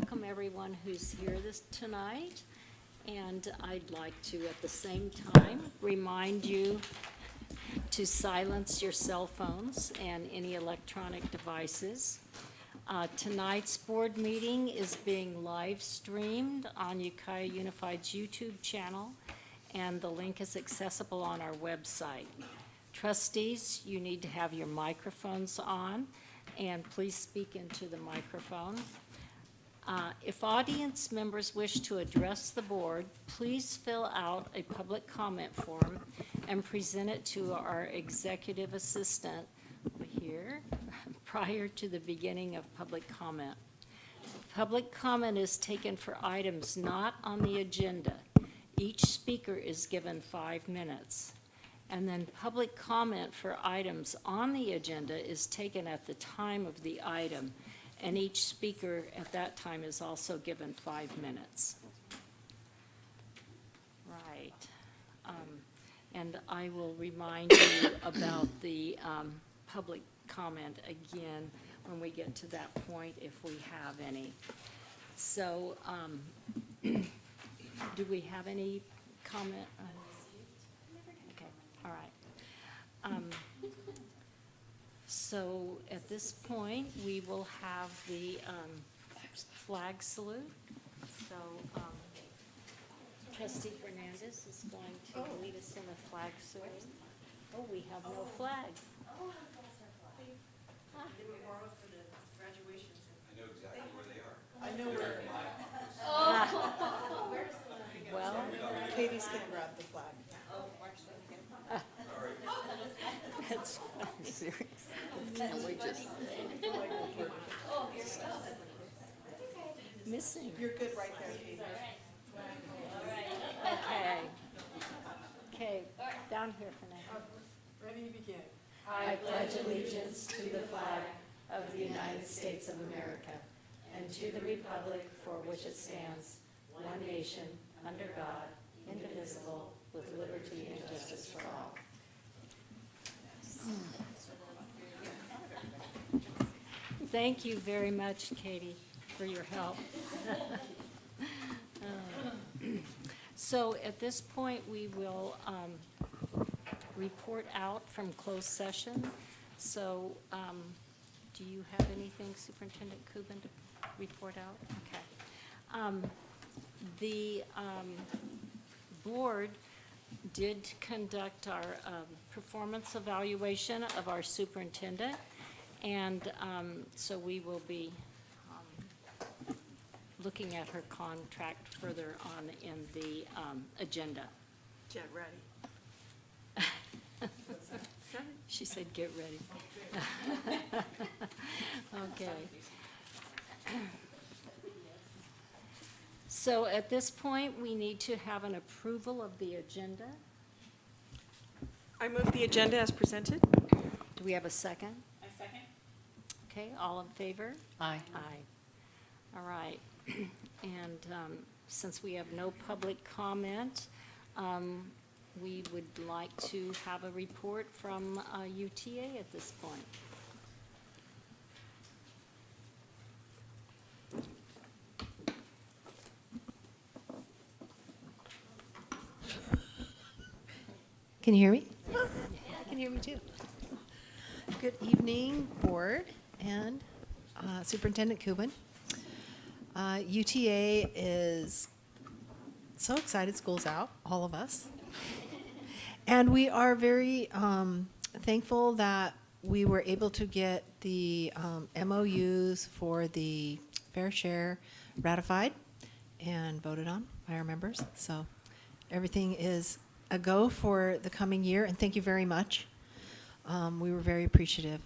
welcome everyone who's here tonight. And I'd like to, at the same time, remind you to silence your cell phones and any electronic devices. Tonight's board meeting is being live streamed on Ukiah Unified's YouTube channel, and the link is accessible on our website. Trustees, you need to have your microphones on, and please speak into the microphone. If audience members wish to address the board, please fill out a public comment form and present it to our executive assistant over here prior to the beginning of public comment. Public comment is taken for items not on the agenda. Each speaker is given 5 minutes. And then public comment for items on the agenda is taken at the time of the item, and each speaker at that time is also given 5 minutes. Right. And I will remind you about the public comment again when we get to that point, if we have any. So, do we have any comment? Okay, all right. So at this point, we will have the flag salute. So Trustee Fernandez is going to lead us in a flag salute. Oh, we have no flag. They were borrowed for the graduation. I know exactly where they are. I know where. Well, Katie's gonna grab the flag. that's serious. Missing. You're good right there, Katie. Okay. Okay, down here for now. Ready to begin. I pledge allegiance to the flag of the United States of America and to the republic for which it stands, one nation, under God, indivisible, with liberty and justice for all. Thank you very much, Katie, for your help. So at this point, we will report out from closed session. So do you have anything, Superintendent Kubin, to report out? Okay. The board did conduct our performance evaluation of our superintendent, and so we will be looking at her contract further on in the agenda. Get ready. She said, get ready. Okay. So at this point, we need to have an approval of the agenda. I move the agenda as presented. Do we have a second? I second. Okay, all in favor? Aye. Aye. All right. And since we have no public comment, we would like to have a report from UTA at this point. Can you hear me? I can hear me too. Good evening, board and Superintendent Kubin. UTA is so excited school's out, all of us. And we are very thankful that we were able to get the MOUs for the fair share ratified and voted on by our members. So everything is a go for the coming year, and thank you very much. We were very appreciative.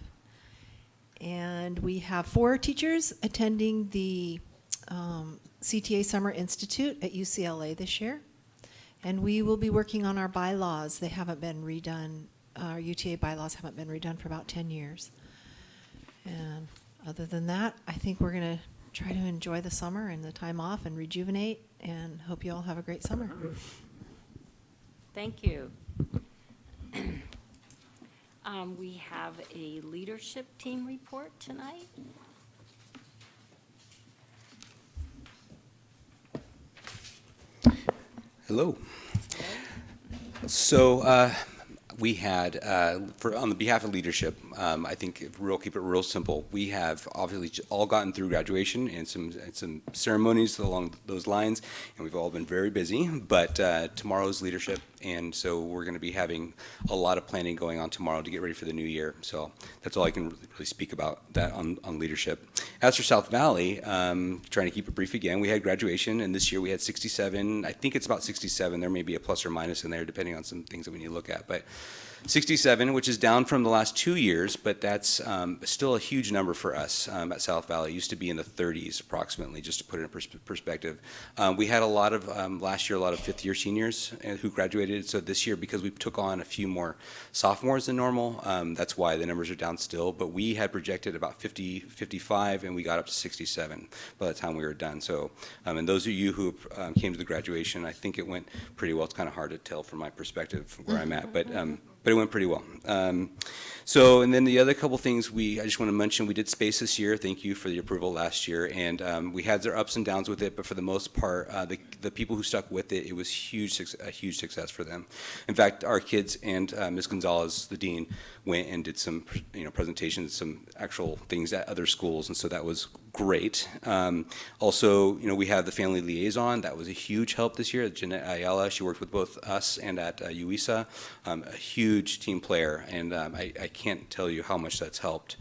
And we have 4 teachers attending the CTA Summer Institute at UCLA this year. And we will be working on our bylaws. They haven't been redone. Our UTA bylaws haven't been redone for about 10 years. And other than that, I think we're going to try to enjoy the summer and the time off and rejuvenate, and hope you all have a great summer. Thank you. We have a leadership team report tonight. Hello. So we had, on the behalf of leadership, I think keep it real simple. We have obviously all gotten through graduation and some ceremonies along those lines, and we've all been very busy. But tomorrow's leadership, and so we're going to be having a lot of planning going on tomorrow to get ready for the new year. So that's all I can really speak about that on leadership. As for South Valley, trying to keep it brief again, we had graduation, and this year we had 67. I think it's about 67. There may be a plus or minus in there, depending on some things that we need to look at. But 67, which is down from the last 2 years, but that's still a huge number for us at South Valley. It used to be in the 30s approximately, just to put it in perspective. We had a lot of, last year, a lot of fifth-year seniors who graduated. So this year, because we took on a few more sophomores than normal, that's why the numbers are down still. But we had projected about 50, 55, and we got up to 67 by the time we were done. So, and those of you who came to the graduation, I think it went pretty well. It's kind of hard to tell from my perspective where I'm at, but it went pretty well. So, and then the other couple things I just want to mention, we did space this year. Thank you for the approval last year. And we had their ups and downs with it, but for the most part, the people who stuck with it, it was a huge success for them. In fact, our kids and Ms. Gonzalez, the dean, went and did some presentations, some actual things at other schools, and so that was great. Also, we have the family liaison. That was a huge help this year. Jeanette Ayala, she worked with both us and at UISA, a huge team player, and I can't tell you how much that's helped.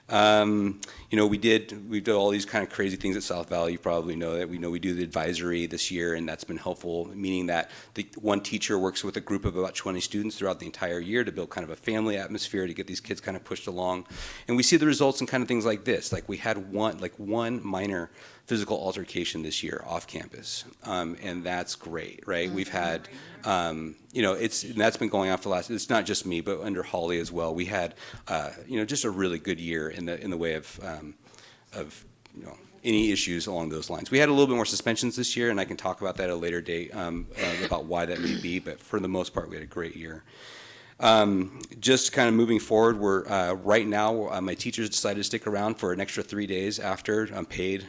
We did all these kind of crazy things at South Valley. You probably know that. We do the advisory this year, and that's been helpful, meaning that the one teacher works with a group of about 20 students throughout the entire year to build kind of a family atmosphere to get these kids kind of pushed along. And we see the results in kind of things like this. Like we had one minor physical altercation this year off campus, and that's great, right? We've had, and that's been going on for the last. It's not just me, but under Holly as well. We had, just a really good year in the way of any issues along those lines. We had a little bit more suspensions this year, and I can talk about that at a later date about why that may be. But for the most part, we had a great year. Just kind of moving forward, we're right now, my teachers decided to stick around for an extra 3 days after paid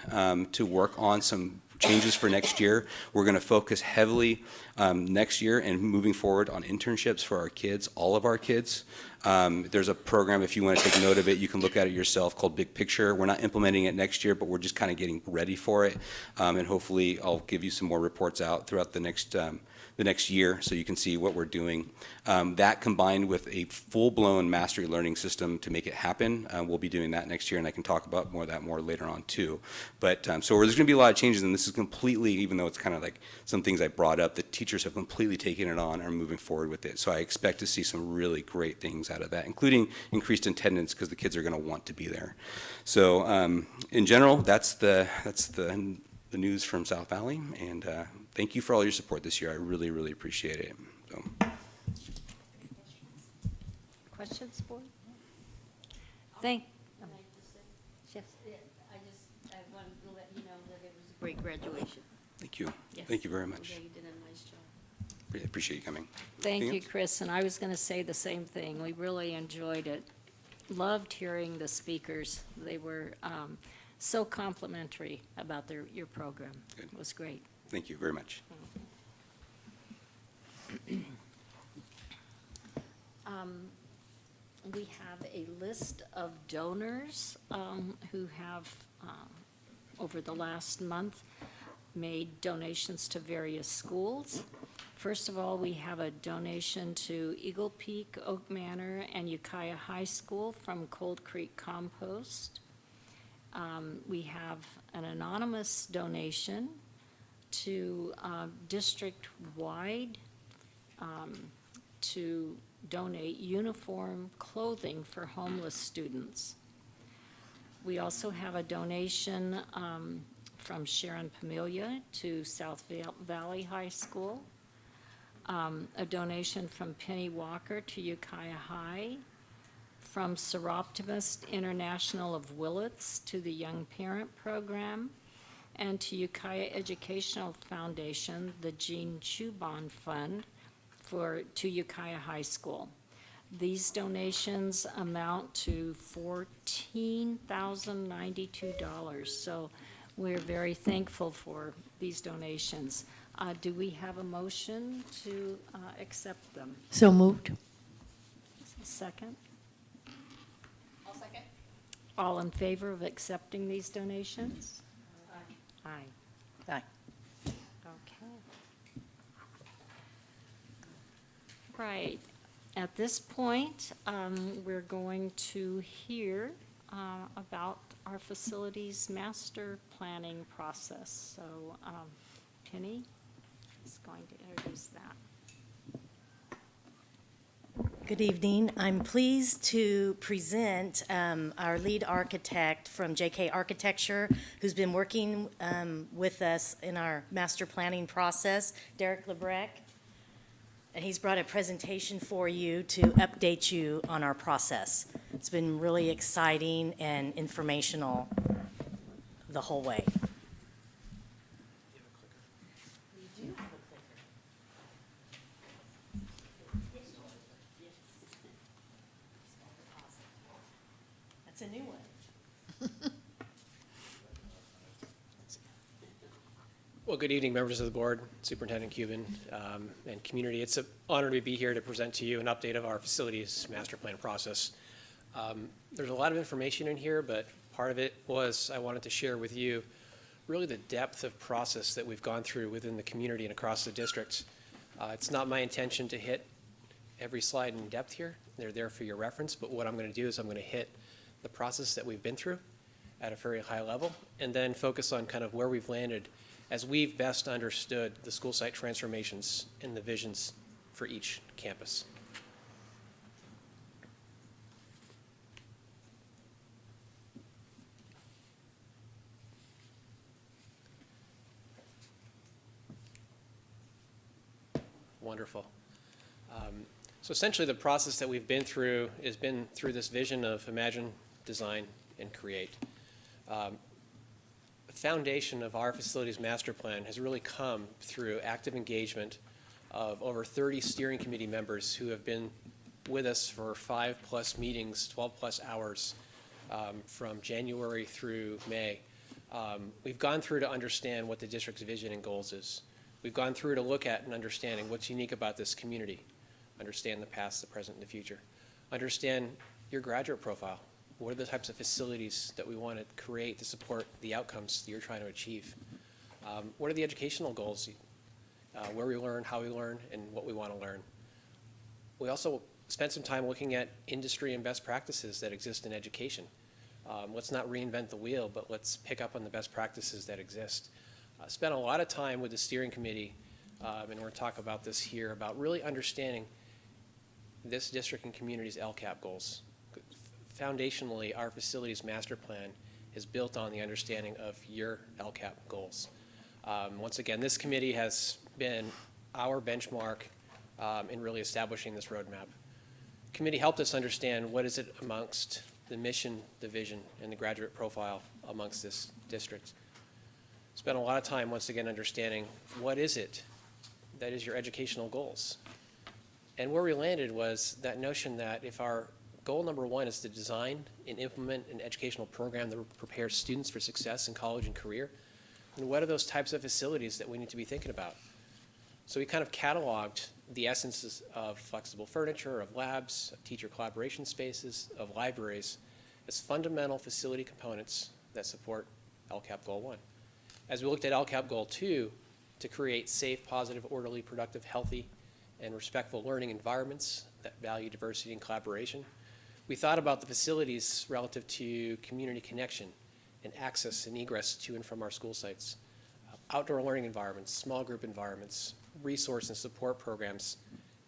to work on some changes for next year. We're going to focus heavily next year and moving forward on internships for our kids, all of our kids. There's a program, if you want to take note of it, you can look at it yourself, called Big Picture. We're not implementing it next year, but we're just kind of getting ready for it. And hopefully I'll give you some more reports out throughout the next year so you can see what we're doing. That combined with a full-blown mastery learning system to make it happen, we'll be doing that next year, and I can talk about more later on too. But so there's going to be a lot of changes, and this is completely, even though it's kind of like some things I brought up, the teachers have completely taken it on and are moving forward with it. So I expect to see some really great things out of that, including increased attendance because the kids are going to want to be there. So in general, that's the news from South Valley, and thank you for all your support this year. I really, really appreciate it. So. Questions, board? Yes. I wanted to let you know that it was a great graduation. Thank you. Yes. Thank you very much. Yeah, you did a nice job. Really appreciate you coming. Thank Anything you, else? Chris, and I was going to say the same thing. We really enjoyed it. Loved hearing the speakers. They were so complimentary about your program. Good. It was great. Thank you very much. We have a list of donors who have, over the last month, made donations to various schools. First of all, we have a donation to Eagle Peak, Oak Manor, and Ukiah High School from Cold Creek Compost. We have an anonymous donation to district-wide to donate uniform clothing for homeless students. We also have a donation from Sharon Pamelia to South Valley High School, a donation from Penny Walker to Ukiah High, from Seroptimist International of Willits to the Young Parent Program, and to Ukiah Educational Foundation, the Jean Chubon Fund, to Ukiah High School. These donations amount to $14,092, so we're very thankful for these donations. Do we have a motion to accept them? So moved. Second? I'll second. All in favor of accepting these donations? Aye. Aye. Okay. Right. At this point, we're going to hear about our facilities master planning process. So Penny is going to introduce that. Good evening. I'm pleased to present our lead architect from JK Architecture, who's been working with us in our master planning process, Derek Lebrecq. And he's brought a presentation for you to update you on our process. It's been really exciting and informational the whole way. That's a new one. Well, good evening, members of the board, Superintendent Cuban, and community. It's an honor to be here to present to you an update of our facilities master plan process. There's a lot of information in here, but part of it was I wanted to share with you really the depth of process that we've gone through within the community and across the district. It's not my intention to hit every slide in depth here. They're there for your reference, but what I'm going to do is I'm going to hit the process that we've been through at a very high level, and then focus on kind of where we've landed as we've best understood the school site transformations and the visions for each campus. Wonderful. So essentially the process that we've been through has been through this vision of imagine, design, and create. The foundation of our facilities master plan has really come through active engagement of over 30 steering committee members who have been with us for 5+ meetings, 12+ hours from January through May. We've gone through to understand what the district's vision and goals is. We've gone through to look at and understanding what's unique about this community, understand the past, the present, and the future, understand your graduate profile. What are the types of facilities that we want to create to support the outcomes that you're trying to achieve? What are the educational goals, where we learn, how we learn, and what we want to learn? We also spent some time looking at industry and best practices that exist in education. Let's not reinvent the wheel, but let's pick up on the best practices that exist. Spent a lot of time with the steering committee, and we're going to talk about this here, about really understanding this district and community's LCAP goals. Foundationally, our facilities master plan is built on the understanding of your LCAP goals. Once again, this committee has been our benchmark in really establishing this roadmap. Committee helped us understand what is it amongst the mission, the vision, and the graduate profile amongst this district. Spent a lot of time, once again, understanding what is it that is your educational goals. And where we landed was that notion that if our goal number one is to design and implement an educational program that prepares students for success in college and career, then what are those types of facilities that we need to be thinking about? So we kind of cataloged the essences of flexible furniture, of labs, of teacher collaboration spaces, of libraries as fundamental facility components that support LCAP Goal 1. As we looked at LCAP Goal 2, to create safe, positive, orderly, productive, healthy, and respectful learning environments that value diversity and collaboration, we thought about the facilities relative to community connection and access and egress to and from our school sites, outdoor learning environments, small group environments, resource and support programs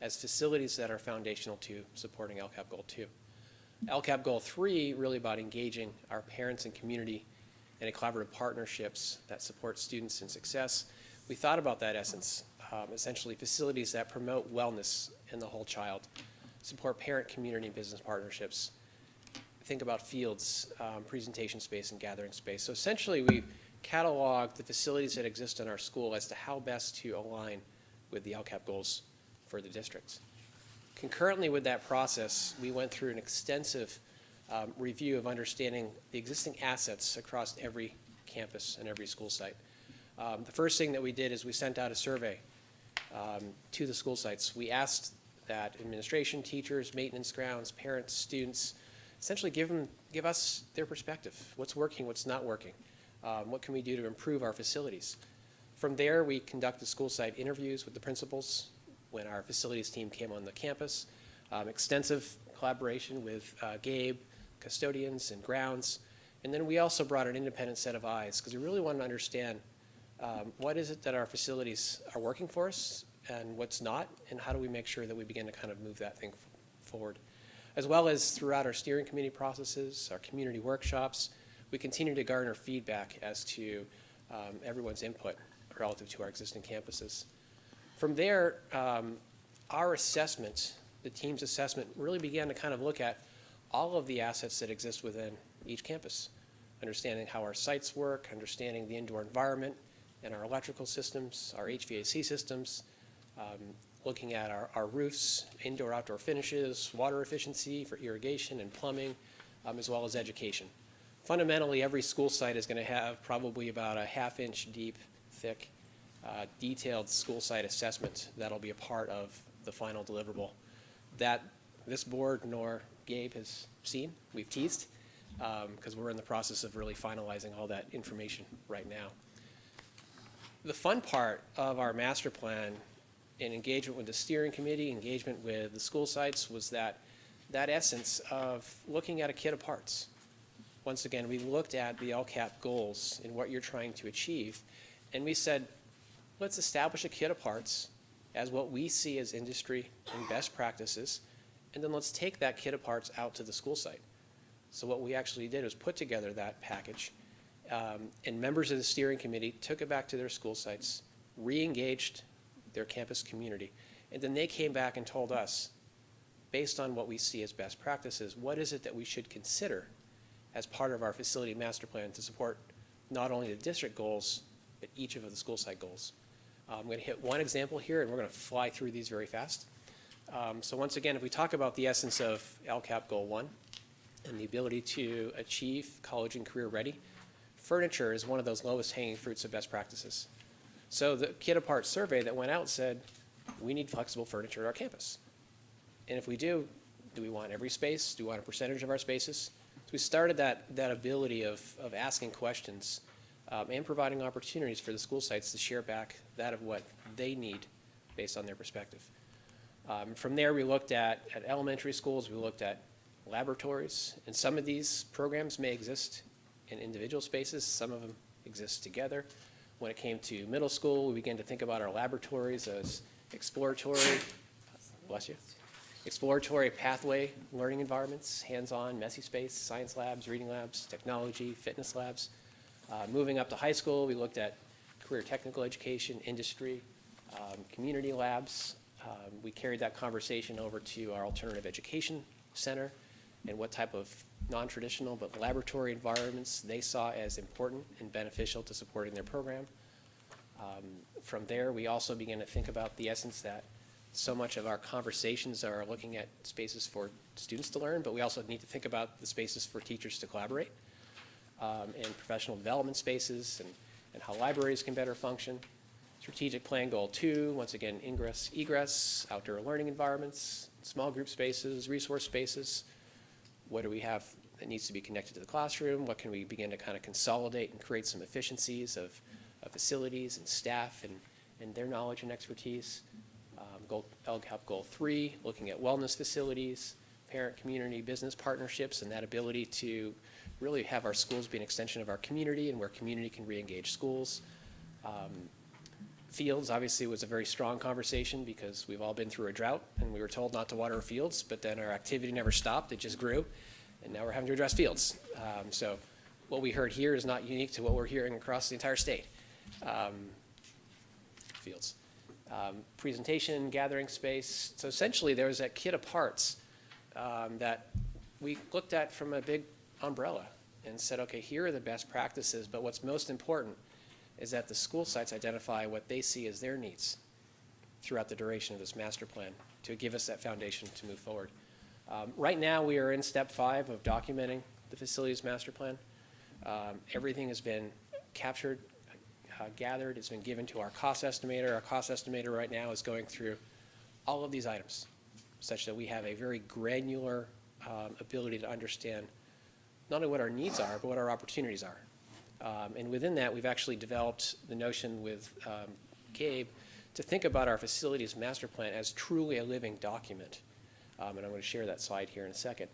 as facilities that are foundational to supporting LCAP Goal 2. LCAP Goal 3, really about engaging our parents and community in collaborative partnerships that support students and success. We thought about that essence, essentially facilities that promote wellness in the whole child, support parent, community, and business partnerships. Think about fields, presentation space, and gathering space. So essentially, we've cataloged the facilities that exist in our school as to how best to align with the LCAP goals for the districts. Concurrently with that process, we went through an extensive review of understanding the existing assets across every campus and every school site. The first thing that we did is we sent out a survey to the school sites. We asked that administration, teachers, maintenance grounds, parents, students, essentially give us their perspective. What's working, what's not working? What can we do to improve our facilities? From there, we conducted school site interviews with the principals when our facilities team came on the campus, extensive collaboration with Gabe, custodians, and grounds. And then we also brought an independent set of eyes because we really wanted to understand what is it that our facilities are working for us and what's not, and how do we make sure that we begin to kind of move that thing forward. As well as throughout our steering committee processes, our community workshops, we continue to garner feedback as to everyone's input relative to our existing campuses. From there, our assessment, the team's assessment, really began to kind of look at all of the assets that exist within each campus, understanding how our sites work, understanding the indoor environment and our electrical systems, our HVAC systems, looking at our roofs, indoor-outdoor finishes, water efficiency for irrigation and plumbing, as well as education. Fundamentally, every school site is going to have probably about a half-inch deep, thick, detailed school site assessment that'll be a part of the final deliverable that this board nor Gabe has seen. We've teased because we're in the process of really finalizing all that information right now. The fun part of our master plan in engagement with the steering committee, engagement with the school sites, was that essence of looking at a kit of parts. Once again, we looked at the LCAP goals and what you're trying to achieve, and we said, let's establish a kit of parts as what we see as industry and best practices, and then let's take that kit of parts out to the school site. So what we actually did was put together that package, and members of the steering committee took it back to their school sites, re-engaged their campus community, and then they came back and told us, based on what we see as best practices, what is it that we should consider as part of our facility master plan to support not only the district goals, but each of the school site goals. I'm going to hit one example here, and we're going to fly through these very fast. So once again, if we talk about the essence of LCAP Goal 1 and the ability to achieve college and career ready, furniture is one of those lowest hanging fruits of best practices. So the kit apart survey that went out said, we need flexible furniture at our campus. And if we do we want every space? Do we want a percentage of our spaces? So we started that ability of asking questions and providing opportunities for the school sites to share back that of what they need based on their perspective. From there, we looked at elementary schools, we looked at laboratories, and some of these programs may exist in individual spaces, some of them exist together. When it came to middle school, we began to think about our laboratories as exploratory, bless you, exploratory pathway learning environments, hands-on, messy space, science labs, reading labs, technology, fitness labs. Moving up to high school, we looked at career technical education, industry, community labs. We carried that conversation over to our alternative education center and what type of non-traditional but laboratory environments they saw as important and beneficial to supporting their program. From there, we also began to think about the essence that so much of our conversations are looking at spaces for students to learn, but we also need to think about the spaces for teachers to collaborate, and professional development spaces, and how libraries can better function. Strategic Plan Goal 2, once again, ingress, egress, outdoor learning environments, small group spaces, resource spaces. What do we have that needs to be connected to the classroom? What can we begin to kind of consolidate and create some efficiencies of facilities and staff and their knowledge and expertise? LCAP Goal 3, looking at wellness facilities, parent, community, business partnerships, and that ability to really have our schools be an extension of our community and where community can re-engage schools. Fields obviously was a very strong conversation because we've all been through a drought and we were told not to water our fields, but then our activity never stopped, it just grew, and now we're having to address fields. So what we heard here is not unique to what we're hearing across the entire state. Fields. Presentation, gathering space. So essentially there was that kit of parts that we looked at from a big umbrella and said, okay, here are the best practices, but what's most important is that the school sites identify what they see as their needs throughout the duration of this master plan to give us that foundation to move forward. Right now, we are in step 5 of documenting the facilities master plan. Everything has been captured, gathered. It's been given to our cost estimator. Our cost estimator right now is going through all of these items, such that we have a very granular ability to understand not only what our needs are, but what our opportunities are. And within that, we've actually developed the notion with Gabe to think about our facilities master plan as truly a living document. And I'm going to share that slide here in a second.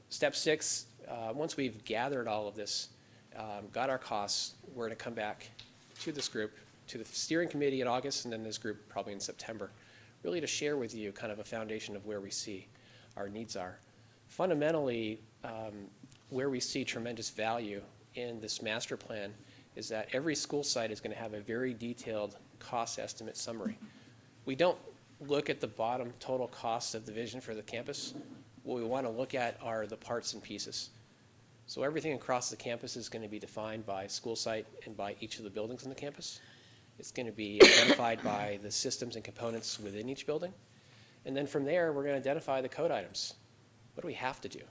Step 6, once we've gathered all of this, got our costs, we're going to come back to this group, to the steering committee in August, and then this group probably in September, really to share with you kind of a foundation of where we see our needs are. Fundamentally, where we see tremendous value in this master plan is that every school site is going to have a very detailed cost estimate summary. We don't look at the bottom total cost of the vision for the campus. What we want to look at are the parts and pieces. So everything across the campus is going to be defined by school site and by each of the buildings in the campus. It's going to be identified by the systems and components within each building. And then from there, we're going to identify the code items. What do we have to do?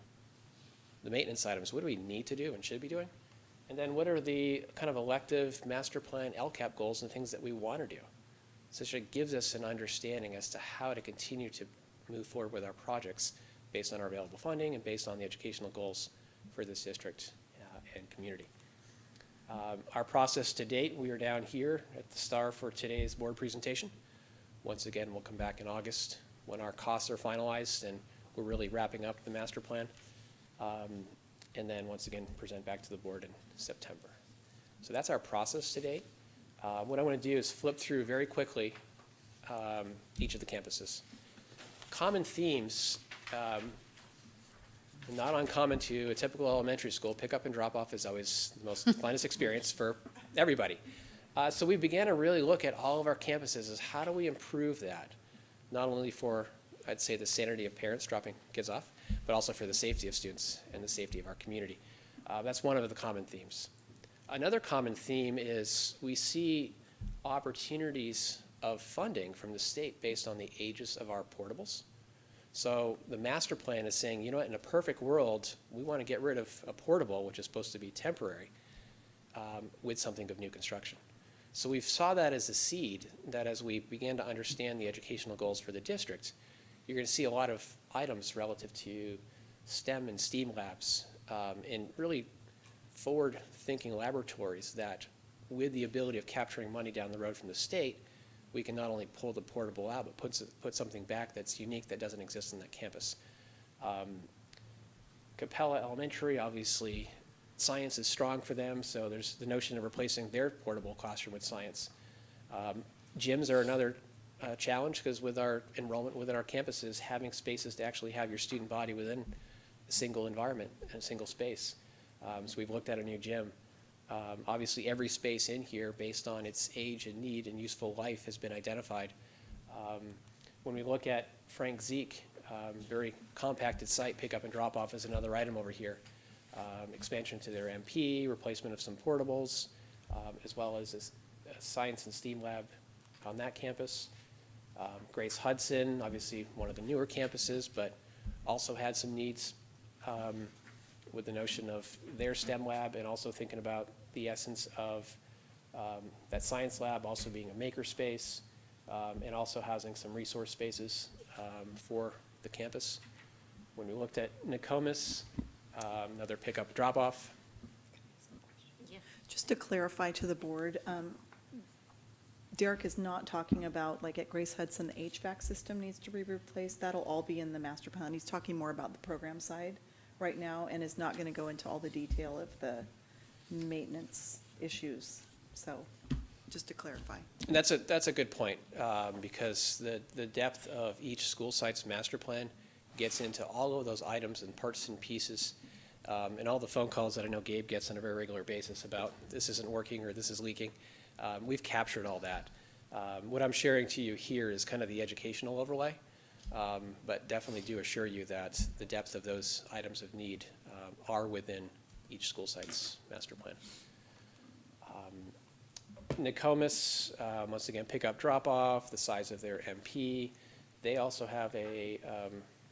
The maintenance items, what do we need to do and should be doing? And then what are the kind of elective master plan LCAP goals and things that we want to do? So it gives us an understanding as to how to continue to move forward with our projects based on our available funding and based on the educational goals for this district and community. Our process to date, we are down here at the star for today's board presentation. Once again, we'll come back in August when our costs are finalized and we're really wrapping up the master plan. And then once again, present back to the board in September. So that's our process to date. What I want to do is flip through very quickly each of the campuses. Common themes, not uncommon to a typical elementary school. Pick up and drop off is always the most funnest experience for everybody. So we began to really look at all of our campuses as how do we improve that, not only for, I'd say, the sanity of parents dropping kids off, but also for the safety of students and the safety of our community. That's one of the common themes. Another common theme is we see opportunities of funding from the state based on the ages of our portables. So the master plan is saying, you know what, in a perfect world, we want to get rid of a portable, which is supposed to be temporary, with something of new construction. So we saw that as a seed, that as we began to understand the educational goals for the district, you're going to see a lot of items relative to STEM and STEAM labs, and really forward-thinking laboratories that, with the ability of capturing money down the road from the state, we can not only pull the portable out, but put something back that's unique that doesn't exist on that campus. Capella Elementary, obviously, science is strong for them, so there's the notion of replacing their portable classroom with science. Gyms are another challenge, because with our enrollment within our campuses, having spaces to actually have your student body within a single environment and a single space. So we've looked at a new gym. Obviously, every space in here, based on its age and need and useful life, has been identified. When we look at Frank Zeke, very compacted site, pick up and drop off is another item over here. Expansion to their MP, replacement of some portables, as well as a science and STEAM lab on that campus. Grace Hudson, obviously one of the newer campuses, but also had some needs with the notion of their STEM lab, and also thinking about the essence of that science lab also being a maker space, and also housing some resource spaces for the campus. When we looked at Nokomis, another pickup drop-off. Just to clarify to the board, Derek is not talking about, like at Grace Hudson, the HVAC system needs to be replaced. That'll all be in the master plan. He's talking more about the program side right now, and is not going to go into all the detail of the maintenance issues. So, just to clarify. And that's a good point, because the depth of each school site's master plan gets into all of those items and parts and pieces, and all the phone calls that I know Gabe gets on a very regular basis about this isn't working or this is leaking. We've captured all that. What I'm sharing to you here is kind of the educational overlay, but definitely do assure you that the depth of those items of need are within each school site's master plan. Nokomis, once again, pick up, drop off, the size of their MP. They also have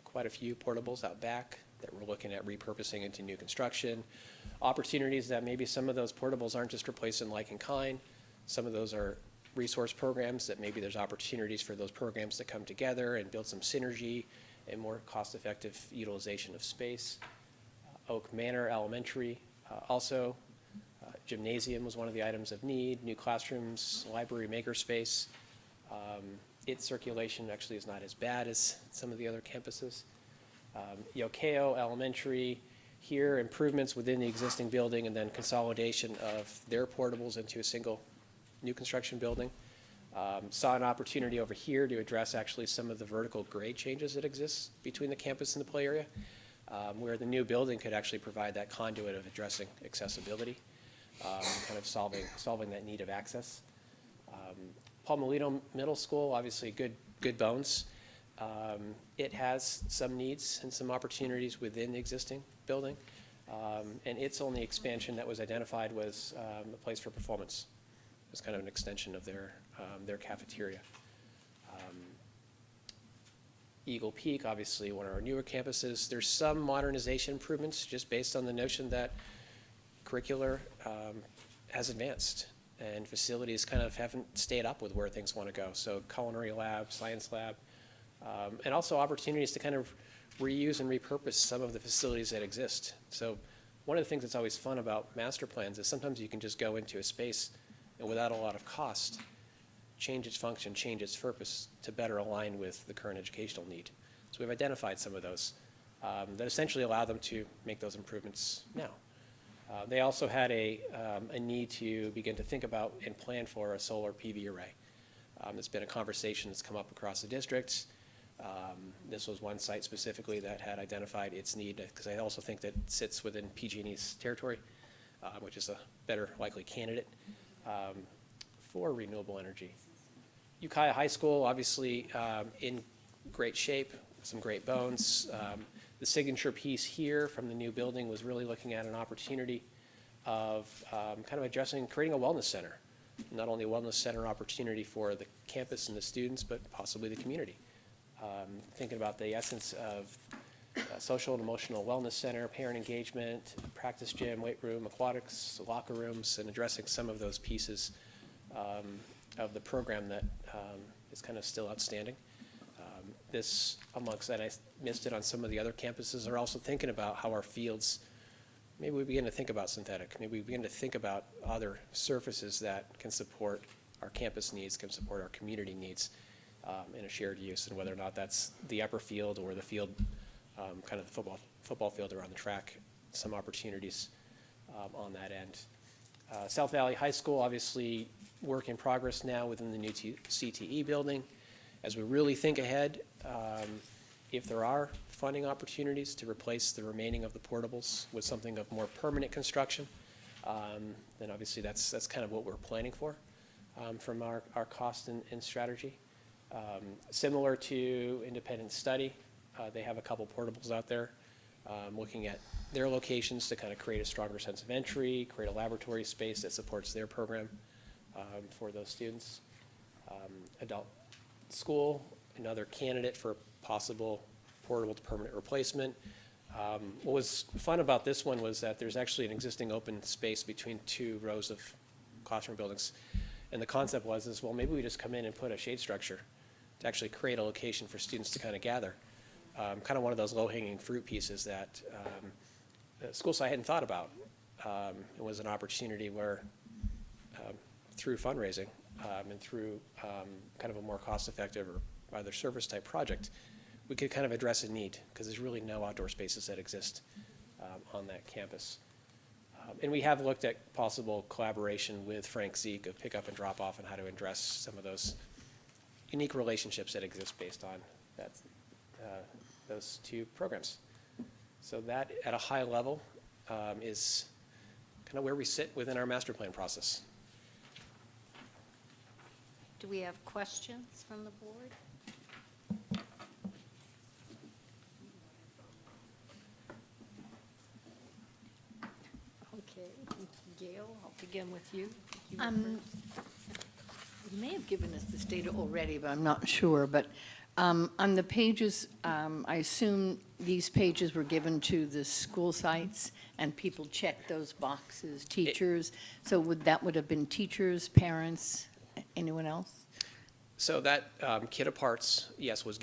quite a few portables out back that we're looking at repurposing into new construction. Opportunities that maybe some of those portables aren't just replaced in like and kind. Some of those are resource programs that maybe there's opportunities for those programs to come together and build some synergy and more cost-effective utilization of space. Oak Manor Elementary, also gymnasium was one of the items of need, new classrooms, library makerspace. Its circulation actually is not as bad as some of the other campuses. Ukiah Elementary, here improvements within the existing building and then consolidation of their portables into a single new construction building. Saw an opportunity over here to address actually some of the vertical grade changes that exist between the campus and the play area, where the new building could actually provide that conduit of addressing accessibility, kind of solving that need of access. Palmolito Middle School, obviously good bones. It has some needs and some opportunities within the existing building, and its only expansion that was identified was a place for performance. It was kind of an extension of their cafeteria. Eagle Peak, obviously one of our newer campuses. There's some modernization improvements just based on the notion that curricular has advanced and facilities kind of haven't stayed up with where things want to go. So culinary lab, science lab, and also opportunities to kind of reuse and repurpose some of the facilities that exist. So one of the things that's always fun about master plans is sometimes you can just go into a space and without a lot of cost, change its function, change its purpose to better align with the current educational need. So we've identified some of those that essentially allow them to make those improvements now. They also had a need to begin to think about and plan for a solar PV array. There's been a conversation that's come up across the district. This was one site specifically that had identified its need, because I also think that sits within PG&E's territory, which is a better likely candidate for renewable energy. Ukiah High School, obviously in great shape, some great bones. The signature piece here from the new building was really looking at an opportunity of kind of addressing, creating a wellness center. Not only a wellness center opportunity for the campus and the students, but possibly the community. Thinking about the essence of social and emotional wellness center, parent engagement, practice gym, weight room, aquatics, locker rooms, and addressing some of those pieces of the program that is kind of still outstanding. This, amongst that, I missed it on some of the other campuses, are also thinking about how our fields, maybe we begin to think about synthetic, maybe we begin to think about other surfaces that can support our campus needs, can support our community needs in a shared use, and whether or not that's the upper field or the field, kind of the football field around the track, some opportunities on that end. South Valley High School, obviously work in progress now within the new CTE building. As we really think ahead, if there are funding opportunities to replace the remaining of the portables with something of more permanent construction, then obviously that's kind of what we're planning for from our cost and strategy. Similar to Independent Study, they have a couple portables out there looking at their locations to kind of create a stronger sense of entry, create a laboratory space that supports their program for those students. Adult School, another candidate for possible portable to permanent replacement. What was fun about this one was that there's actually an existing open space between two rows of classroom buildings. And the concept was, well, maybe we just come in and put a shade structure to actually create a location for students to kind of gather. Kind of one of those low-hanging fruit pieces that the school site hadn't thought about. It was an opportunity where, through fundraising and through kind of a more cost-effective or either service-type project, we could kind of address a need, because there's really no outdoor spaces that exist on that campus. And we have looked at possible collaboration with Frank Zeke of pickup and drop-off and how to address some of those unique relationships that exist based on that, those two programs. So that, at a high level, is kind of where we sit within our master plan process. Do we have questions from the board? Okay, Gail, I'll begin with you. You were first. You may have given us this data already, but I'm not sure. But on the pages, I assume these pages were given to the school sites, and people checked those boxes, teachers. So that would have been teachers, parents, anyone else? So that kit of parts, yes, was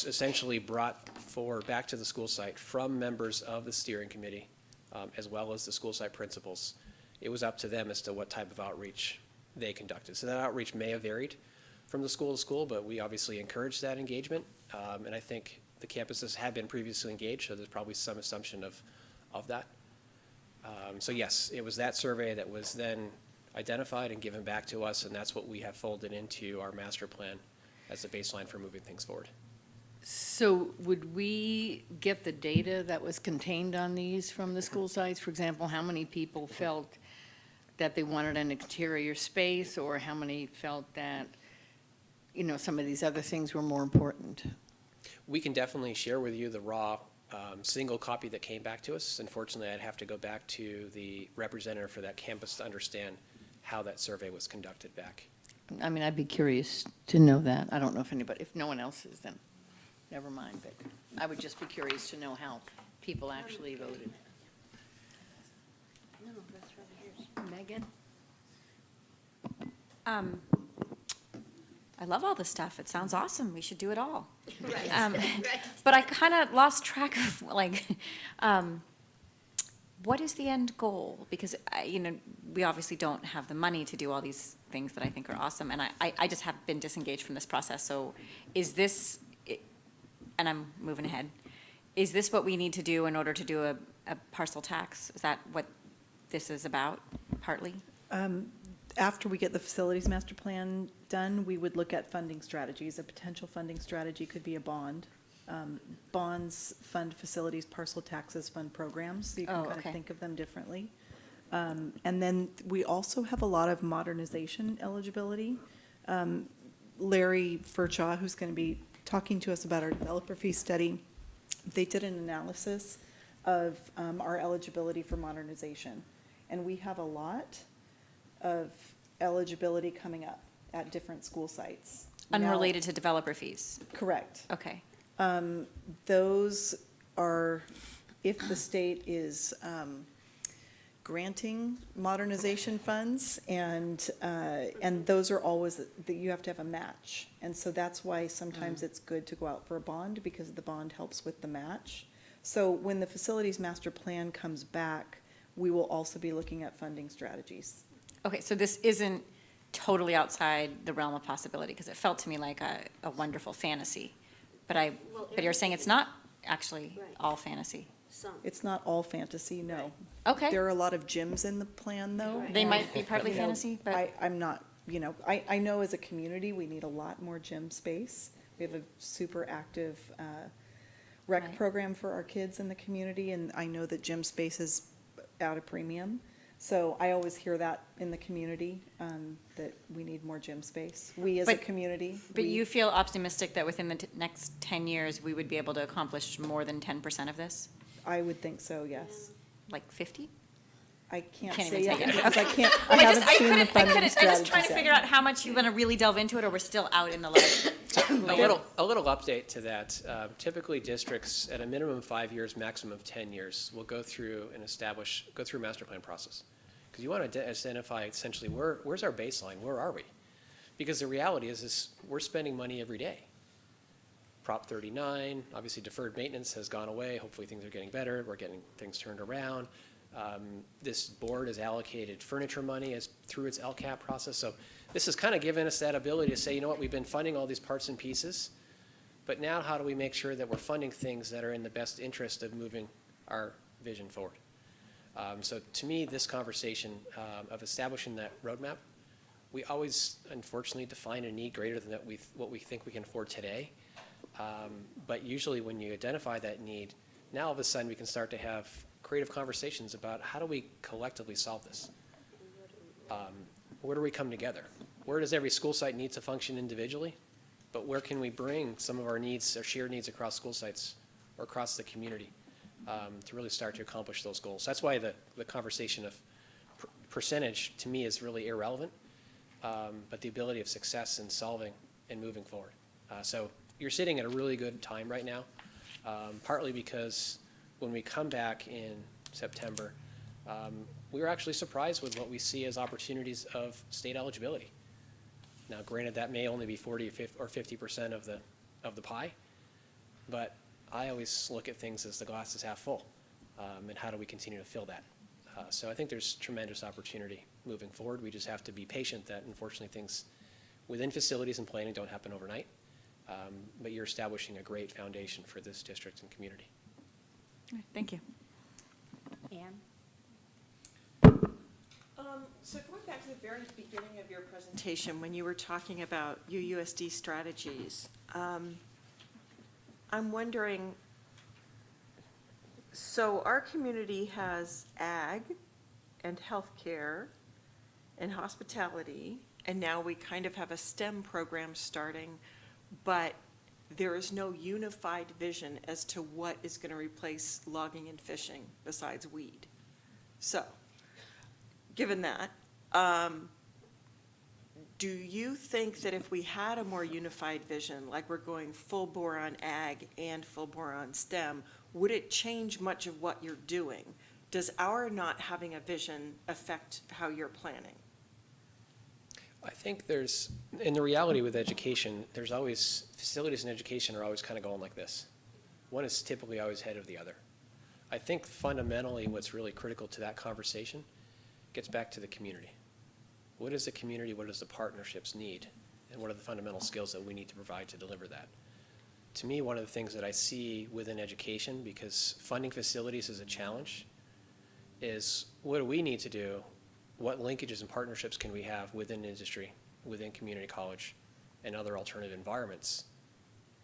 essentially brought forward back to the school site from members of the steering committee, as well as the school site principals. It was up to them as to what type of outreach they conducted. So that outreach may have varied from the school to school, but we obviously encouraged that engagement. And I think the campuses had been previously engaged, so there's probably some assumption of that. So yes, it was that survey that was then identified and given back to us, and that's what we have folded into our master plan as a baseline for moving things forward. So would we get the data that was contained on these from the school sites? For example, how many people felt that they wanted an exterior space, or how many felt that, some of these other things were more important? We can definitely share with you the raw single copy that came back to us. Unfortunately, I'd have to go back to the representative for that campus to understand how that survey was conducted back. I mean, I'd be curious to know that. I don't know if no one else is, then never mind, but I would just be curious to know how people actually voted. No, that's right here. Megan? I love all this stuff. It sounds awesome. We should do it all. But I kind of lost track of what is the end goal? Because we obviously don't have the money to do all these things that I think are awesome, and I just have been disengaged from this process. So, is this? And I'm moving ahead. Is this what we need to do in order to do a parcel tax? Is that what this is about, partly? After we get the facilities master plan done, we would look at funding strategies. A potential funding strategy could be a bond. Bonds fund facilities, parcel taxes fund programs, so you can kind of think of them differently. And then we also have a lot of modernization eligibility. Larry Furchaw, who's going to be talking to us about our developer fee study, they did an analysis of our eligibility for modernization. And we have a lot of eligibility coming up at different school sites. Unrelated to developer fees? Correct. Okay. Those are, if the state is granting modernization funds, and those are always, that you have to have a match. And so that's why sometimes it's good to go out for a bond, because the bond helps with the match. So when the facilities master plan comes back, we will also be looking at funding strategies. Okay, so this isn't totally outside the realm of possibility, because it felt to me like a wonderful fantasy. But you're saying it's not actually Right. all fantasy. Some. It's not all fantasy, no. Okay. There are a lot of gyms in the plan, though. Right. They might be partly You know, fantasy, but I'm not, I know as a community, we need a lot more gym space. We have a super active rec Right. program for our kids in the community, and I know that gym space is at a premium. So I always hear that in the community, that we need more gym space. We as a But- community. but we- you feel optimistic that within the next 10 years, we would be able to accomplish more than 10% of this? I would think so, yes. Like 50? I can't Can't say even yet, take it. because I can't, I Well, haven't seen the funding I'm just trying to strategies figure yet. out how much you want to really delve into it, or we're still out in the light. A little update to that. Typically, districts at a minimum of 5 years, maximum of 10 years, will go through a master plan process. Because you want to identify essentially where's our baseline, where are we? Because the reality is we're spending money every day. Prop 39, obviously deferred maintenance has gone away. Hopefully things are getting better. We're getting things turned around. This board has allocated furniture money through its LCAP process. So this has kind of given us that ability to say, you know what, we've been funding all these parts and pieces, but now how do we make sure that we're funding things that are in the best interest of moving our vision forward? So to me, this conversation of establishing that roadmap, we always unfortunately define a need greater than what we think we can afford today. But usually when you identify that need, now all of a sudden we can start to have creative conversations about how do we collectively solve this? Where do we come together? Where does every school site need to function individually? But where can we bring some of our needs, our shared needs across school sites or across the community to really start to accomplish those goals? That's why the conversation of percentage to me is really irrelevant, but the ability of success in solving and moving forward. So you're sitting at a really good time right now, partly because when we come back in September, we were actually surprised with what we see as opportunities of state eligibility. Now, granted, that may only be 40 or 50% of the pie, but I always look at things as the glass is half full, and how do we continue to fill that? So I think there's tremendous opportunity moving forward. We just have to be patient that unfortunately things within facilities and planning don't happen overnight, but you're establishing a great foundation for this district and community. Thank you. Anne? So going back to the very beginning of your presentation, when you were talking about UUSD strategies, I'm wondering, so our community has ag and healthcare and hospitality, and now we kind of have a STEM program starting, but there is no unified vision as to what is going to replace logging and fishing besides weed. So, given that, do you think that if we had a more unified vision, like we're going full bore on ag and full bore on STEM, would it change much of what you're doing? Does our not having a vision affect how you're planning? I think there's, in the reality with education, there's always, facilities and education are always kind of going like this. One is typically always ahead of the other. I think fundamentally what's really critical to that conversation gets back to the community. What is the community, what does the partnerships need, and what are the fundamental skills that we need to provide to deliver that? To me, one of the things that I see within education, because funding facilities is a challenge, is what do we need to do? What linkages and partnerships can we have within industry, within community college, and other alternative environments,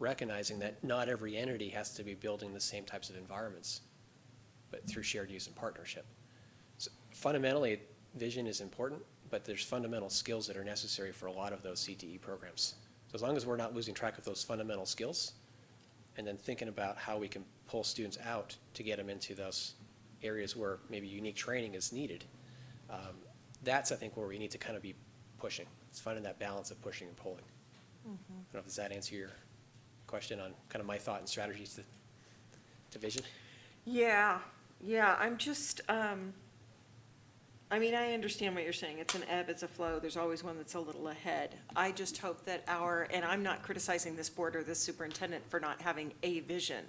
recognizing that not every entity has to be building the same types of environments, but through shared use and partnership. So fundamentally, vision is important, but there's fundamental skills that are necessary for a lot of those CTE programs. So as long as we're not losing track of those fundamental skills, and then thinking about how we can pull students out to get them into those areas where maybe unique training is needed, that's, I think, where we need to kind of be pushing. It's finding that balance of pushing and pulling. I don't know if does that answer your question on kind of my thought and strategies to vision? Yeah, I'm just, I mean, I understand what you're saying. It's an ebb, it's a flow. There's always one that's a little ahead. I just hope that and I'm not criticizing this board or this superintendent for not having a vision.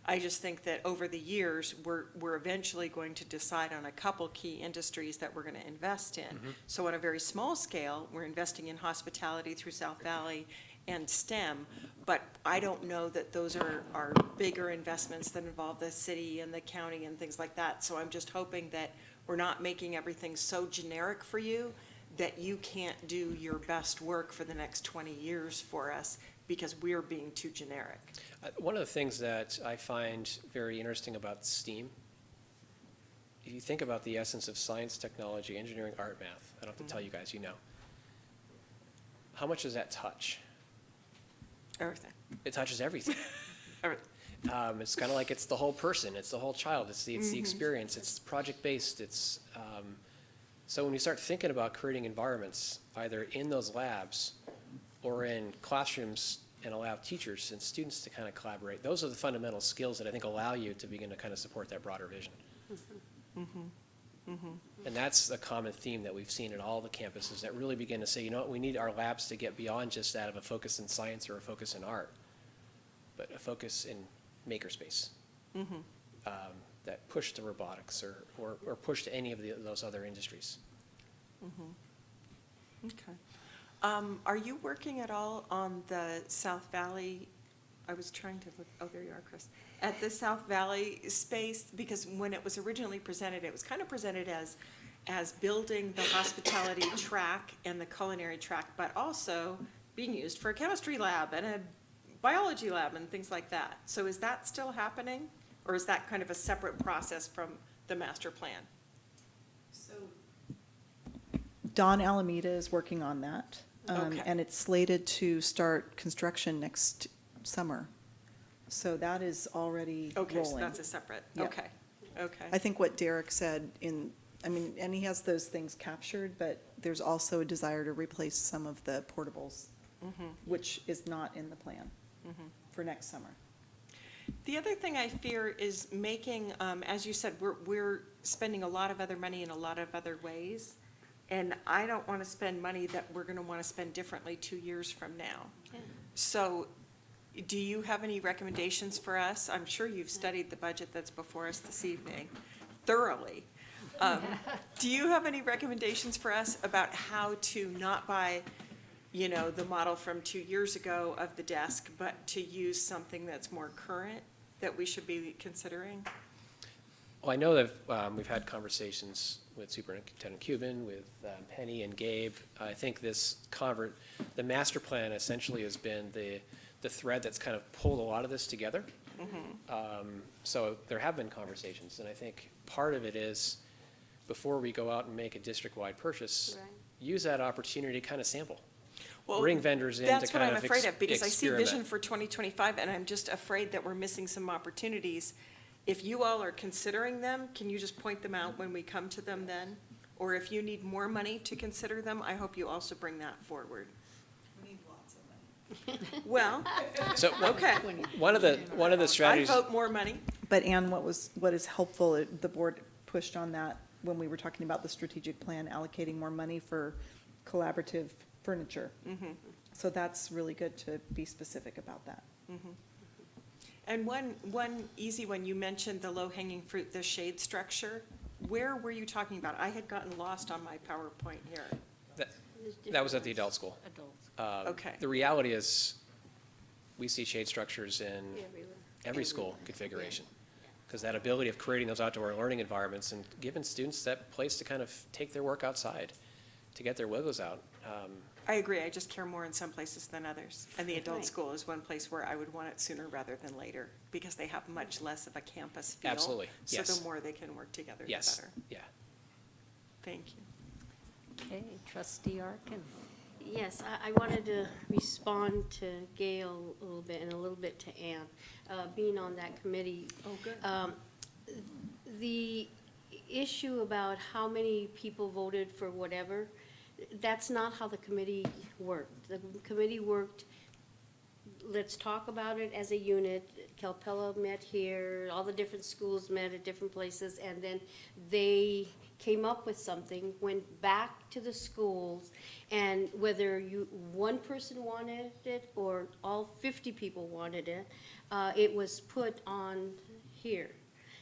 I just think that over the years, we're eventually going to decide on a couple key industries that we're going to invest in. So on a very small scale, we're investing in hospitality through South Valley and STEM, but I don't know that those are bigger investments that involve the city and the county and things like that. So I'm just hoping that we're not making everything so generic for you that you can't do your best work for the next 20 years for us because we're being too generic. One of the things that I find very interesting about STEAM, if you think about the essence of science, technology, engineering, art, math, I don't have to tell you guys, you know. How much does that touch? Everything. It touches everything. Everything. It's kind of like it's the whole person, it's the whole child, it's the experience, it's project-based, it's, so when you start thinking about creating environments, either in those labs or in classrooms and allow teachers and students to kind of collaborate, those are the fundamental skills that I think allow you to begin to kind of support that broader vision. And that's a common theme that we've seen at all the campuses that really begin to say, you know what, we need our labs to get beyond just that of a focus in science or a focus in art, but a focus in makerspace that push to robotics or push to any of those other industries. Okay. Are you working at all on the South Valley? I was trying to look, oh, there you are, Chris. At the South Valley space, because when it was originally presented, it was kind of presented as building the hospitality track and the culinary track, but also being used for a chemistry lab and a biology lab and things like that. So is that still happening? Or is that kind of a separate process from the master plan? So Don Alameda is working on that. Okay. And it's slated to start construction next summer. So that is already Okay, rolling. so that's a separate, Yeah. okay, okay. I think what Derek said and he has those things captured, but there's also a desire to replace some of the portables, which is not in the plan for next summer. The other thing I fear is making, as you said, we're spending a lot of other money in a lot of other ways. And I don't want to spend money that we're going to want to spend differently 2 years from now. So do you have any recommendations for us? I'm sure you've studied the budget that's before us this evening thoroughly. Do you have any recommendations for us about how to not buy, you know, the model from 2 years ago of the desk, but to use something that's more current that we should be considering? Well, I know that we've had conversations with Superintendent Cuban, with Penny and Gabe. I think the master plan essentially has been the thread that's kind of pulled a lot of this together. So there have been conversations, and I think part of it is, before we go out and make a district-wide purchase, Right. use that opportunity to kind of sample. Well, Bring vendors in to that's what kind I'm of afraid of, because I see experiment. vision for 2025, and I'm just afraid that we're missing some opportunities. If you all are considering them, can you just point them out when we come to them then? Or if you need more money to consider them, I hope you also bring that forward. We need lots of money. Well, So okay, one of the I strategies. vote more money. But Anne, what is helpful, the board pushed on that when we were talking about the strategic plan, allocating more money for collaborative furniture. So that's really good to be specific about that. And one easy one, you mentioned the low-hanging fruit, the shade structure. Where were you talking about? I had gotten lost on my PowerPoint here. That was at the adult school. Adults. Okay. The reality is, we see shade structures in Everywhere. every school configuration. Because that ability of creating those outdoor learning environments and giving students that place to kind of take their work outside, to get their wiggles out. I agree, I just care more in some places than others. And the adult Right. school is one place where I would want it sooner rather than later, because they have much less of a campus feel. Absolutely, yes. So the more they can work together, the Yes, better. yeah. Thank you. Okay, trustee Arkin. Yes, I wanted to respond to Gail a little bit and a little bit to Ann, being on that committee. Oh, good. The issue about how many people voted for whatever, that's not how the committee worked. The committee worked, let's talk about it as a unit. Calpella met here, all the different schools met at different places, and then they came up with something, went back to the schools, and whether one person wanted it or all 50 people wanted it, it was put on here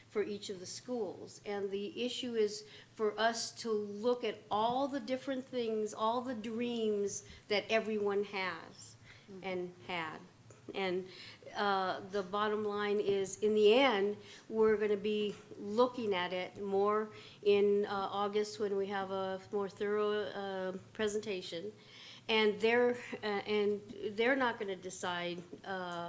for each of the schools. And the issue is for us to look at all the different things, all the dreams that everyone has and had. And the bottom line is, in the end, we're going to be looking at it more in August when we have a more thorough presentation. And they're not going to decide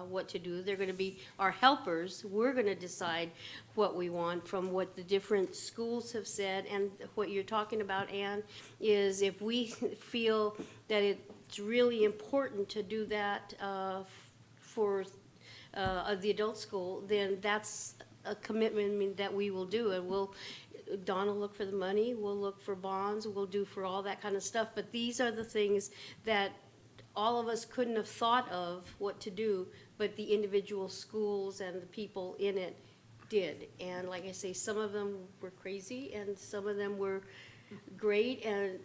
what to do. They're going to be our helpers. We're going to decide what we want from what the different schools have said. And what you're talking about, Ann, is if we feel that it's really important to do that for the adult school, then that's a commitment that we will do. And Dawn will look for the money, we'll look for bonds, we'll do for all that kind of stuff. But these are the things that all of us couldn't have thought of what to do, but the individual schools and the people in it did. And like I say, some of them were crazy and some of them were great, and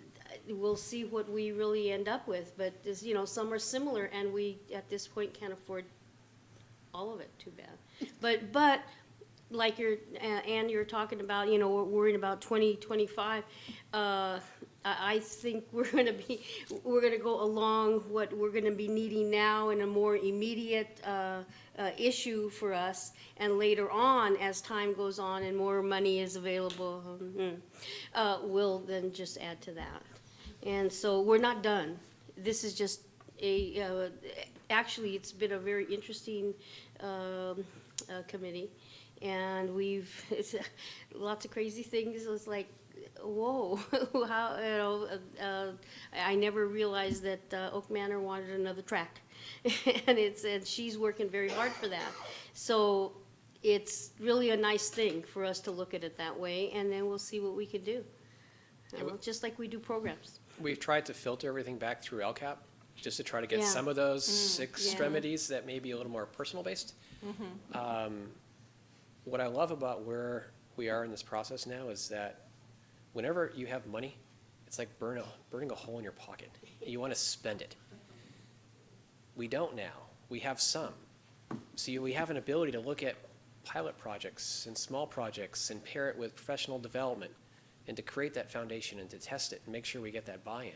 we'll see what we really end up with. But some are similar, and we, at this point, can't afford all of it, too bad. But like Ann, you're talking about, we're worrying about 2025. I think we're gonna go along what we're gonna be needing now in a more immediate issue for us, and later on, as time goes on and more money is available, we'll then just add to that. And so we're not done. This is just actually, it's been a very interesting committee. And it's lots of crazy things. It's like, whoa, how, I never realized that Oak Manor wanted another track. and she's working very hard for that. So it's really a nice thing for us to look at it that way, and then we'll see what we can do. Just like we do programs. We've tried to filter everything back through LCAP. just to try to get Yeah. some of those yeah. extremities that may be a little more personal based. What I love about where we are in this process now is that whenever you have money, it's like burning a hole in your pocket. You want to spend it. We don't now. We have some. So we have an ability to look at pilot projects and small projects and pair it with professional development and to create that foundation and to test it and make sure we get that buy-in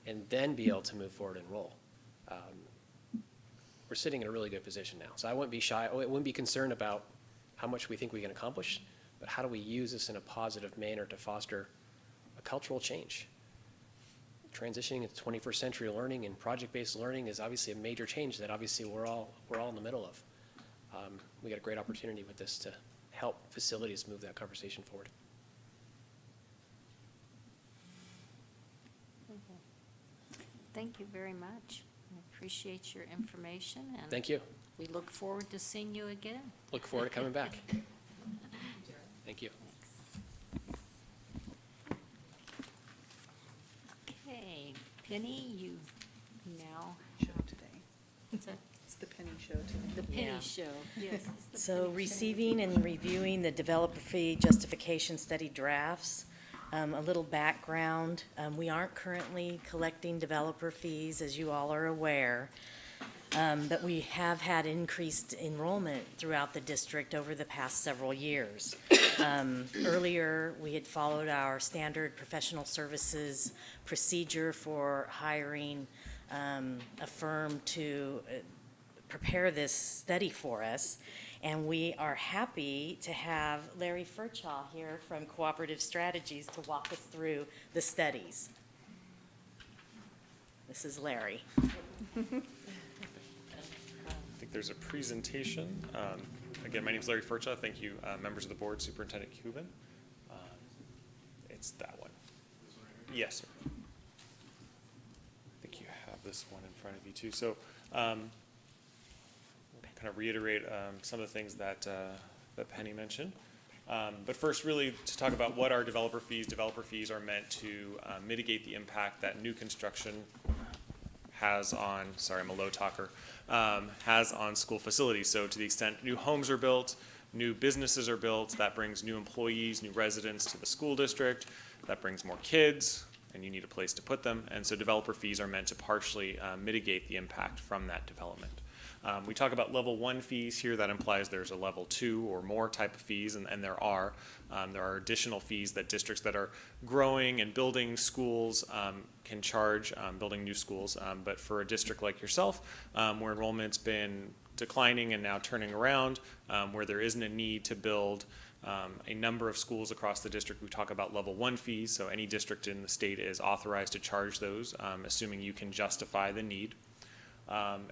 and then be able to move forward and roll. We're sitting in a really good position now. So I wouldn't be shy, I wouldn't be concerned about how much we think we can accomplish, but how do we use this in a positive manner to foster a cultural change? Transitioning into 21st century learning and project-based learning is obviously a major change that obviously we're all in the middle of. We got a great opportunity with this to help facilities move that conversation forward. Thank you very much. I appreciate your information, and Thank you. we look forward to seeing you again. Look forward to coming back. Thank you. Okay, Penny, you now, Show today. It's the Penny Show today. the Penny Yeah. Show, yes. So receiving and reviewing the developer fee justification study drafts, a little background, we aren't currently collecting developer fees, as you all are aware, but we have had increased enrollment throughout the district over the past several years. Earlier, we had followed our standard professional services procedure for hiring a firm to prepare this study for us. And we are happy to have Larry Furchaw here from Cooperative Strategies to walk us through the studies. This is Larry. I think there's a presentation. Again, my name is Larry Furcha. Thank you, members of the board, Superintendent Cuban. It's that one. Yes, sir. I think you have this one in front of you too. So kind of reiterate some of the things that Penny mentioned. But first, really, to talk about what are developer fees. Developer fees are meant to mitigate the impact that new construction has on, sorry, I'm a low talker, has on school facilities. So to the extent new homes are built, new businesses are built, that brings new employees, new residents to the school district, that brings more kids, and you need a place to put them. And so developer fees are meant to partially mitigate the impact from that development. We talk about level 1 fees here. That implies there's a level 2 or more type of fees, and there are. There are additional fees that districts that are growing and building schools can charge, building new schools. But for a district like yourself, where enrollment's been declining and now turning around, where there isn't a need to build a number of schools across the district, we talk about level 1 fees. So any district in the state is authorized to charge those, assuming you can justify the need.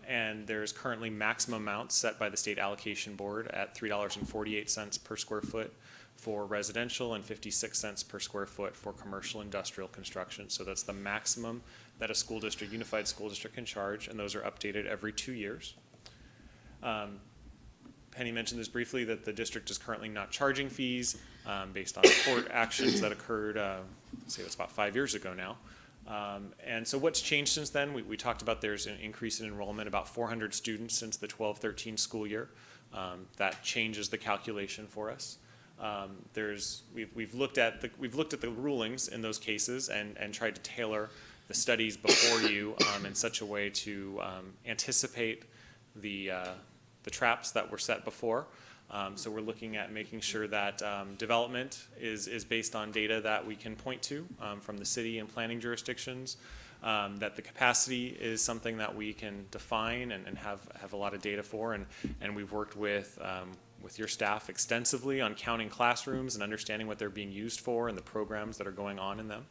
And there's currently maximum amounts set by the state allocation board at $3.48 per square foot for residential and 56 cents per square foot for commercial industrial construction. So that's the maximum that a school district, unified school district, can charge, and those are updated every 2 years. Penny mentioned this briefly, that the district is currently not charging fees based on court actions that occurred, say it was about 5 years ago now. And so what's changed since then? We talked about there's an increase in enrollment, about 400 students since the 12-13 school year. That changes the calculation for us. We've looked at the rulings in those cases and tried to tailor the studies before you in such a way to anticipate the traps that were set before. So we're looking at making sure that development is based on data that we can point to from the city and planning jurisdictions, that the capacity is something that we can define and have a lot of data for, and we've worked with your staff extensively on counting classrooms and understanding what they're being used for and the programs that are going on in them.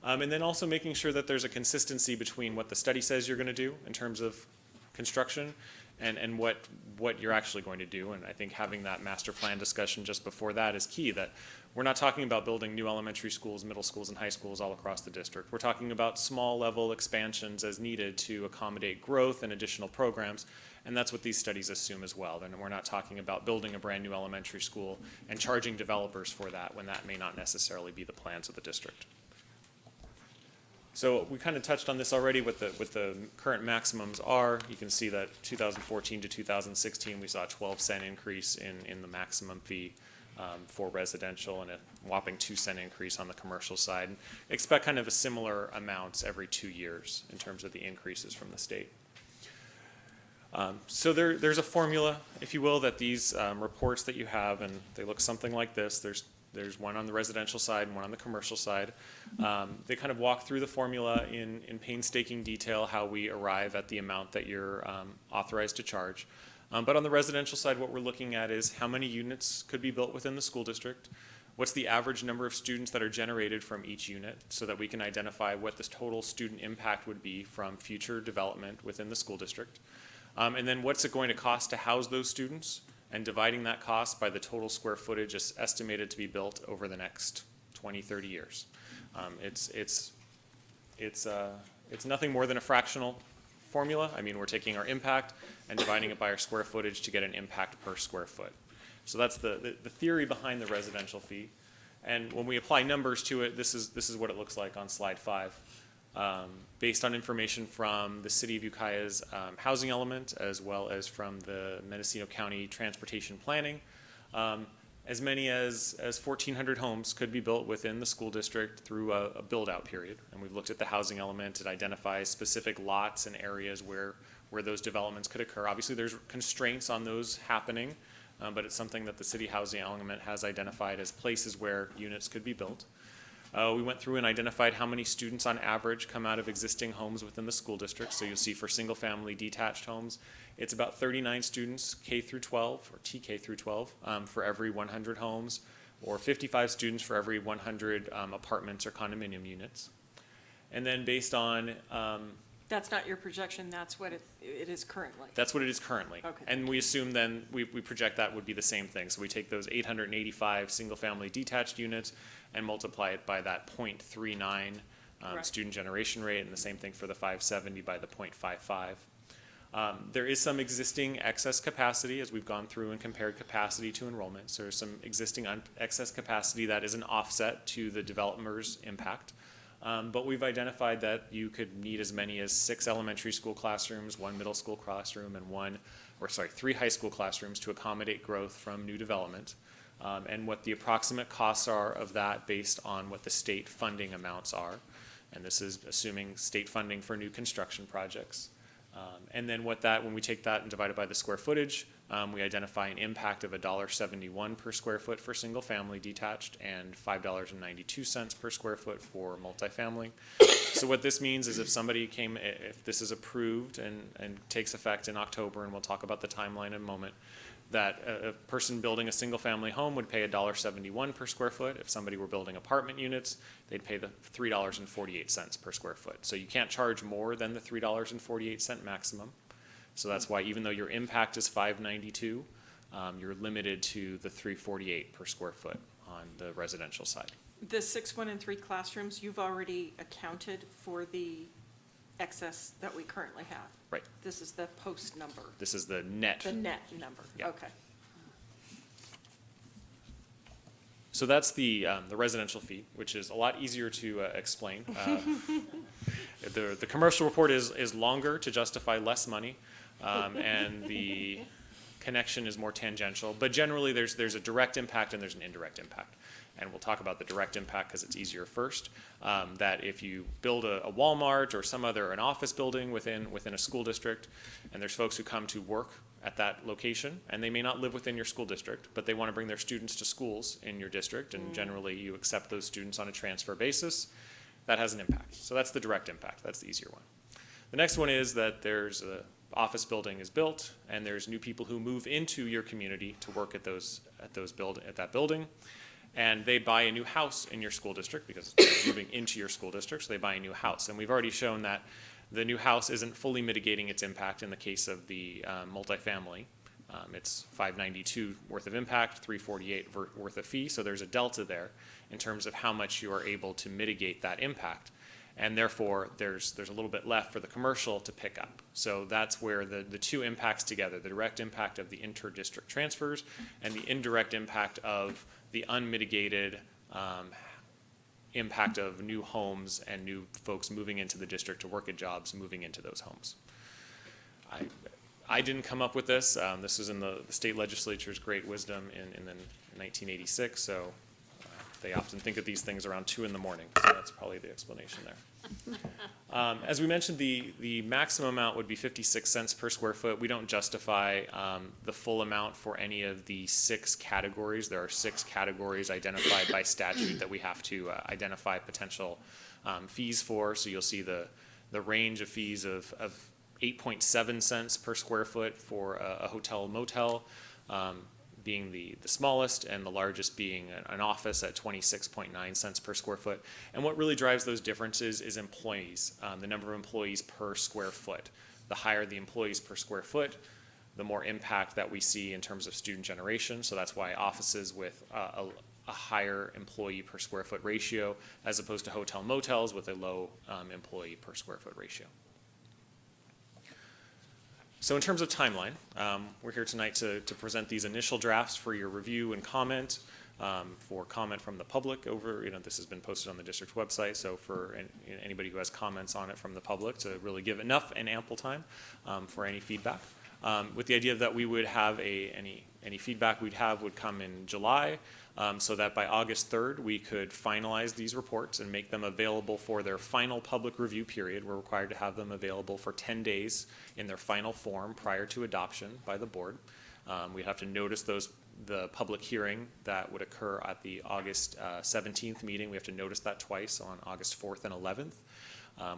And then also making sure that there's a consistency between what the study says you're going to do in terms of construction and what you're actually going to do. And I think having that master plan discussion just before that is key, that we're not talking about building new elementary schools, middle schools, and high schools all across the district. We're talking about small level expansions as needed to accommodate growth and additional programs, and that's what these studies assume as well. And we're not talking about building a brand new elementary school and charging developers for that when that may not necessarily be the plans of the district. So we kind of touched on this already, what the current maximums are. You can see that 2014 to 2016, we saw a 12-cent increase in the maximum fee for residential and a whopping 2-cent increase on the commercial side. Expect kind of a similar amounts every 2 years in terms of the increases from the state. So there's a formula, if you will, that these reports that you have, and they look something like this. There's one on the residential side and one on the commercial side. They kind of walk through the formula in painstaking detail how we arrive at the amount that you're authorized to charge. But on the residential side, what we're looking at is how many units could be built within the school district, what's the average number of students that are generated from each unit so that we can identify what the total student impact would be from future development within the school district. And then what's it going to cost to house those students, and dividing that cost by the total square footage is estimated to be built over the next 20, 30 years. It's nothing more than a fractional formula. I mean, we're taking our impact and dividing it by our square footage to get an impact per square foot. So that's the theory behind the residential fee. And when we apply numbers to it, this is what it looks like on slide 5. Based on information from the City of Ukiah's housing element, as well as from the Mendocino County Transportation Planning, as many as 1,400 homes could be built within the school district through a build-out period. And we've looked at the housing element. It identifies specific lots and areas where those developments could occur. Obviously, there's constraints on those happening, but it's something that the city housing element has identified as places where units could be built. We went through and identified how many students on average come out of existing homes within the school district. So you'll see for single-family detached homes, it's about 39 students K through 12 or TK through 12 for every 100 homes, or 55 students for every 100 apartments or condominium units. And then based on That's not your projection, that's what it is currently. That's what it is currently. Okay. And we assume then, we project that would be the same thing. So we take those 885 single-family detached units and multiply it by that 0.39 Right. student generation rate, and the same thing for the 570 by the 0.55. There is some existing excess capacity as we've gone through and compared capacity to enrollment. So there's some existing excess capacity that is an offset to the developer's impact. But we've identified that you could need as many as 6 elementary school classrooms, 1 middle school classroom, and 3 high school classrooms to accommodate growth from new development. And what the approximate costs are of that based on what the state funding amounts are. And this is assuming state funding for new construction projects. And then when we take that and divide it by the square footage, we identify an impact of $1.71 per square foot for single family detached and $5.92 per square foot for multifamily. So what this means is if this is approved and takes effect in October, and we'll talk about the timeline in a moment, that a person building a single family home would pay $1.71 per square foot. If somebody were building apartment units, they'd pay the $3.48 per square foot. So you can't charge more than the $3.48 maximum. So that's why even though your impact is $5.92, you're limited to the $3.48 per square foot on the residential side. The 6, 1, and 3 classrooms, you've already accounted for the excess that we currently have. Right. This is the post number, This is the net. the net number. Yeah. Okay. So that's the residential fee, which is a lot easier to explain. The commercial report is longer to justify less money, and the connection is more tangential. But generally, there's a direct impact and there's an indirect impact. And we'll talk about the direct impact because it's easier first. That if you build a Walmart or an office building within a school district, and there's folks who come to work at that location, and they may not live within your school district, but they want to bring their students to schools in your district, and generally you accept those students on a transfer basis, that has an impact. So that's the direct impact. That's the easier one. The next one is that there's an office building is built, and there's new people who move into your community to work at that building. And they buy a new house in your school district because they're moving into your school district, so they buy a new house. And we've already shown that the new house isn't fully mitigating its impact in the case of the multifamily. It's $592 worth of impact, $348 worth of fee, so there's a delta there in terms of how much you are able to mitigate that impact. And therefore, there's a little bit left for the commercial to pick up. So that's where the two impacts together, the direct impact of the inter-district transfers and the indirect impact of the unmitigated impact of new homes and new folks moving into the district to work at jobs, moving into those homes. I didn't come up with this. This was in the state legislature's great wisdom in 1986, so they often think of these things around 2 in the morning, so that's probably the explanation there. As we mentioned, the maximum amount would be 56 cents per square foot. We don't justify the full amount for any of the 6 categories. There are 6 categories identified by statute that we have to identify potential fees for. So you'll see the range of fees of 8.7 cents per square foot for a hotel motel, being the smallest, and the largest being an office at 26.9 cents per square foot. And what really drives those differences is employees, the number of employees per square foot. The higher the employees per square foot, the more impact that we see in terms of student generation. So that's why offices with a higher employee per square foot ratio, as opposed to hotel motels with a low employee per square foot ratio. So in terms of timeline, we're here tonight to present these initial drafts for your review and comment, for comment from the public over, this has been posted on the district's website, so for anybody who has comments on it from the public to really give enough and ample time for any feedback. With the idea that we would have any feedback we'd have would come in July, so that by August 3rd, we could finalize these reports and make them available for their final public review period. We're required to have them available for 10 days in their final form prior to adoption by the board. We'd have to notice the public hearing that would occur at the August 17th meeting. We have to notice that twice, on August 4th and 11th.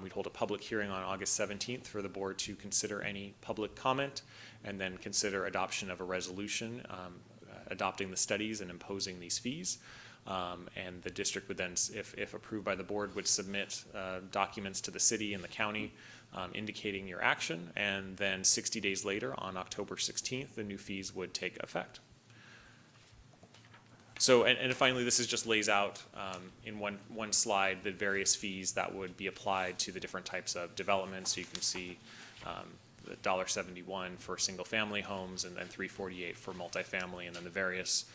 We'd hold a public hearing on August 17th for the board to consider any public comment, and then consider adoption of a resolution adopting the studies and imposing these fees. And the district would then, if approved by the board, would submit documents to the city and the county indicating your action, and then 60 days later, on October 16th, the new fees would take effect. So, and finally, this just lays out in one slide the various fees that would be applied to the different types of development. So you can see the $1.71 for single-family homes, and then $3.48 for multifamily, and then the various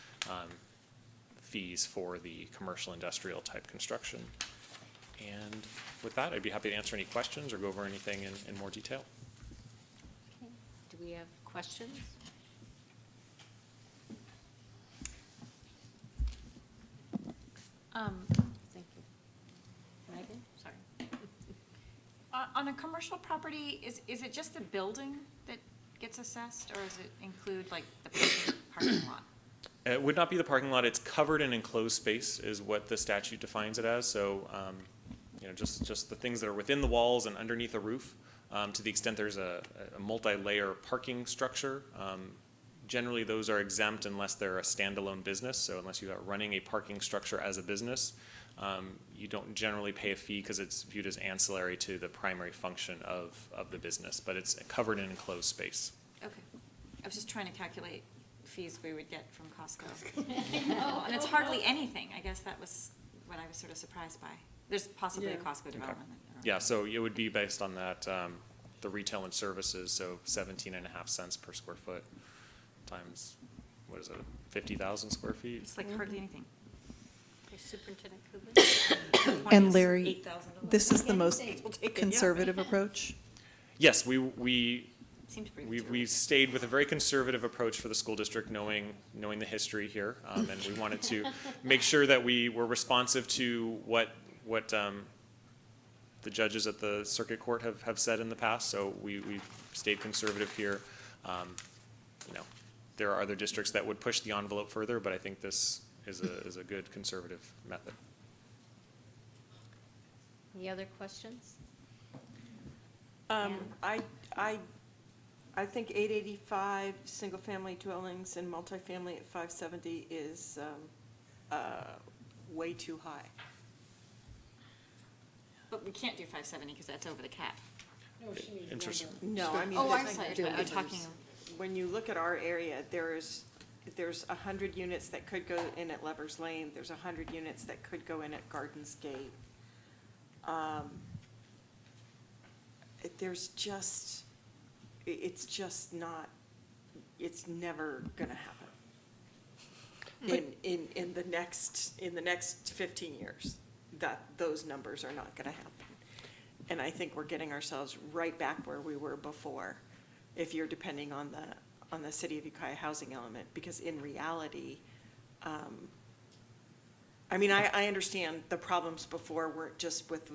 fees for the commercial industrial type construction. And with that, I'd be happy to answer any questions or go over anything in more detail. Okay. Do we have questions? Thank you. Megan, sorry. On a commercial property, is it just the building that gets assessed, or does it include like the parking lot? It would not be the parking lot. It's covered and enclosed space is what the statute defines it as. So, just the things that are within the walls and underneath a roof. To the extent there's a multi-layer parking structure, generally those are exempt unless they're a standalone business. So unless you are running a parking structure as a business, you don't generally pay a fee because it's viewed as ancillary to the primary function of the business. But it's covered in enclosed space. Okay. I was just trying to calculate fees we would get from Costco. And it's hardly anything. I guess that was what I was sort of surprised by. There's possibly a Costco development. Yeah, so it would be based on that, the retail and services, so 17.5 cents per square foot times, what is it, 50,000 square feet? It's like hardly anything. Okay, Superintendent Coogan? And Larry, $8,000. this is the most We'll take it, yeah. conservative approach? Yes, we Seems pretty we stayed with a very conservative approach for the school district, knowing the history here, and we wanted to make sure that we were responsive to what the judges at the circuit court have said in the past. So we've stayed conservative here. There are other districts that would push the envelope further, but I think this is a good conservative method. Any other questions? I think 885 single-family dwellings and multifamily at 570 is way too high. But we can't do 570 because that's over the cap. Interesting. No, I mean, Oh, I'm the- sorry, I'm talking, when you look at our area, there's 100 units that could go in at Lovers Lane. There's 100 units that could go in at Gardens Gate. It's just not, it's never gonna happen in the next 15 years. those numbers are not gonna happen. And I think we're getting ourselves right back where we were before, if you're depending on the city of Ukiah housing element, because in reality, I mean, I understand the problems before weren't just with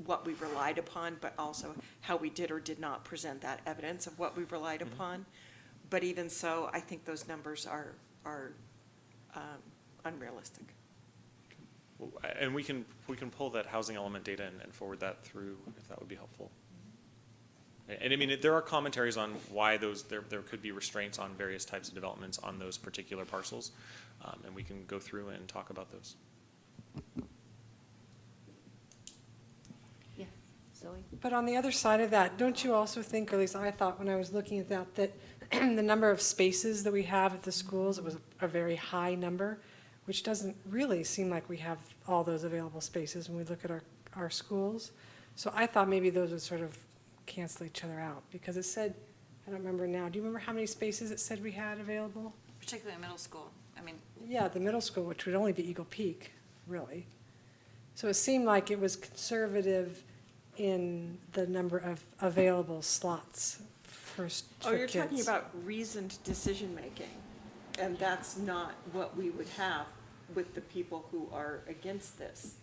what we relied upon, but also how we did or did not present that evidence of what we relied upon. But even so, I think those numbers are unrealistic. Well, and we can pull that housing element data and forward that through, if that would be helpful. And I mean, there are commentaries on why there could be restraints on various types of developments on those particular parcels, and we can go through and talk about those. Yeah, Zoe? But on the other side of that, don't you also think, or at least I thought when I was looking at that the number of spaces that we have at the schools, it was a very high number, which doesn't really seem like we have all those available spaces when we look at our schools. So I thought maybe those would sort of cancel each other out, because it said, I don't remember now, do you remember how many spaces it said we had available? Particularly in middle school. I mean, Yeah, the middle school, which would only be Eagle Peak, really. So it seemed like it was conservative in the number of available slots for kids. Oh, you're talking about reasoned decision-making, and that's not what we would have with the people who are against this.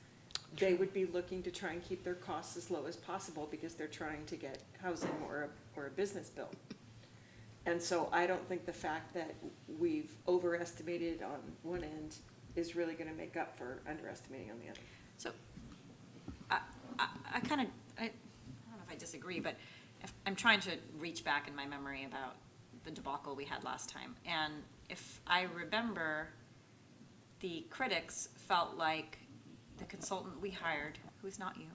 They would be looking to try and keep their costs as low as possible because they're trying to get housing or a business built. And so I don't think the fact that we've overestimated on one end is really gonna make up for underestimating on the other. so, I kind of, I don't know if I disagree, but I'm trying to reach back in my memory about the debacle we had last time. And if I remember, the critics felt like the consultant we hired, who is not you,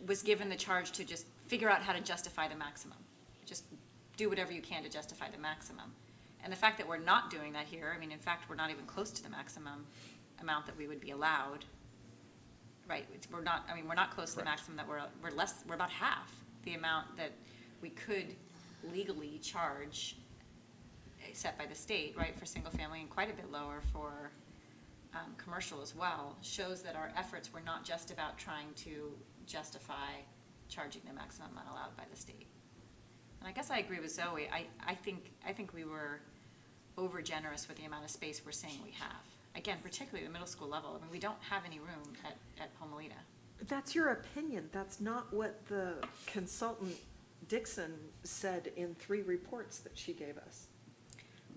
was given the charge to just figure out how to justify the maximum. Just do whatever you can to justify the maximum. And the fact that we're not doing that here, I mean, in fact, we're not even close to the maximum amount that we would be allowed. Right, we're not close to the maximum that we're about half the amount that we could legally charge set by the state, right, for single family, and quite a bit lower for commercial as well, shows that our efforts were not just about trying to justify charging the maximum amount allowed by the state. And I guess I agree with Zoe. I think we were over generous with the amount of space we're saying we have. Again, particularly the middle school level. I mean, we don't have any room at Homelita. But that's your opinion. That's not what the consultant Dixon said in 3 reports that she gave us.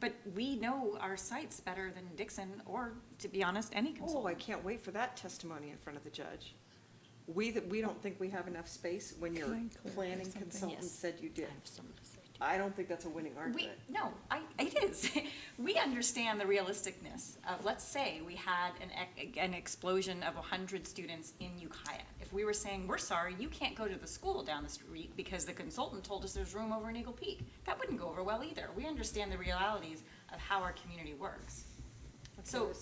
But we know our sites better than Dixon, or, to be honest, any Oh, consultant. I can't wait for that testimony in front of the judge. We don't think we have enough space when your Can I clarify planning something? consultant Yes. said you did. I have something to say too. I don't think that's a winning argument. It is. We understand the realisticness of, let's say we had an explosion of 100 students in Ukiah. If we were saying, we're sorry, you can't go to the school down the street because the consultant told us there's room over in Eagle Peak, that wouldn't go over well either. We understand the realities of how our community works. So,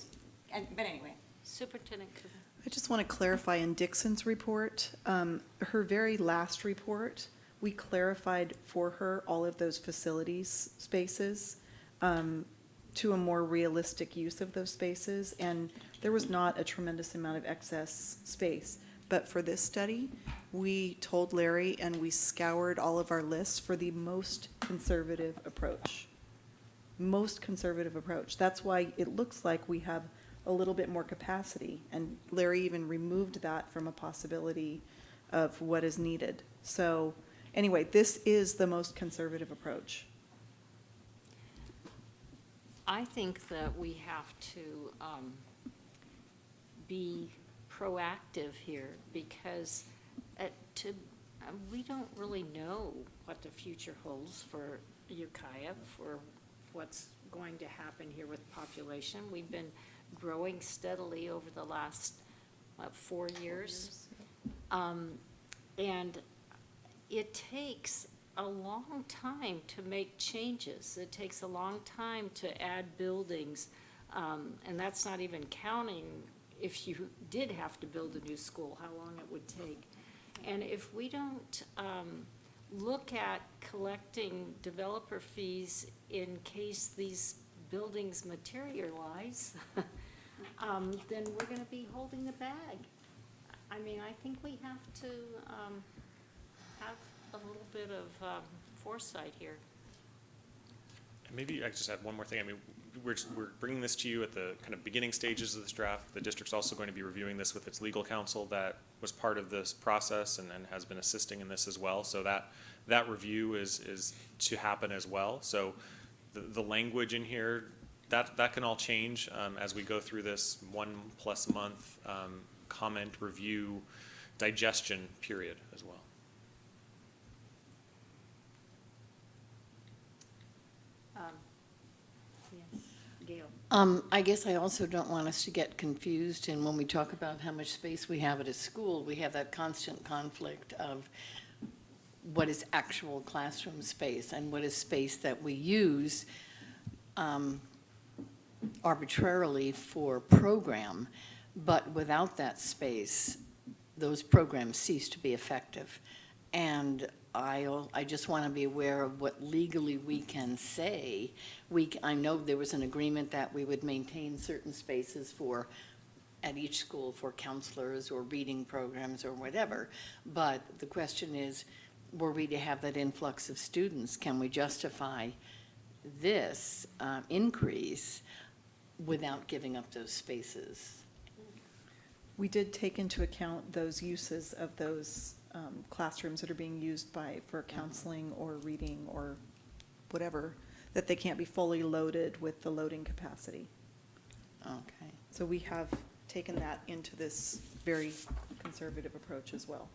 but anyway. Superintendent Cooper. I just want to clarify in Dixon's report, her very last report, we clarified for her all of those facilities spaces to a more realistic use of those spaces, and there was not a tremendous amount of excess space. But for this study, we told Larry and we scoured all of our lists for the most conservative approach. Most conservative approach. That's why it looks like we have a little bit more capacity, and Larry even removed that from a possibility of what is needed. So anyway, this is the most conservative approach. I think that we have to be proactive here because we don't really know what the future holds for Ukiah, for what's going to happen here with population. We've been growing steadily over the last, 4 years. And it takes a long time to make changes. It takes a long time to add buildings, and that's not even counting if you did have to build a new school, how long it would take. And if we don't look at collecting developer fees in case these buildings materialize, then we're gonna be holding the bag. I mean, I think we have to, have a little bit of, foresight here. And maybe I just add one more thing. I mean, we're bringing this to you at the kind of beginning stages of this draft. The district's also going to be reviewing this with its legal counsel that was part of this process and has been assisting in this as well. So that review is to happen as well. So the language in here, that can all change as we go through this 1+ month comment review digestion period as well. Yes, Gail. I guess I also don't want us to get confused, and when we talk about how much space we have at a school, we have that constant conflict of what is actual classroom space and what is space that we use arbitrarily for program, but without that space, those programs cease to be effective. And I just want to be aware of what legally we can say. I know there was an agreement that we would maintain certain spaces at each school for counselors or reading programs or whatever. But the question is, were we to have that influx of students, can we justify this increase without giving up those spaces? We did take into account those uses of those classrooms that are being used for counseling or reading or whatever, that they can't be fully loaded with the loading capacity. Okay. So we have taken that into this very conservative approach as well.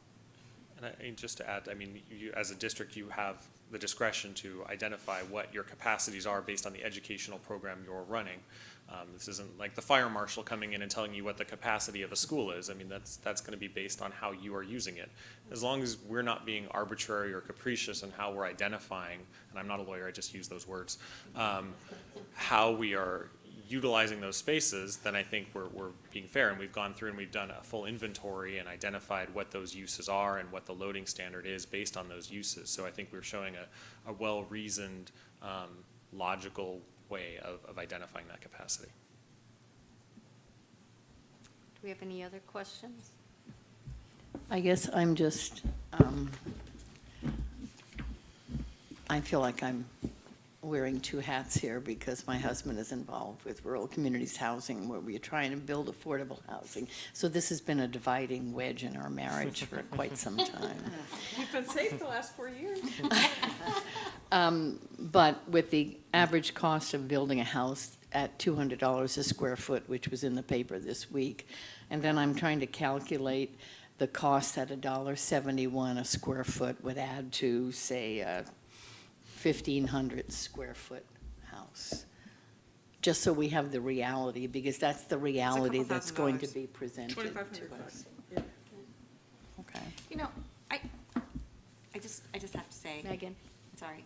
And just to add, I mean, you, as a district, you have the discretion to identify what your capacities are based on the educational program you're running. This isn't like the fire marshal coming in and telling you what the capacity of a school is. I mean, that's going to be based on how you are using it. As long as we're not being arbitrary or capricious in how we're identifying, and I'm not a lawyer, I just use those words, how we are utilizing those spaces, then I think we're being fair, and we've gone through and we've done a full inventory and identified what those uses are and what the loading standard is based on those uses. So I think we're showing a well-reasoned, logical way of identifying that capacity. Do we have any other questions? I guess I'm just, I feel like I'm wearing two hats here because my husband is involved with Rural Communities Housing, where we're trying to build affordable housing. So this has been a dividing wedge in our marriage for quite some time. You've been safe the last 4 years. But with the average cost of building a house at $200 a square foot, which was in the paper this week, and then I'm trying to calculate the cost at $1.71 a square foot would add to, say, a 1,500 square foot house. Just so we have the reality, because that's the reality that's going to be presented to us. Yeah. Okay. You know, I just have to say. Megan? Sorry.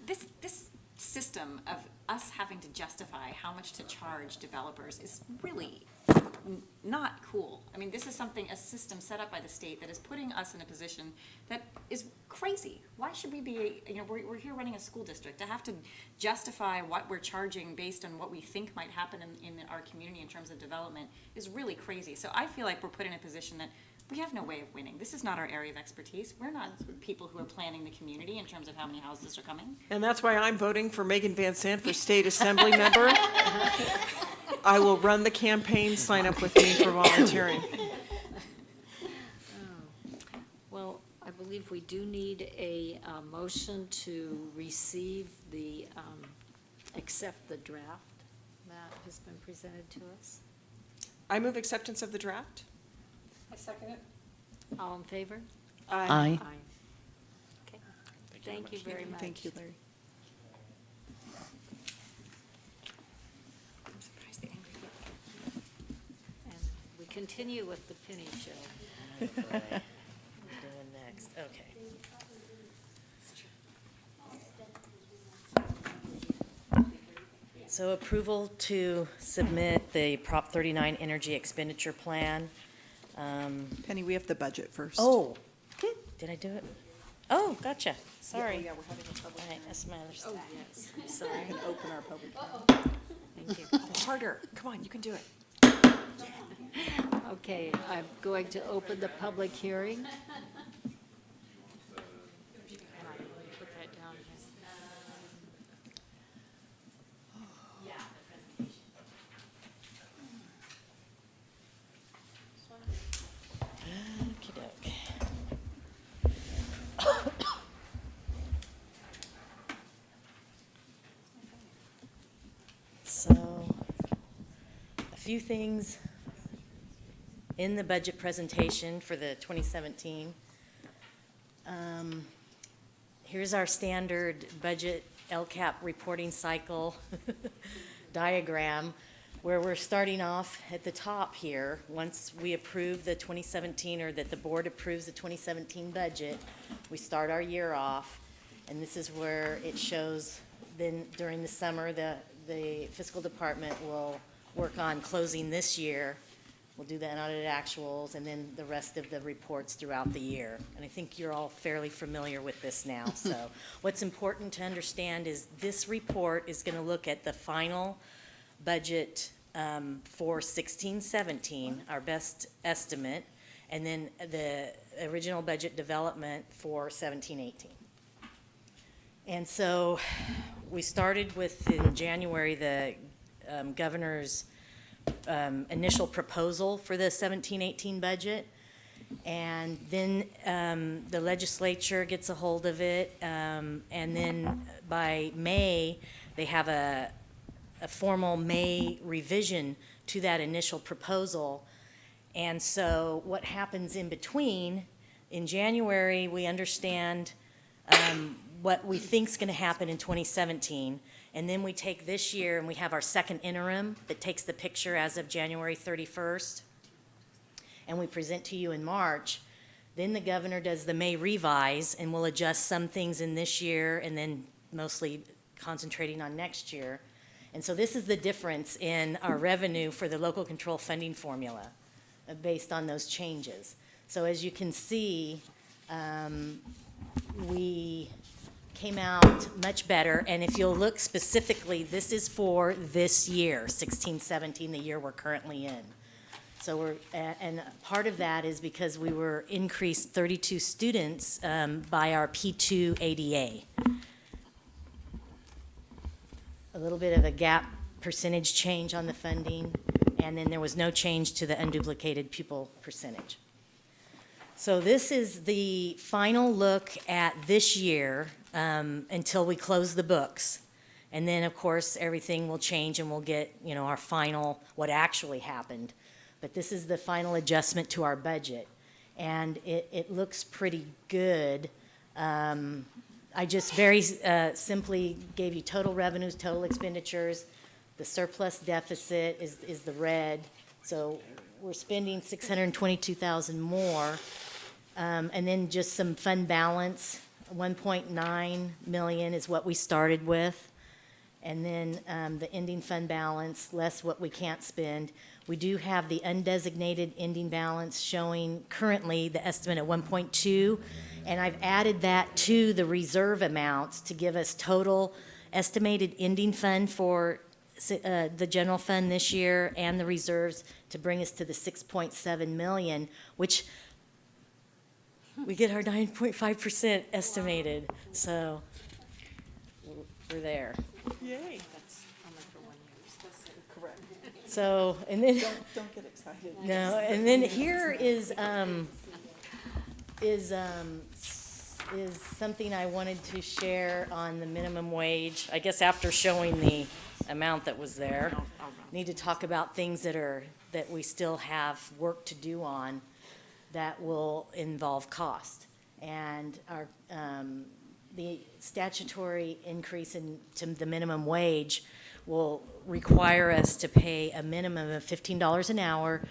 This system of us having to justify how much to charge developers is really not cool. I mean, this is a system set up by the state that is putting us in a position that is crazy. Why should we be, we're here running a school district. To have to justify what we're charging based on what we think might happen in our community in terms of development is really crazy. So I feel like we're put in a position that we have no way of winning. This is not our area of expertise. We're not people who are planning the community in terms of how many houses are coming. And that's why I'm voting for Megan Van Sant for state assembly member. I will run the campaign, sign up with me for volunteering. Well, I believe we do need a motion to receive accept the draft that has been presented to us. I move acceptance of the draft. I second it. All in favor? Aye. Okay. Thank you very much. Thank you, Larry. I'm surprised the angry people. And we continue with the Penny Show. What am I doing next? Okay. So approval to submit the Prop 39 Energy Expenditure Plan. Penny, we have the budget first. Oh, did I do it? Oh, gotcha. Yeah, Sorry. yeah, we're having a public All right, that's my other Oh, stuff. yes, I'm sorry. We can open our public hearing. Thank you. Harder. Come on, you can do it. Okay, I'm going to open the public hearing. Put that down here. Okey-doke. So, a few things in the budget presentation for the 2017. Here's our standard budget LCAP reporting cycle diagram, where we're starting off at the top here. Once we approve the 2017, or that the board approves the 2017 budget, we start our year off. And this is where it shows, then during the summer, the fiscal department will work on closing this year. We'll do the unaudited actuals and then the rest of the reports throughout the year. And I think you're all fairly familiar with this now. So what's important to understand is this report is going to look at the final budget for 16-17, our best estimate, and then the original budget development for 17-18. And so we started with, in January, the governor's initial proposal for the 17-18 budget. And then the legislature gets a hold of it. And then by May, they have a formal May revision to that initial proposal. And so what happens in between, in January, we understand what we think is going to happen in 2017. And then we take this year and we have our second interim that takes the picture as of January 31st. And we present to you in March. Then the governor does the May revise and will adjust some things in this year and then mostly concentrating on next year. And so this is the difference in our revenue for the local control funding formula based on those changes. So as you can see, we came out much better. And if you'll look specifically, this is for this year, 16-17, the year we're currently in. So and part of that is because we were increased 32 students by our P2 ADA. A little bit of a gap percentage change on the funding, and then there was no change to the unduplicated pupil percentage. So this is the final look at this year until we close the books. And then, of course, everything will change and we'll get, our final, what actually happened. But this is the final adjustment to our budget. And it looks pretty good. I just very simply gave you total revenues, total expenditures. The surplus deficit is the red. So we're spending $622,000 more. And then just some fund balance, 1.9 million is what we started with. And then the ending fund balance, less what we can't spend. We do have the undesignated ending balance showing currently the estimate at 1.2. And I've added that to the reserve amounts to give us total estimated ending fund for the general fund this year and the reserves to bring us to the 6.7 million, which we get our 9.5% estimated. So we're there. Yay. That's only for 1 year. Correct. So, and then. Don't get excited. No, and then here is something I wanted to share on the minimum wage. I guess after showing the amount that was there, need to talk about things that we still have work to do on that will involve cost. And our the statutory increase to the minimum wage will require us to pay a minimum of $15 an hour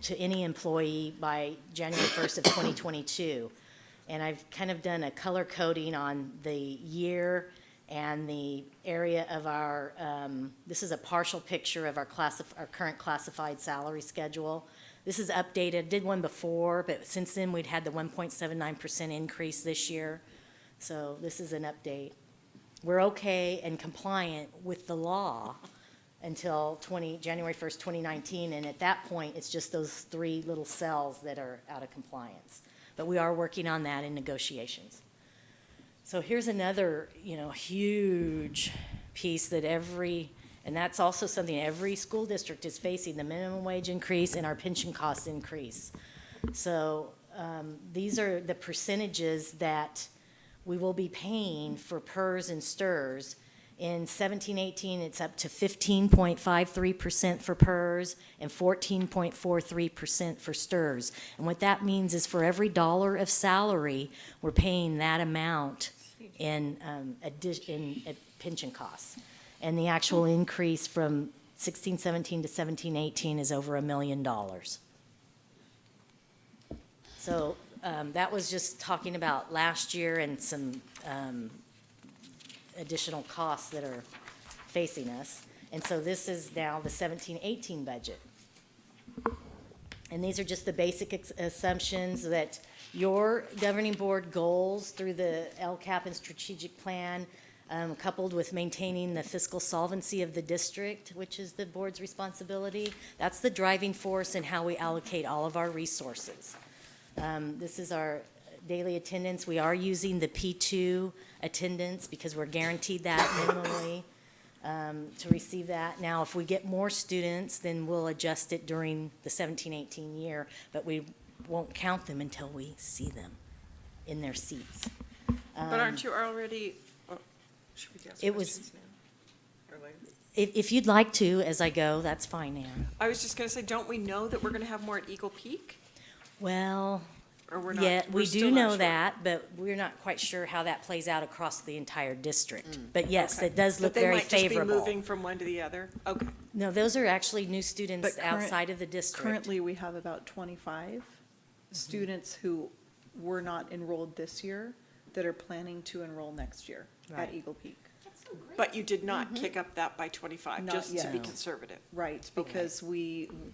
to any employee by January 1st of 2022. And I've kind of done a color coding on the year and the area of our, this is a partial picture of our current classified salary schedule. This is updated, did one before, but since then we'd had the 1.79% increase this year. So this is an update. We're okay and compliant with the law until January 1st, 2019, and at that point, it's just those 3 little cells that are out of compliance. But we are working on that in negotiations. So here's another, huge piece that and that's also something every school district is facing, the minimum wage increase and our pension costs increase. So these are the percentages that we will be paying for PERS and STIRS. In 17-18, it's up to 15.53% for PERS and 14.43% for STIRS. And what that means is for every $1 of salary, we're paying that amount in pension costs. And the actual increase from 16-17 to 17-18 is over $1 million. So that was just talking about last year and some additional costs that are facing us. And so this is now the 17-18 budget. And these are just the basic assumptions that your governing board goals through the LCAP and strategic plan, coupled with maintaining the fiscal solvency of the district, which is the board's responsibility, that's the driving force in how we allocate all of our resources. This is our daily attendance. We are using the P2 attendance because we're guaranteed that minimally to receive that. Now, if we get more students, then we'll adjust it during the 17-18 year, but we won't count them until we see them in their seats. But aren't you already, should we ask It was- questions now? Or later? If you'd like to, as I go, that's fine, Ann. I was just gonna say, don't we know that we're gonna have more at Eagle Peak? Well, Or we're not? yeah, we're we still do not know sure? that, but we're not quite sure how that plays out across the entire district. But yes, Okay. it does look But very they might just be favorable. moving from one to the other? Okay. No, those are actually new students But current- outside of the district. Currently, we have about 25 students who were not enrolled this year that are planning to enroll next year Right. at Eagle Peak. But you did not kick up that by 25, Not just to yet. be No. conservative? Right, because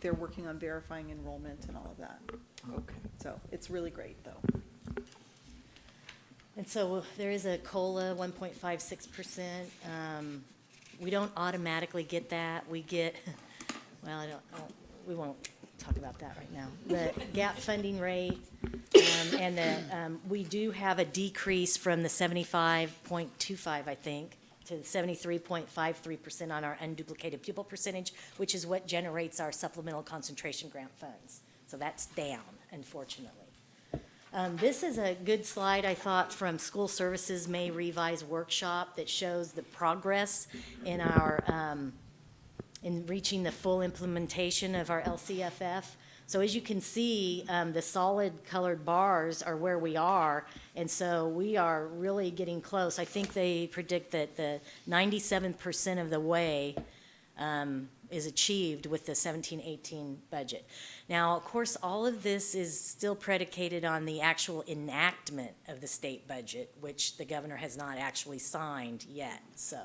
they're working on verifying enrollment and all of that. Okay. So it's really great, though. And so there is a COLA, 1.56%. We don't automatically get that. We get, well, we won't talk about that right now. The gap funding rate, and we do have a decrease from the 75.25, I think, to 73.53% on our unduplicated pupil percentage, which is what generates our supplemental concentration grant funds. So that's down, unfortunately. This is a good slide, I thought, from School Services May Revise Workshop that shows the progress in our, in reaching the full implementation of our LCFF. So as you can see, the solid colored bars are where we are, and so we are really getting close. I think they predict that the 97% of the way is achieved with the 17-18 budget. Now, of course, all of this is still predicated on the actual enactment of the state budget, which the governor has not actually signed yet. So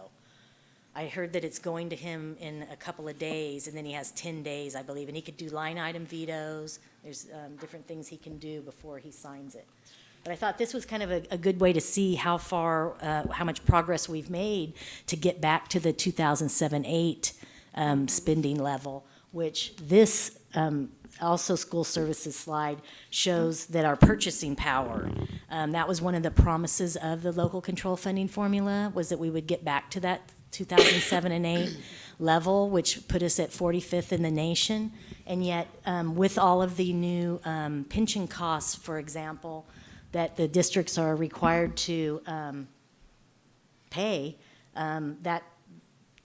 I heard that it's going to him in a couple of days, and then he has 10 days, I believe, and he could do line item vetoes. There's different things he can do before he signs it. But I thought this was kind of a good way to see how far, how much progress we've made to get back to the 2007-8 spending level, which this also school services slide shows that our purchasing power, that was one of the promises of the local control funding formula, was that we would get back to that 2007 and 8 level, which put us at 45th in the nation. And yet, with all of the new pension costs, for example, that the districts are required to pay, that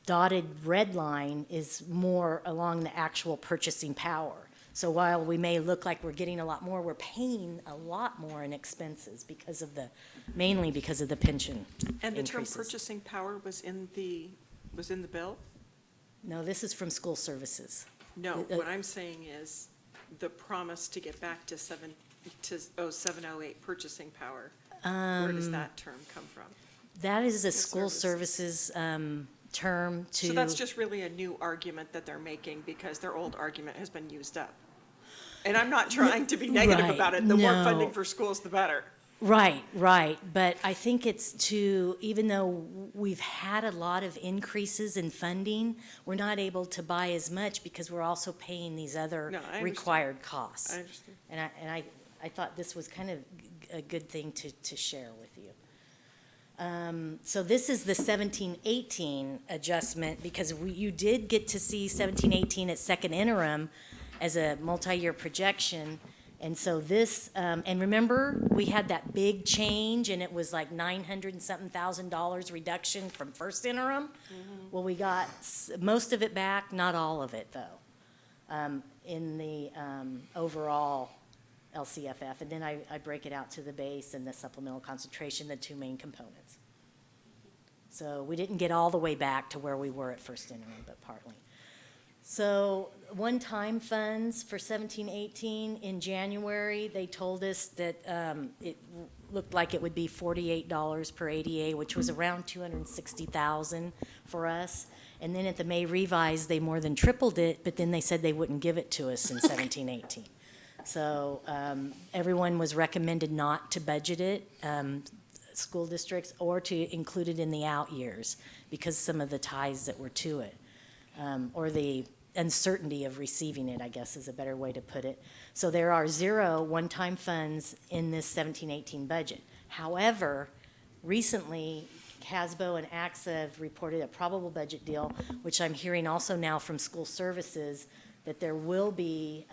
dotted red line is more along the actual purchasing power. So while we may look like we're getting a lot more, we're paying a lot more in expenses because of mainly because of the pension And the term increases. purchasing power was in the bill? No, this is from school services. No, Uh, what I'm saying is the promise to get back to 0708 purchasing power. Where does that term come from? That is a School school services term to. So that's just really a new argument that they're making because their old argument has been used up. And I'm not trying to be negative Right, about it. The more no. funding for schools, the better. Right, right, but I think it's to, even though we've had a lot of increases in funding, we're not able to buy as much because we're also paying these other No, I understand. required costs. I understand. And I thought this was kind of a good thing to share with you. So this is the 17-18 adjustment, because you did get to see 17-18 at second interim as a multi-year projection. And so this, and remember, we had that big change, and it was like $900 and something thousand reduction from first interim. Well, we got most of it back, not all of it, though, in the overall LCFF. And then I break it out to the base and the supplemental concentration, the two main components. So we didn't get all the way back to where we were at first interim, but partly. So one-time funds for 17-18 in January, they told us that it looked like it would be $48 per ADA, which was around $260,000 for us. And then at the May revise, they more than tripled it, but then they said they wouldn't give it to us in 17-18. So everyone was recommended not to budget it, school districts, or to include it in the out years because some of the ties that were to it. Or the uncertainty of receiving it, I guess is a better way to put it. So there are 0 one-time funds in this 17-18 budget. However, recently, CASBO and AXA have reported a probable budget deal, which I'm hearing also now from school services, that there will be,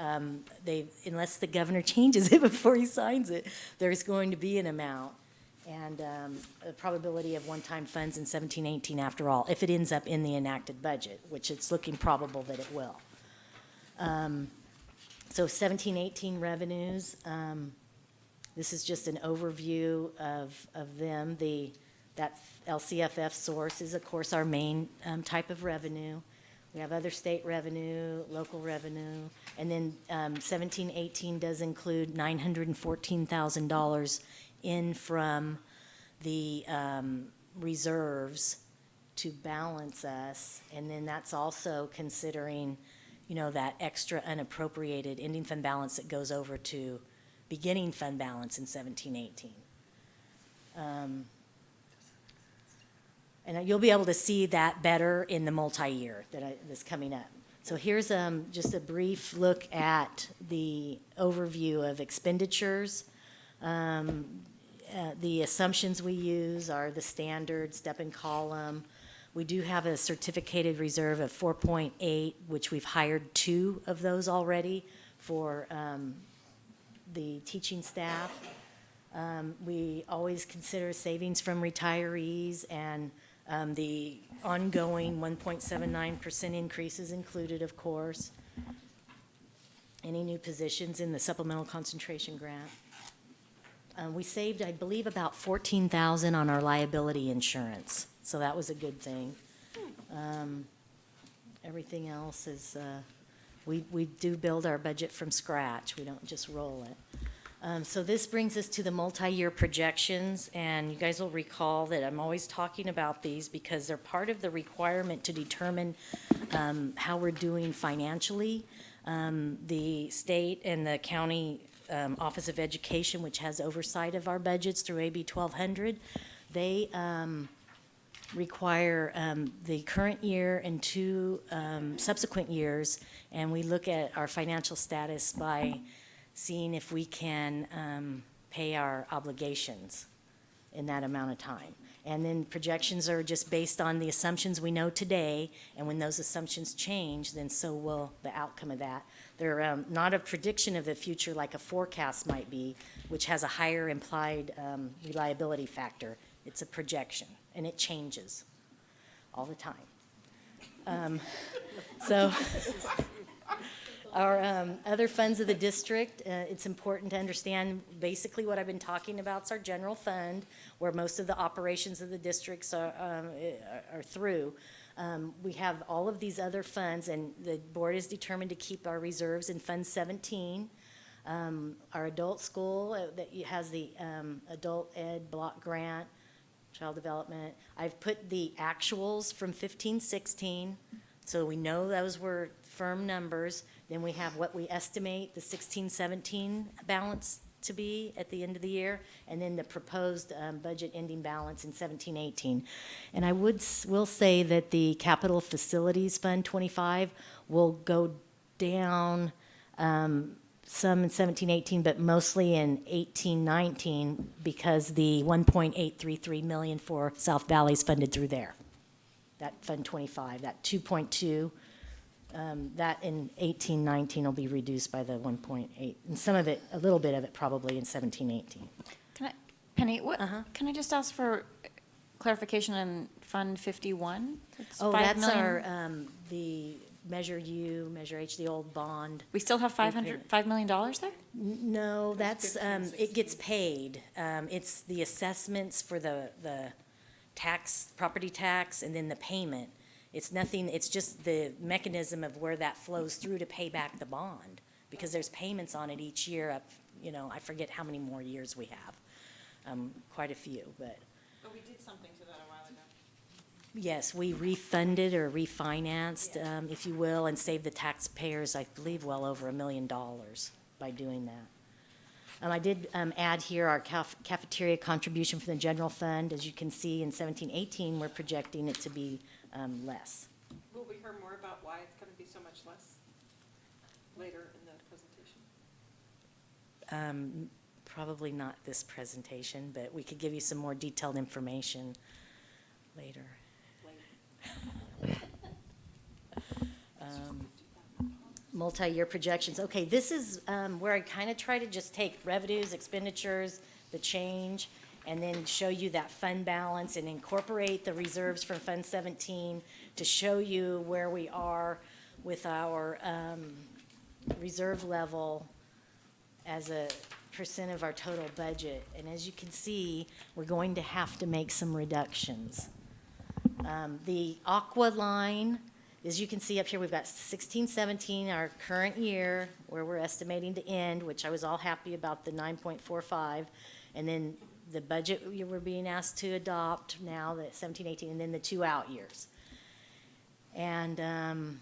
unless the governor changes it before he signs it, there's going to be an amount. And a probability of one-time funds in 17-18 after all, if it ends up in the enacted budget, which it's looking probable that it will. So 17-18 revenues, this is just an overview of them. That LCFF source is, of course, our main type of revenue. We have other state revenue, local revenue, and then 17-18 does include $914,000 in from the reserves to balance us, and then that's also considering, that extra unappropriated ending fund balance that goes over to beginning fund balance in 17-18. And you'll be able to see that better in the multi-year that's coming up. So here's just a brief look at the overview of expenditures. The assumptions we use are the standard step and column. We do have a certificated reserve of 4.8, which we've hired 2 of those already for the teaching staff. We always consider savings from retirees, and the ongoing 1.79% increase is included, of course. Any new positions in the supplemental concentration grant. We saved, I believe, about $14,000 on our liability insurance, so that was a good thing. Everything else is, we do build our budget from scratch. We don't just roll it. So this brings us to the multi-year projections, and you guys will recall that I'm always talking about these because they're part of the requirement to determine how we're doing financially. The state and the county Office of Education, which has oversight of our budgets through AB 1200, they require the current year and 2 subsequent years, and we look at our financial status by seeing if we can pay our obligations in that amount of time. And then projections are just based on the assumptions we know today, and when those assumptions change, then so will the outcome of that. They're not a prediction of the future like a forecast might be, which has a higher implied reliability factor. It's a projection, and it changes all the time. So our other funds of the district, it's important to understand basically what I've been talking about is our general fund, where most of the operations of the districts are through. We have all of these other funds, and the board is determined to keep our reserves in Fund 17. Our adult school that has the adult ed block grant, child development. I've put the actuals from 15-16, so we know those were firm numbers. Then we have what we estimate the 16-17 balance to be at the end of the year, and then the proposed budget ending balance in 17-18. And I will say that the Capital Facilities Fund 25 will go down some in 17-18, but mostly in 18-19 because the 1.833 million for South Valley is funded through there. That Fund 25, that 2.2, that in 18-19 will be reduced by the 1.8, and some of it, a little bit of it probably in 17-18. Penny, can I just ask for clarification on Fund 51? It's Oh, 5 that's million. our, the Measure U, Measure H, the old bond. We still have $5 million there? No, that's, it gets paid. It's the assessments for the tax, property tax, and then the payment. It's nothing, it's just the mechanism of where that flows through to pay back the bond, because there's payments on it each year up, I forget how many more years we have, quite a few, but. But we did something to that a while ago. Yes, we refunded or refinanced, if you will, and saved the taxpayers, I believe, well over $1 million by doing that. I did add here our cafeteria contribution from the general fund. As you can see, in 17-18, we're projecting it to be less. Will we hear more about why it's going to be so much less later in the presentation? Probably not this presentation, but we could give you some more detailed information later. Multi-year projections. Okay, this is where I kind of try to just take revenues, expenditures, the change, and then show you that fund balance and incorporate the reserves from Fund 17 to show you where we are with our reserve level as a percent of our total budget. And as you can see, we're going to have to make some reductions. The aqua line, as you can see up here, we've got 16-17, our current year, where we're estimating to end, which I was all happy about the 9.45, and then the budget we're being asked to adopt now, the 17-18, and then the 2 out years. And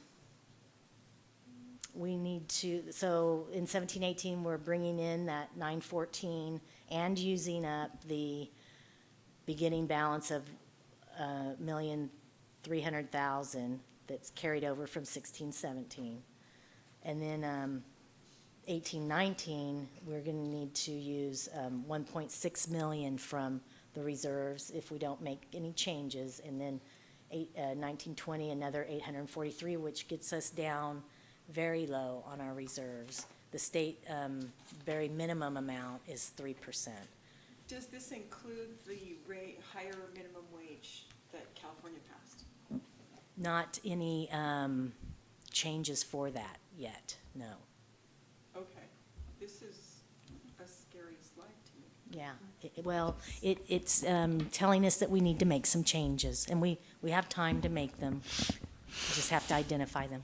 we need to, so in 17-18, we're bringing in that 914 and using up the beginning balance of $1,300,000 that's carried over from 16-17. And then 18-19, we're going to need to use 1.6 million from the reserves if we don't make any changes. And then 19-20, another 843, which gets us down very low on our reserves. The state very minimum amount is 3%. Does this include the higher minimum wage that California passed? Not any changes for that yet, no. Okay. This is a scary slide to me. Yeah, it's telling us that we need to make some changes, and we have time to make them. We just have to identify them.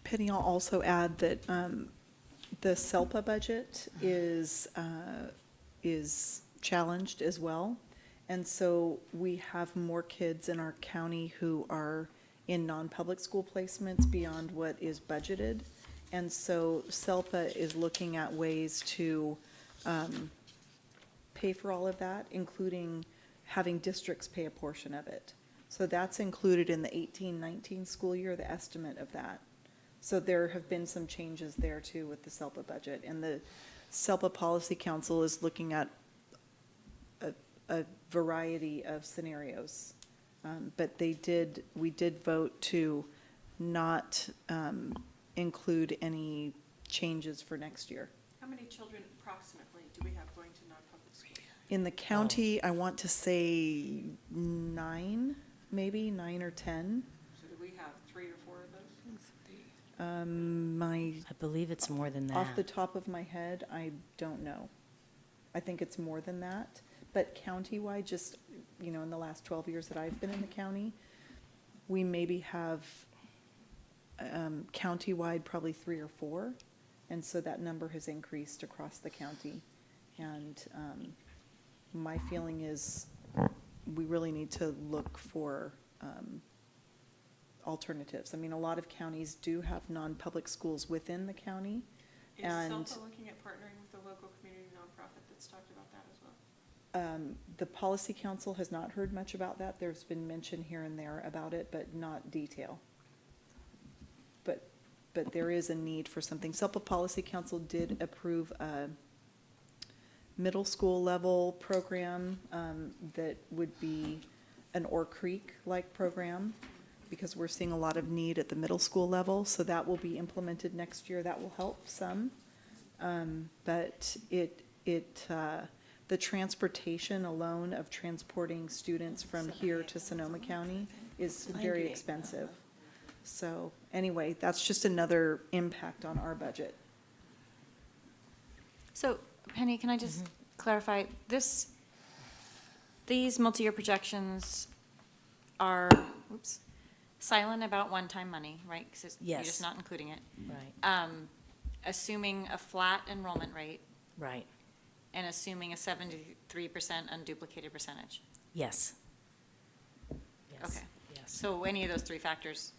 Penny, I'll also add that the SELPA budget is challenged as well. And so we have more kids in our county who are in non-public school placements beyond what is budgeted. And so SELPA is looking at ways to pay for all of that, including having districts pay a portion of it. So that's included in the 18-19 school year, the estimate of that. So there have been some changes there too with the SELPA budget. And the SELPA Policy Council is looking at a variety of scenarios. But we did vote to not include any changes for next year. How many children approximately do we have going to non-public school? In the county, I want to say 9, maybe 9 or 10. So do we have 3 or 4 of those? I believe it's more than that. Off the top of my head, I don't know. I think it's more than that. But countywide, just, in the last 12 years that I've been in the county, we maybe have countywide probably 3 or 4. And so that number has increased across the county. And my feeling is we really need to look for alternatives. I mean, a lot of counties do have non-public schools within the county, And Is SELPA looking at partnering with a local community nonprofit that's talked about that as well? the Policy Council has not heard much about that. There's been mention here and there about it, but not detail. But there is a need for something. SELPA Policy Council did approve a middle school level program that would be an Ore Creek-like program, because we're seeing a lot of need at the middle school level, so that will be implemented next year. That will help some. But the transportation alone of transporting students from here to Sonoma County is very expensive. So anyway, that's just another impact on our budget. So Penny, can I just clarify, these multi-year projections are, silent about one-time money, right? 'Cause you're Yes. just not including it. Right, Assuming a flat enrollment rate right, and assuming a 73% unduplicated percentage. yes. Yes, Okay. yes. So any of those three factors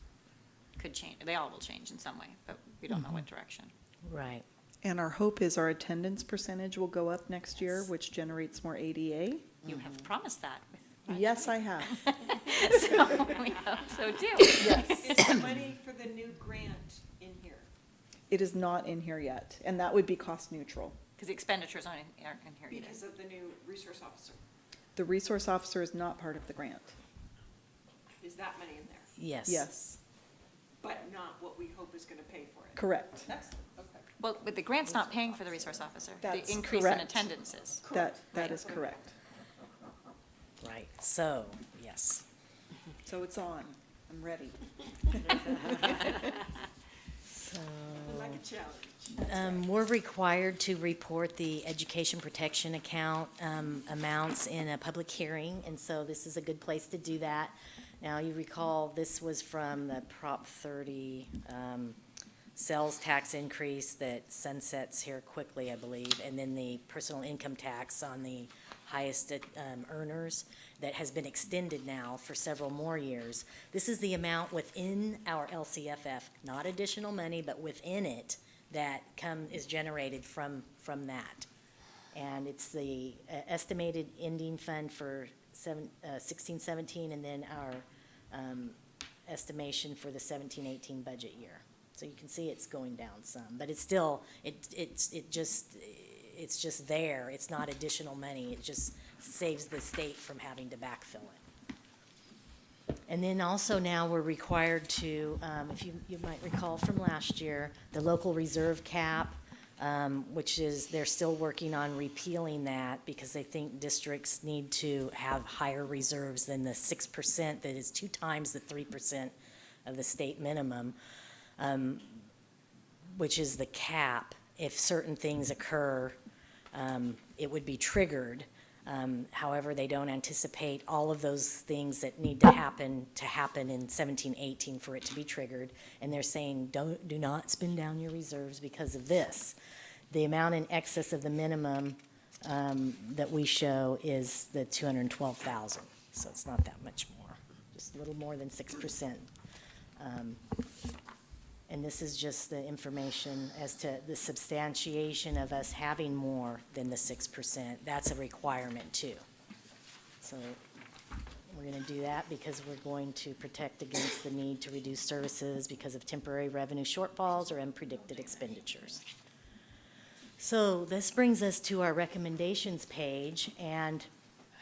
could change, they all will change in some way, but we don't know what direction. Right, And our hope is our attendance percentage will go up next year, which generates more ADA. You have promised that with. Yes, I have. So we hope so too. Is the money for the new grant in here? It is not in here yet, and that would be cost neutral. Because the expenditures aren't in here either. Because of the new resource officer. The resource officer is not part of the grant. Is that money in there? yes. Yes, But not what we hope is gonna pay for it? correct. Excellent, okay. Well, but the grant's not paying for the resource officer. That's The increase in correct. attendances. That is correct. Right, so, yes. So it's on. I'm ready. So, I like a challenge. we're required to report the education protection account amounts in a public hearing, and so this is a good place to do that. Now, you recall, this was from the Prop 30 sales tax increase that sunsets here quickly, I believe, and then the personal income tax on the highest earners that has been extended now for several more years. This is the amount within our LCFF, not additional money, but within it that is generated from that. And it's the estimated ending fund for 16-17, and then our estimation for the 17-18 budget year. So you can see it's going down some, but it's still, it's just there. It's not additional money. It just saves the state from having to backfill it. And then also now we're required to, if you might recall from last year, the local reserve cap, which is, they're still working on repealing that because they think districts need to have higher reserves than the 6% that is 2 times the 3% of the state minimum, which is the cap. If certain things occur, it would be triggered. However, they don't anticipate all of those things that need to happen in 17-18 for it to be triggered. And they're saying, do not spend down your reserves because of this. The amount in excess of the minimum that we show is the 212,000. So it's not that much more, just a little more than 6%. And this is just the information as to the substantiation of us having more than the 6%. That's a requirement too. So we're going to do that because we're going to protect against the need to reduce services because of temporary revenue shortfalls or unpredicted expenditures. So this brings us to our recommendations page, and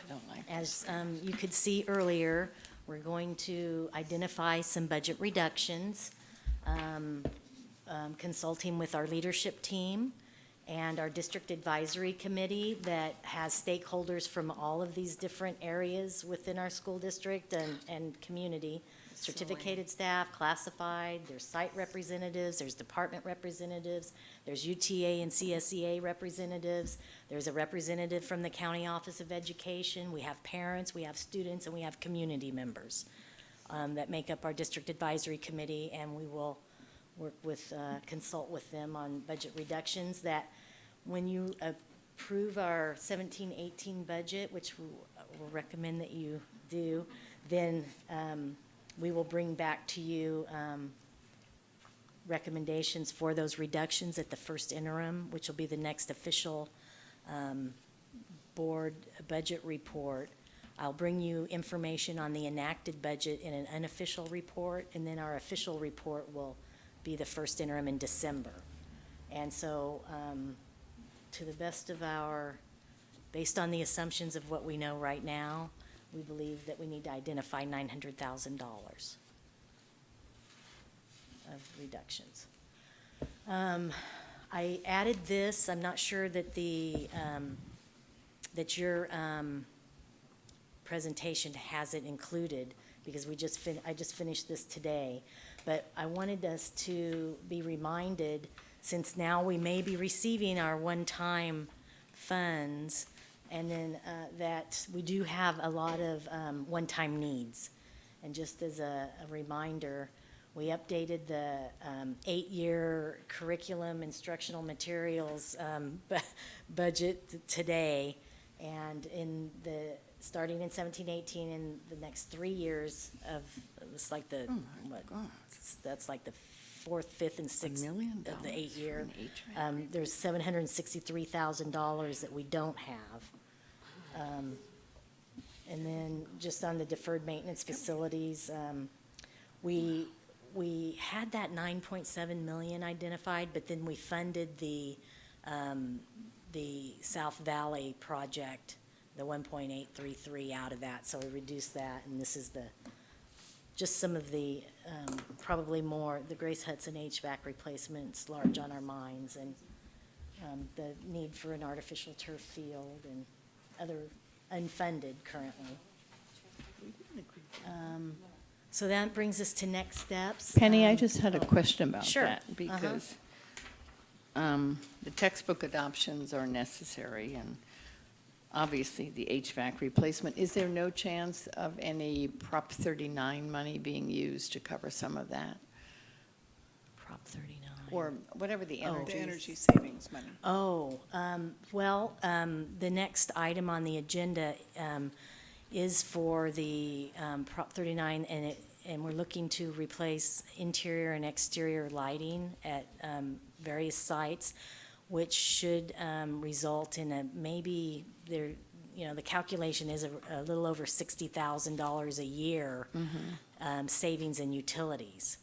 I don't like as you could see earlier, we're going to identify some budget reductions, consulting with our leadership team and our district advisory committee that has stakeholders from all of these different areas within our school district and community. Certificated staff, classified, there's site representatives, there's department representatives, there's UTA and CSEA representatives, there's a representative from the County Office of Education, we have parents, we have students, and we have community members that make up our district advisory committee, and we will work with, consult with them on budget reductions that when you approve our 17-18 budget, which we'll recommend that you do, then we will bring back to you recommendations for those reductions at the first interim, which will be the next official board budget report. I'll bring you information on the enacted budget in an unofficial report, and then our official report will be the first interim in December. And so, to the best of based on the assumptions of what we know right now, we believe that we need to identify $900,000 of reductions. I added this, I'm not sure that that your presentation has it included, because I just finished this today. But I wanted us to be reminded, since now we may be receiving our one-time funds, and then that we do have a lot of one-time needs. And just as a reminder, we updated the 8-year curriculum instructional materials budget today, and starting in 17-18, in the next 3 years it's like the, that's like the fourth, fifth, and sixth $1 million of the 8-year. for an HVAC. There's $763,000 that we don't have. And then just on the deferred maintenance facilities, we had that 9.7 million identified, but then we funded the South Valley project, the 1.833 out of that, so we reduced that, and this is just some of the, probably more, the Grace Hudson HVAC replacements large on our minds, and the need for an artificial turf field and other unfunded currently. So that brings us to next steps. Penny, I just had a question about sure. that, because the textbook adoptions are necessary, and obviously the HVAC replacement. Is there no chance of any Prop 39 money being used to cover some of that? Prop 39. Or whatever the energy. The energy savings money. Oh, the next item on the agenda is for the Prop 39, and we're looking to replace interior and exterior lighting at various sites, which should result in the calculation is a little over $60,000 a year savings in utilities.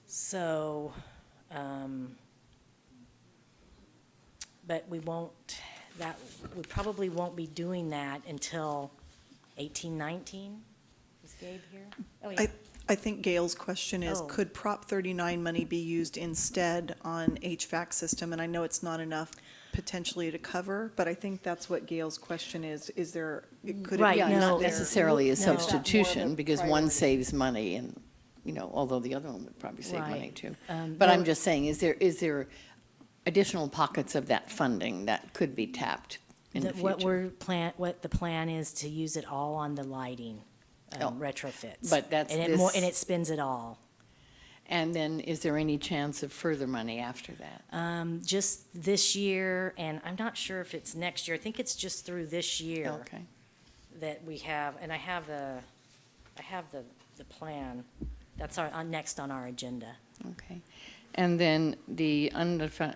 So, but we probably won't be doing that until 18-19. Is Gabe here? Oh, yeah. I think Gail's question is, Oh. could Prop 39 money be used instead on HVAC system? And I know it's not enough potentially to cover, but I think that's what Gail's question is. Is there, could it Right, be Yeah, no, used not there? necessarily a No. substitution, because one priority. saves money, and, although the other one would probably save money Right. too. But no- I'm just saying, is there additional pockets of that funding that could be tapped in the What future? what the plan is to use it all on the lighting Oh, retrofits. but that's and this- and it spends it all. And then is there any chance of further money after that? Just this year, and I'm not sure if it's next year. I think it's just through this year Okay. that we have, and I have the plan. That's next on our agenda. Okay. And then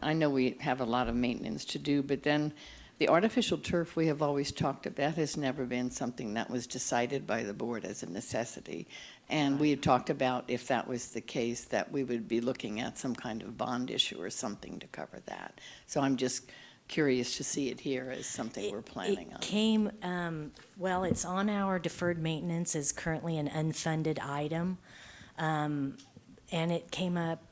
I know we have a lot of maintenance to do, but then the artificial turf we have always talked about, that has never been something that was decided by the board as a necessity. And we had talked about, if that was the case, that we would be looking at some kind of bond issue or something to cover that. So I'm just curious to see it here as something we're planning on. It came, it's on our deferred maintenance as currently an unfunded item. And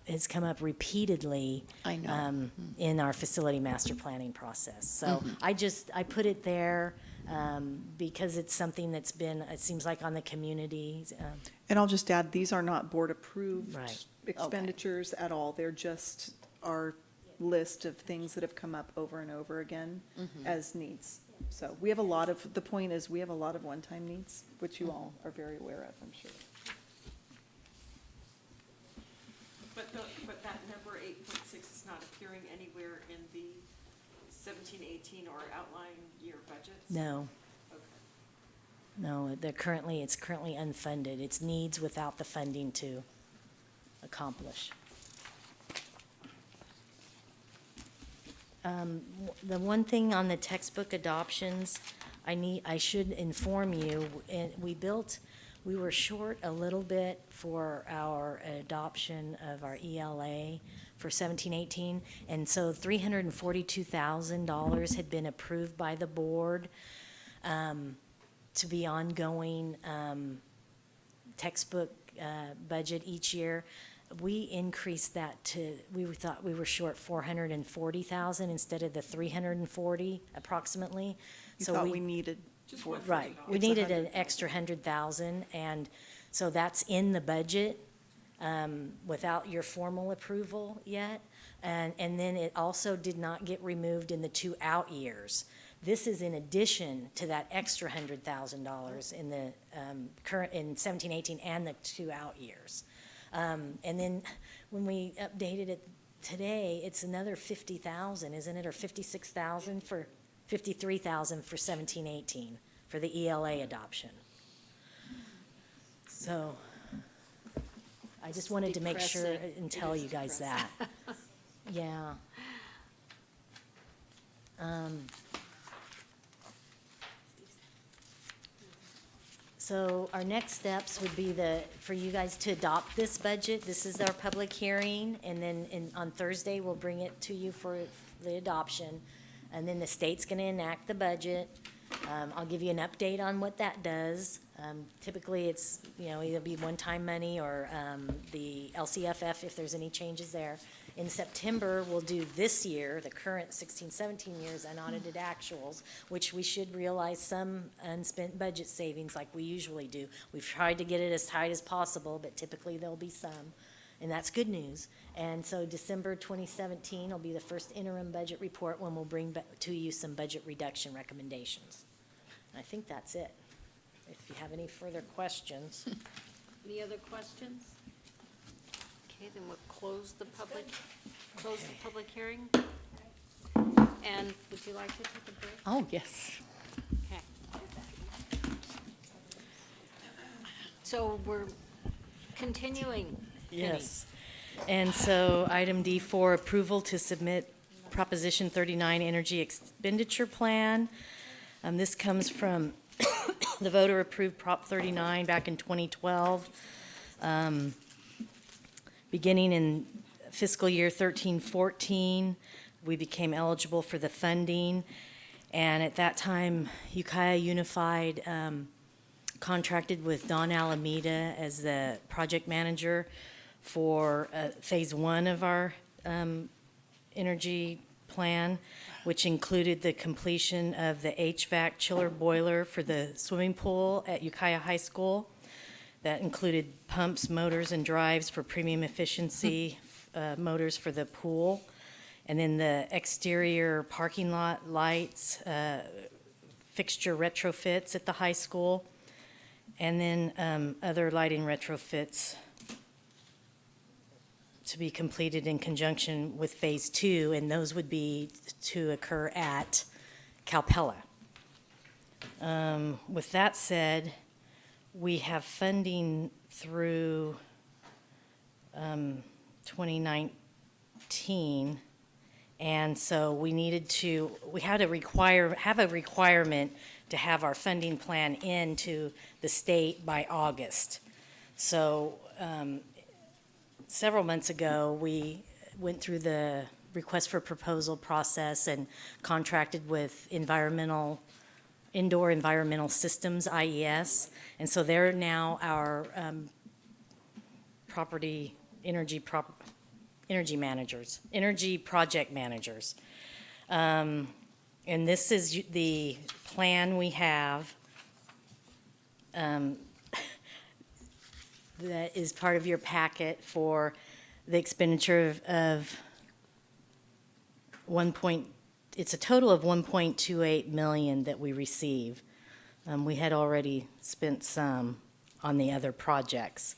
has come up repeatedly. I know. In our facility master planning process. So I put it there because it's something that's been, it seems like on the community. And I'll just add, these are not board-approved Right. expenditures at all. They're just our list of things that have come up over and over again as needs. So we have the point is, we have a lot of one-time needs, which you all are very aware of, I'm sure. But that number 8.6 is not appearing anywhere in the 17-18 or outlying year budgets? No, Okay. no, it's currently unfunded. It's needs without the funding to accomplish. The one thing on the textbook adoptions, I should inform you, we were short a little bit for our adoption of our ELA for 17-18, and so $342,000 had been approved by the board to be ongoing textbook budget each year. We increased that we thought we were short 440,000 instead of the 340 approximately. You So thought we needed four. Right, we It's needed 100. an extra 100,000, and so that's in the budget, without your formal approval yet. And then it also did not get removed in the 2 out years. This is in addition to that extra $100,000 in the current, in 17-18 and the 2 out years. And then when we updated it today, it's another 50,000, isn't it, or 56,000 for, 53,000 for 17-18 for the ELA adoption. So I just wanted to make sure Depressing. and It tell is you guys depressing. that. Yeah. So our next steps would be for you guys to adopt this budget. This is our public hearing, and then on Thursday, we'll bring it to you for the adoption. And then the state's gonna enact the budget. I'll give you an update on what that does. Typically, it's, either be one-time money or the LCFF if there's any changes there. In September, we'll do this year, the current 16-17 years unaudited actuals, which we should realize some unspent budget savings like we usually do. We've tried to get it as tight as possible, but typically there'll be some, and that's good news. And so December 2017 will be the first interim budget report when we'll bring to you some budget reduction recommendations. And I think that's it. If you have any further questions. Any other questions? Okay, then we'll close the public hearing. And would you like to take a break? Oh, yes. Okay. So we're continuing. Penny. Yes. And so item D4, approval to submit Proposition 39 Energy Expenditure Plan. This comes from the voter-approved Prop 39 back in 2012. Beginning in fiscal year 13-14, we became eligible for the funding. And at that time, Ukiah Unified contracted with Don Alameda as the project manager for phase 1 of our energy plan, which included the completion of the HVAC chiller boiler for the swimming pool at Ukiah High School. That included pumps, motors, and drives for premium efficiency motors for the pool. And then the exterior parking lot lights, fixture retrofits at the high school. And then other lighting retrofits to be completed in conjunction with Phase 2, and those would be to occur at Calpella. With that said, we have funding through 2019, and so we had a requirement to have our funding plan into the state by August. So several months ago, we went through the request for proposal process and contracted with Indoor Environmental Systems, IES, and so they're now our energy project managers. And this is the plan we have that is part of your packet for the expenditure of it's a total of 1.28 million that we receive. We had already spent some on the other projects.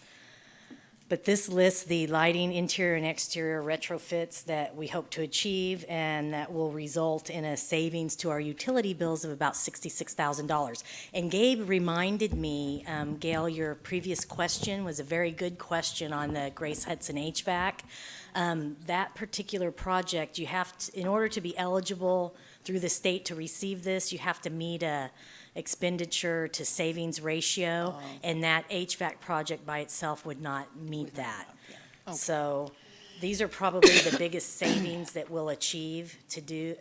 But this lists the lighting, interior and exterior retrofits that we hope to achieve, and that will result in a savings to our utility bills of about $66,000. And Gabe reminded me, Gail, your previous question was a very good question on the Grace Hudson HVAC. That particular project, you have to, in order to be eligible through the state to receive this, you have to meet a expenditure to savings ratio, and that HVAC project by itself would not meet that. So these are probably the biggest savings that we'll achieve to do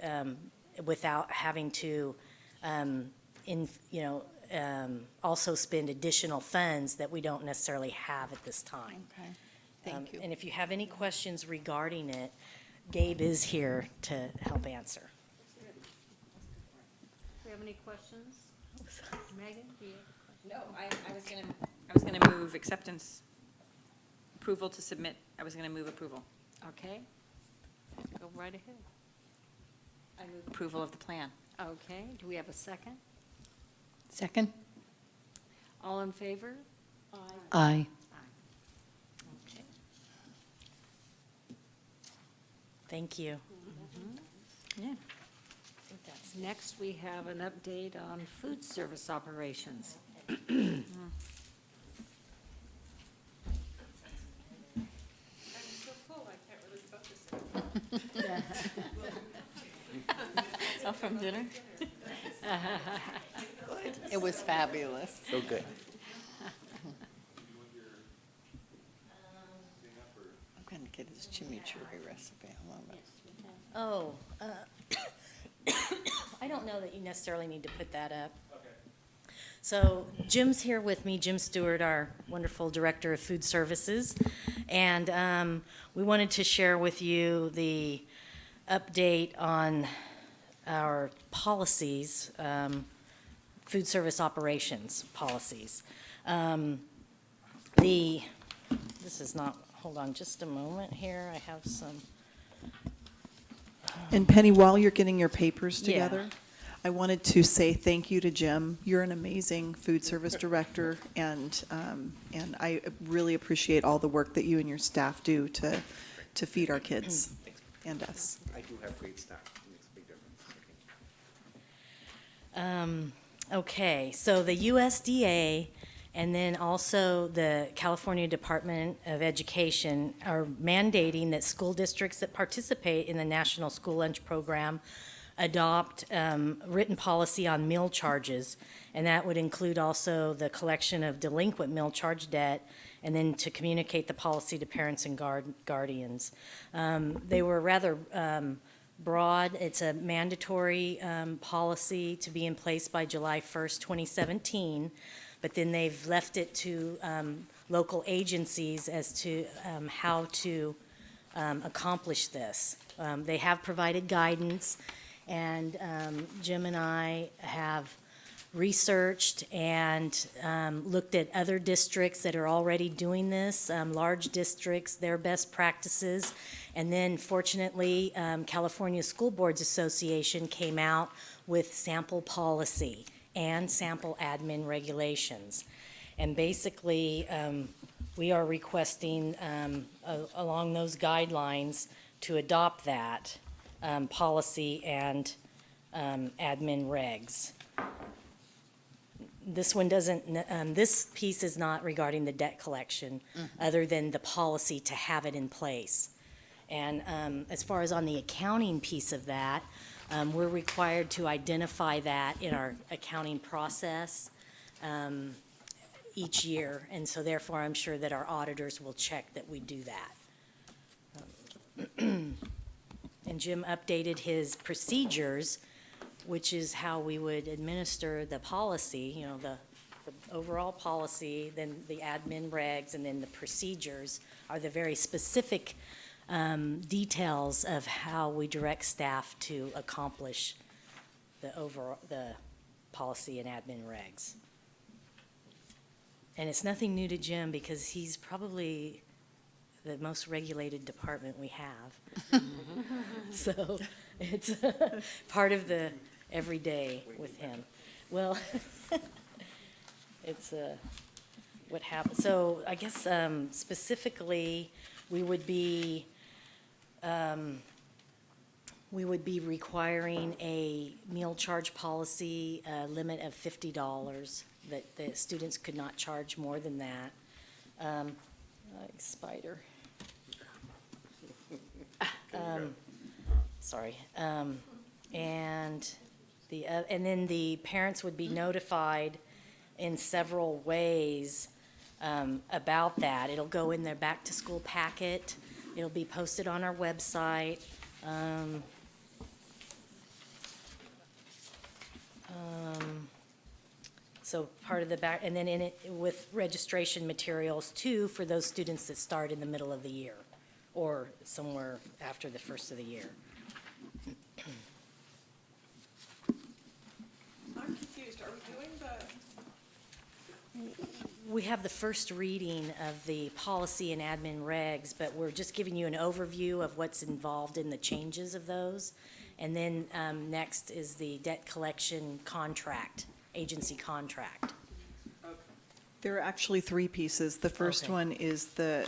without having to, also spend additional funds that we don't necessarily have at this time. Okay, thank you. And if you have any questions regarding it, Gabe is here to help answer. Do you have any questions? Megan, do you have a question? No, I was gonna move acceptance, approval to submit, I was gonna move approval. Okay. Go right ahead. I move approval of the plan. Okay, do we have a second? Second? All in favor? Aye. Okay. Thank you. Yeah. Next, we have an update on food service operations. Oh, from dinner? It was fabulous. So good. I'm going to get his chimichurri recipe. I love it. Oh, I don't know that you necessarily need to put that up. So Jim's here with me, Jim Stewart, our wonderful Director of Food Services. And we wanted to share with you the update on our policies, food service operations policies. This is not, hold on just a moment here, I have some. And Penny, while you're getting your papers Yeah. together, I wanted to say thank you to Jim. You're an amazing food service director, and I really appreciate all the work that you and your staff do to feed our kids and us. I do have great staff. It makes a big difference. Okay, so the USDA and then also the California Department of Education are mandating that school districts that participate in the National School Lunch Program adopt written policy on meal charges, and that would include also the collection of delinquent meal charge debt, and then to communicate the policy to parents and guardians. They were rather broad. It's a mandatory policy to be in place by July 1st, 2017, but then they've left it to local agencies as to how to accomplish this. They have provided guidance, and Jim and I have researched and looked at other districts that are already doing this, large districts, their best practices. And then fortunately, California School Boards Association came out with sample policy and sample admin regulations. And basically, we are requesting along those guidelines to adopt that policy and admin regs. This one doesn't, this piece is not regarding the debt collection, other than the policy to have it in place. And as far as on the accounting piece of that, we're required to identify that in our accounting process each year. And so therefore, I'm sure that our auditors will check that we do that. And Jim updated his procedures, which is how we would administer the policy, you know, the overall policy, then the admin regs, and then the procedures are the very specific details of how we direct staff to accomplish the policy and admin regs. And it's nothing new to Jim because he's probably the most regulated department we have. So it's part of the everyday with him. Well, it's what happened. So I guess specifically, we would be requiring a meal charge policy limit of $50, that the students could not charge more than that. Like spider. Sorry. And and then the parents would be notified in several ways about that. It'll go in their back-to-school packet. It'll be posted on our website. So part of the back, and then in it with registration materials too for those students that start in the middle of the year or somewhere after the first of the year. I'm confused, are we doing the? We have the first reading of the policy and admin regs, but we're just giving you an overview of what's involved in the changes of those. And then next is the debt collection contract, agency contract. There are actually three pieces. The first Okay. one is the,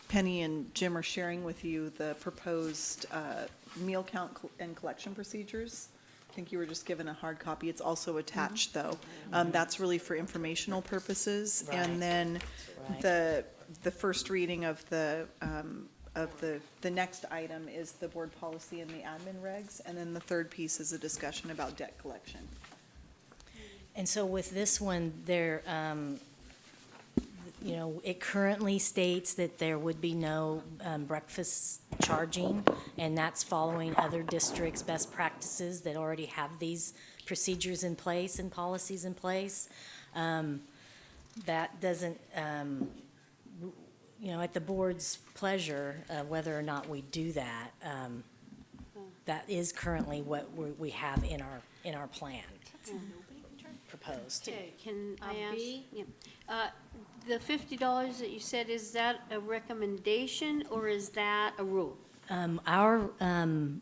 Penny and Jim are sharing with you the proposed meal count and collection procedures. I think you were just given a hard copy. It's also attached, though. That's really for informational purposes. Right. And then Right. the first reading of the next item is the board policy and the admin regs. And then the third piece is a discussion about debt collection. And so with this one, there, it currently states that there would be no breakfast charging, and that's following other districts' best practices that already have these procedures in place and policies in place. That doesn't, at the board's pleasure, whether or not we do that, that is currently what we have in our plan proposed. Okay, can I Uh, ask? B? Yeah. The $50 that you said, is that a recommendation or is that a rule? Our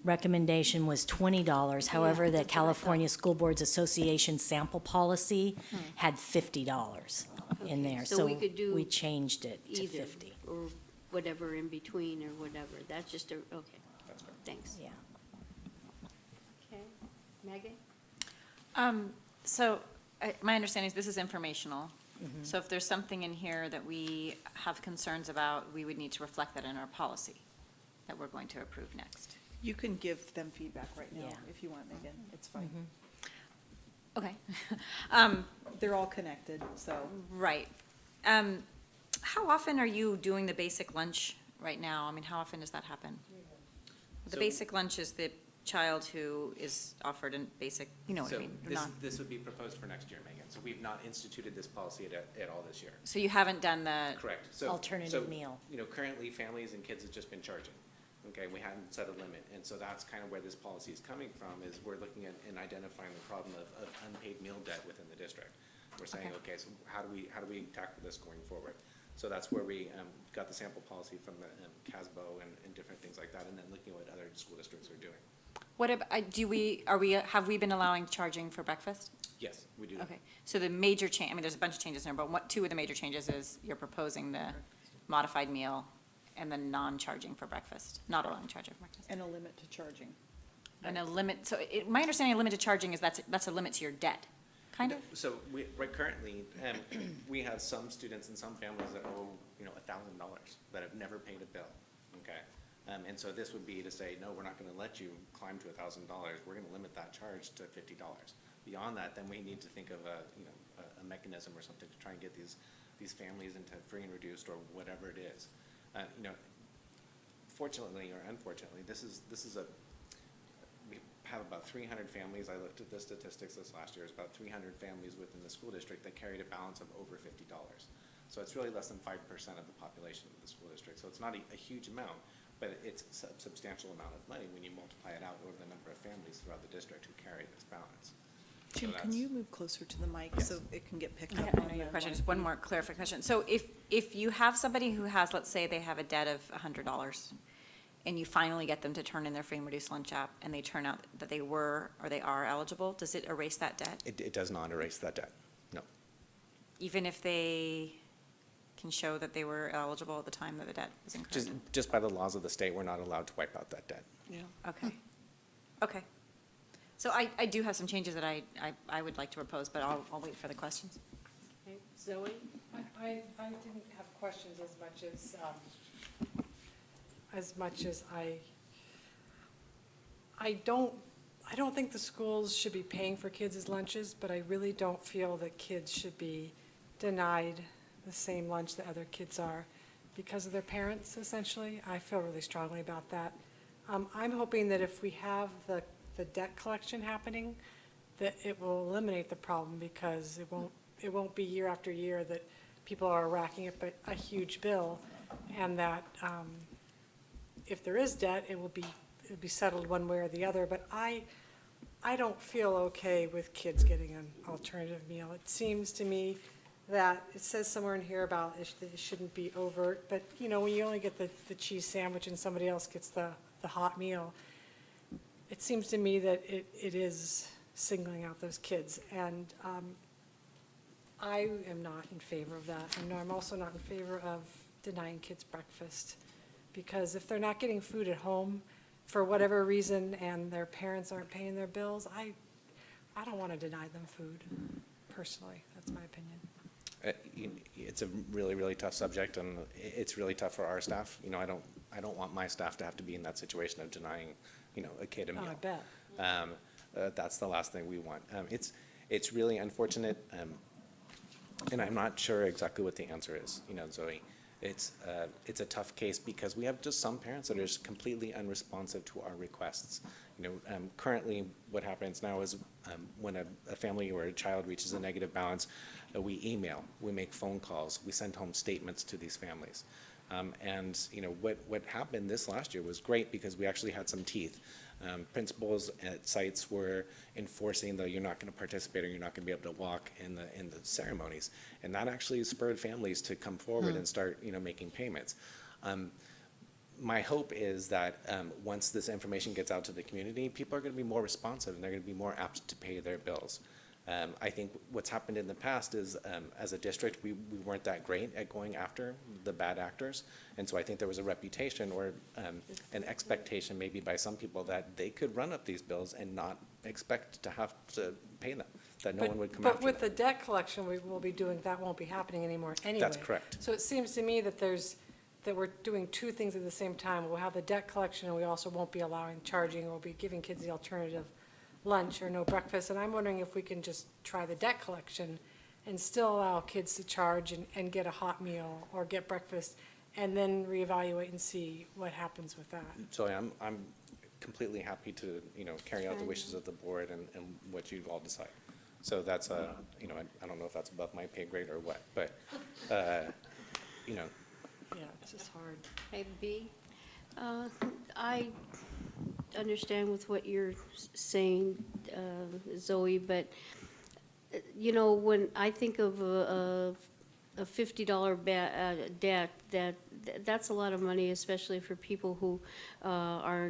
recommendation was $20. However, the that's what I thought. California School Boards Association sample policy had $50 in Okay, there. so we could do we changed it to Either, 50. or whatever in between or whatever. That's just okay. Thanks. Yeah. Okay. Megan? So, my understanding is this is informational. So if there's something in here that we have concerns about, we would need to reflect that in our policy that we're going to approve next. You can give them feedback right now Yeah. if you want, Megan. It's fine. Okay. They're all connected, so. Right. How often are you doing the basic lunch right now? I mean, how often does that happen? The So- basic lunch is the child who is offered a basic, you know what I So mean? this would be proposed for next year, Megan. So we've not instituted this policy at all this year. So you haven't done the, Correct. So Alternative meal. Currently, families and kids have just been charging. Okay, we hadn't set a limit, and so that's kind of where this policy is coming from, is we're looking at and identifying the problem of unpaid meal debt within the district. We're saying, okay, so how do we tackle this going forward? So that's where we got the sample policy from the CASBO and different things like that, and then looking at what other school districts are doing. what, have we been allowing charging for breakfast? Yes, we do that. Okay, so the major change, I mean, there's a bunch of changes in there, but two of the major changes is you're proposing the modified meal and the non-charging for breakfast, not allowing charging for breakfast. And a limit to charging. And a limit, so my understanding of limited charging is that's a limit to your debt, kind of? So right currently, we have some students and some families that owe, $1,000 that have never paid a bill, okay? And so this would be to say, no, we're not gonna let you climb to $1,000, we're gonna limit that charge to $50. Beyond that, then we need to think of a mechanism or something to try and get these families into free and reduced or whatever it is. Fortunately or unfortunately, we have about 300 families. I looked at the statistics this last year. It's about 300 families within the school district that carried a balance of over $50. So it's really less than 5% of the population of the school district. So it's not a huge amount, but it's a substantial amount of money when you multiply it out over the number of families throughout the district who carry this balance. Jim, So can that's- you move closer to the mic Yes. so it can get picked I up know on your the question, mic? just one more clarification. So if you have somebody who has, let's say they have a debt of $100, and you finally get them to turn in their free and reduced lunch app, and they turn out that they were or they are eligible, does it erase that debt? It does not erase that debt, no. Even if they can show that they were eligible at the time that the debt was incurred? Just by the laws of the state, we're not allowed to wipe out that debt. Okay. Okay. So I do have some changes that I would like to propose, but I'll wait for the questions. Okay. Zoe? I didn't have questions as much as, as much as I don't think the schools should be paying for kids' lunches, but I really don't feel that kids should be denied the same lunch that other kids are because of their parents, essentially. I feel really strongly about that. I'm hoping that if we have the debt collection happening, that it will eliminate the problem because it won't be year after year that people are racking up a huge bill, and that if there is debt, it'll be settled one way or the other. But I don't feel okay with kids getting an alternative meal. It seems to me that it says somewhere in here about that it shouldn't be overt, but when you only get the cheese sandwich and somebody else gets the hot meal, it seems to me that it is singling out those kids. And I am not in favor of that. And no, I'm also not in favor of denying kids breakfast, because if they're not getting food at home for whatever reason and their parents aren't paying their bills, I don't want to deny them food, personally. That's my opinion. It's a really, really tough subject, and it's really tough for our staff. I don't want my staff to have to be in that situation of denying, a kid a meal. Oh, I bet. That's the last thing we want. It's really unfortunate, and I'm not sure exactly what the answer is, Zoe. It's a tough case because we have just some parents that are just completely unresponsive to our requests. Currently what happens now is when a family or a child reaches a negative balance, we email, we make phone calls, we send home statements to these families. And what happened this last year was great because we actually had some teeth. Principals at sites were enforcing that you're not going to participate or you're not going to be able to walk in the ceremonies, and that actually spurred families to come forward and start making payments. My hope is that once this information gets out to the community, people are going to be more responsive and they're going to be more apt to pay their bills. I think what's happened in the past is, as a district, we weren't that great at going after the bad actors. And so I think there was a reputation or an expectation maybe by some people that they could run up these bills and not expect to have to pay them, that no one would come after But with them. the debt collection we will be doing, that won't be happening anymore anyway. That's correct. So it seems to me that we're doing two things at the same time. We'll have the debt collection, and we also won't be allowing charging, or we'll be giving kids the alternative lunch or no breakfast. And I'm wondering if we can just try the debt collection and still allow kids to charge and get a hot meal or get breakfast, and then reevaluate and see what happens with that. So I'm completely happy to, carry out the wishes of the board and what you all decide. So that's I don't know if that's above my pay grade or what, but, Yeah, it's just hard. Okay, B, I understand with what you're saying, Zoe, but, when I think of a $50 debt, that's a lot of money, especially for people who are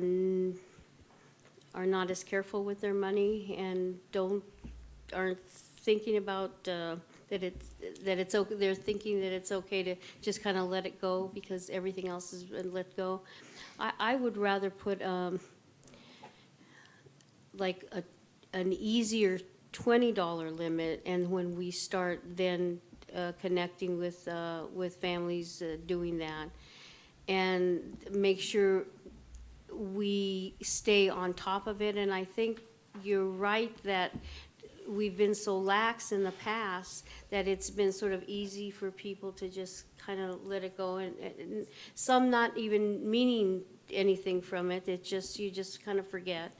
not as careful with their money and aren't thinking about that it's okay. They're thinking that it's okay to just kind of let it go because everything else has been let go. I would rather put like an easier $20 limit, and when we start then connecting with families doing that, and make sure we stay on top of it. And I think you're right that we've been so lax in the past that it's been sort of easy for people to just kind of let it go, and some not even meaning anything from it. It's just, you just kind of forget.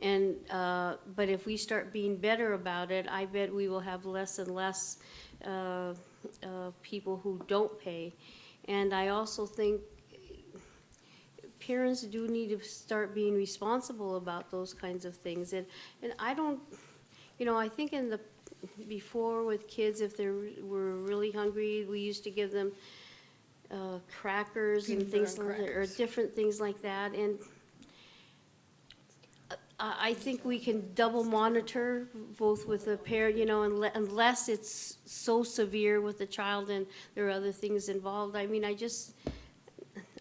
And, but if we start being better about it, I bet we will have less and less people who don't pay. And I also think parents do need to start being responsible about those kinds of things. And I don't, I think before with kids, if they were really hungry, we used to give them crackers and things like that, or different things like that. And I think we can double monitor both with the parent, unless it's so severe with the child and there are other things involved. I mean,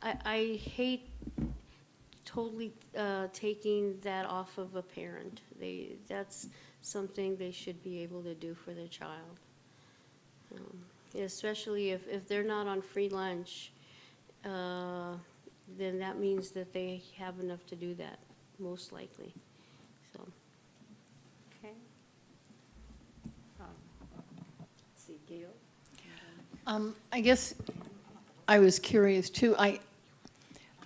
I hate totally taking that off of a parent. That's something they should be able to do for their child. Especially if they're not on free lunch, then that means that they have enough to do that, most likely, so. Okay. Let's see, Gail? I guess I was curious too.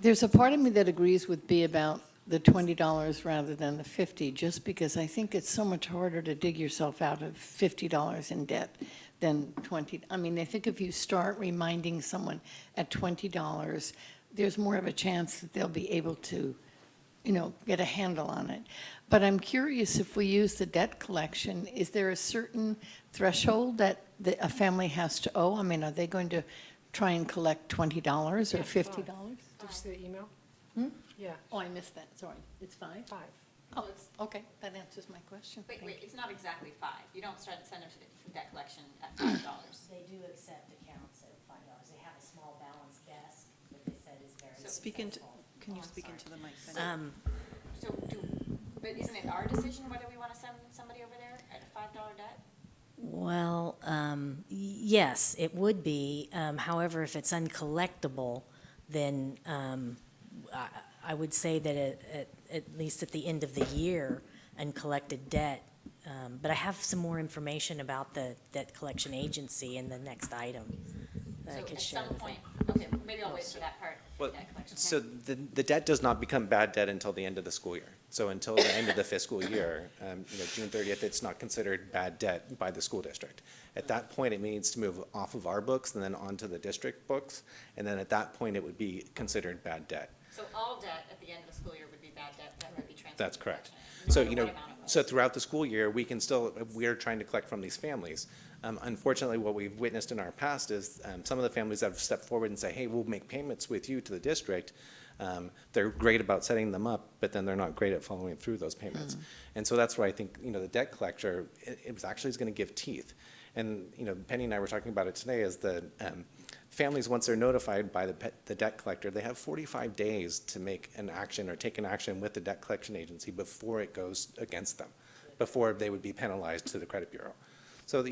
There's a part of me that agrees with B about the $20 rather than the 50, just because I think it's so much harder to dig yourself out of $50 in debt than 20. I mean, I think if you start reminding someone at $20, there's more of a chance that they'll be able to, get a handle on it. But I'm curious, if we use the debt collection, is there a certain threshold that a family has to owe? I mean, are they going to try and collect $20 or $50? Did you see the email? Yeah, Oh, I missed that, sorry. It's 5? 5. Oh, okay, that answers my question. Wait, Thank wait, you. it's not exactly 5. You don't send them to debt collection at $5. They do accept accounts at $5. They have a small balance desk that they said is very Speak into, successful. can you I'm speak sorry. into the mic? Benny? But isn't it our decision whether we want to send somebody over there at a $5 debt? Well, yes, it would be. However, if it's uncollectible, then I would say that at least at the end of the year, uncollected debt. But I have some more information about the debt collection agency in the next item that I could share So at with some you. point, okay, maybe I'll wait for that part, Well, debt collection. so the debt does not become bad debt until the end of the school year. So until the end of the fiscal year, June 30th, it's not considered bad debt by the school district. At that point, it needs to move off of our books and then onto the district books. And then at that point, it would be considered bad debt. So all debt at the end of the school year would be bad debt, that would be transferred. That's to correct. collection, So, no matter what amount it was. so throughout the school year, we're trying to collect from these families. Unfortunately, what we've witnessed in our past is some of the families that have stepped forward and say, hey, we'll make payments with you to the district. They're great about setting them up, but then they're not great at following through those payments. And so that's where I think, the debt collector, it was actually going to give teeth. And, Penny and I were talking about it today, is the families, once they're notified by the debt collector, they have 45 days to make an action or take an action with the debt collection agency before it goes against them, before they would be penalized to the credit bureau. So,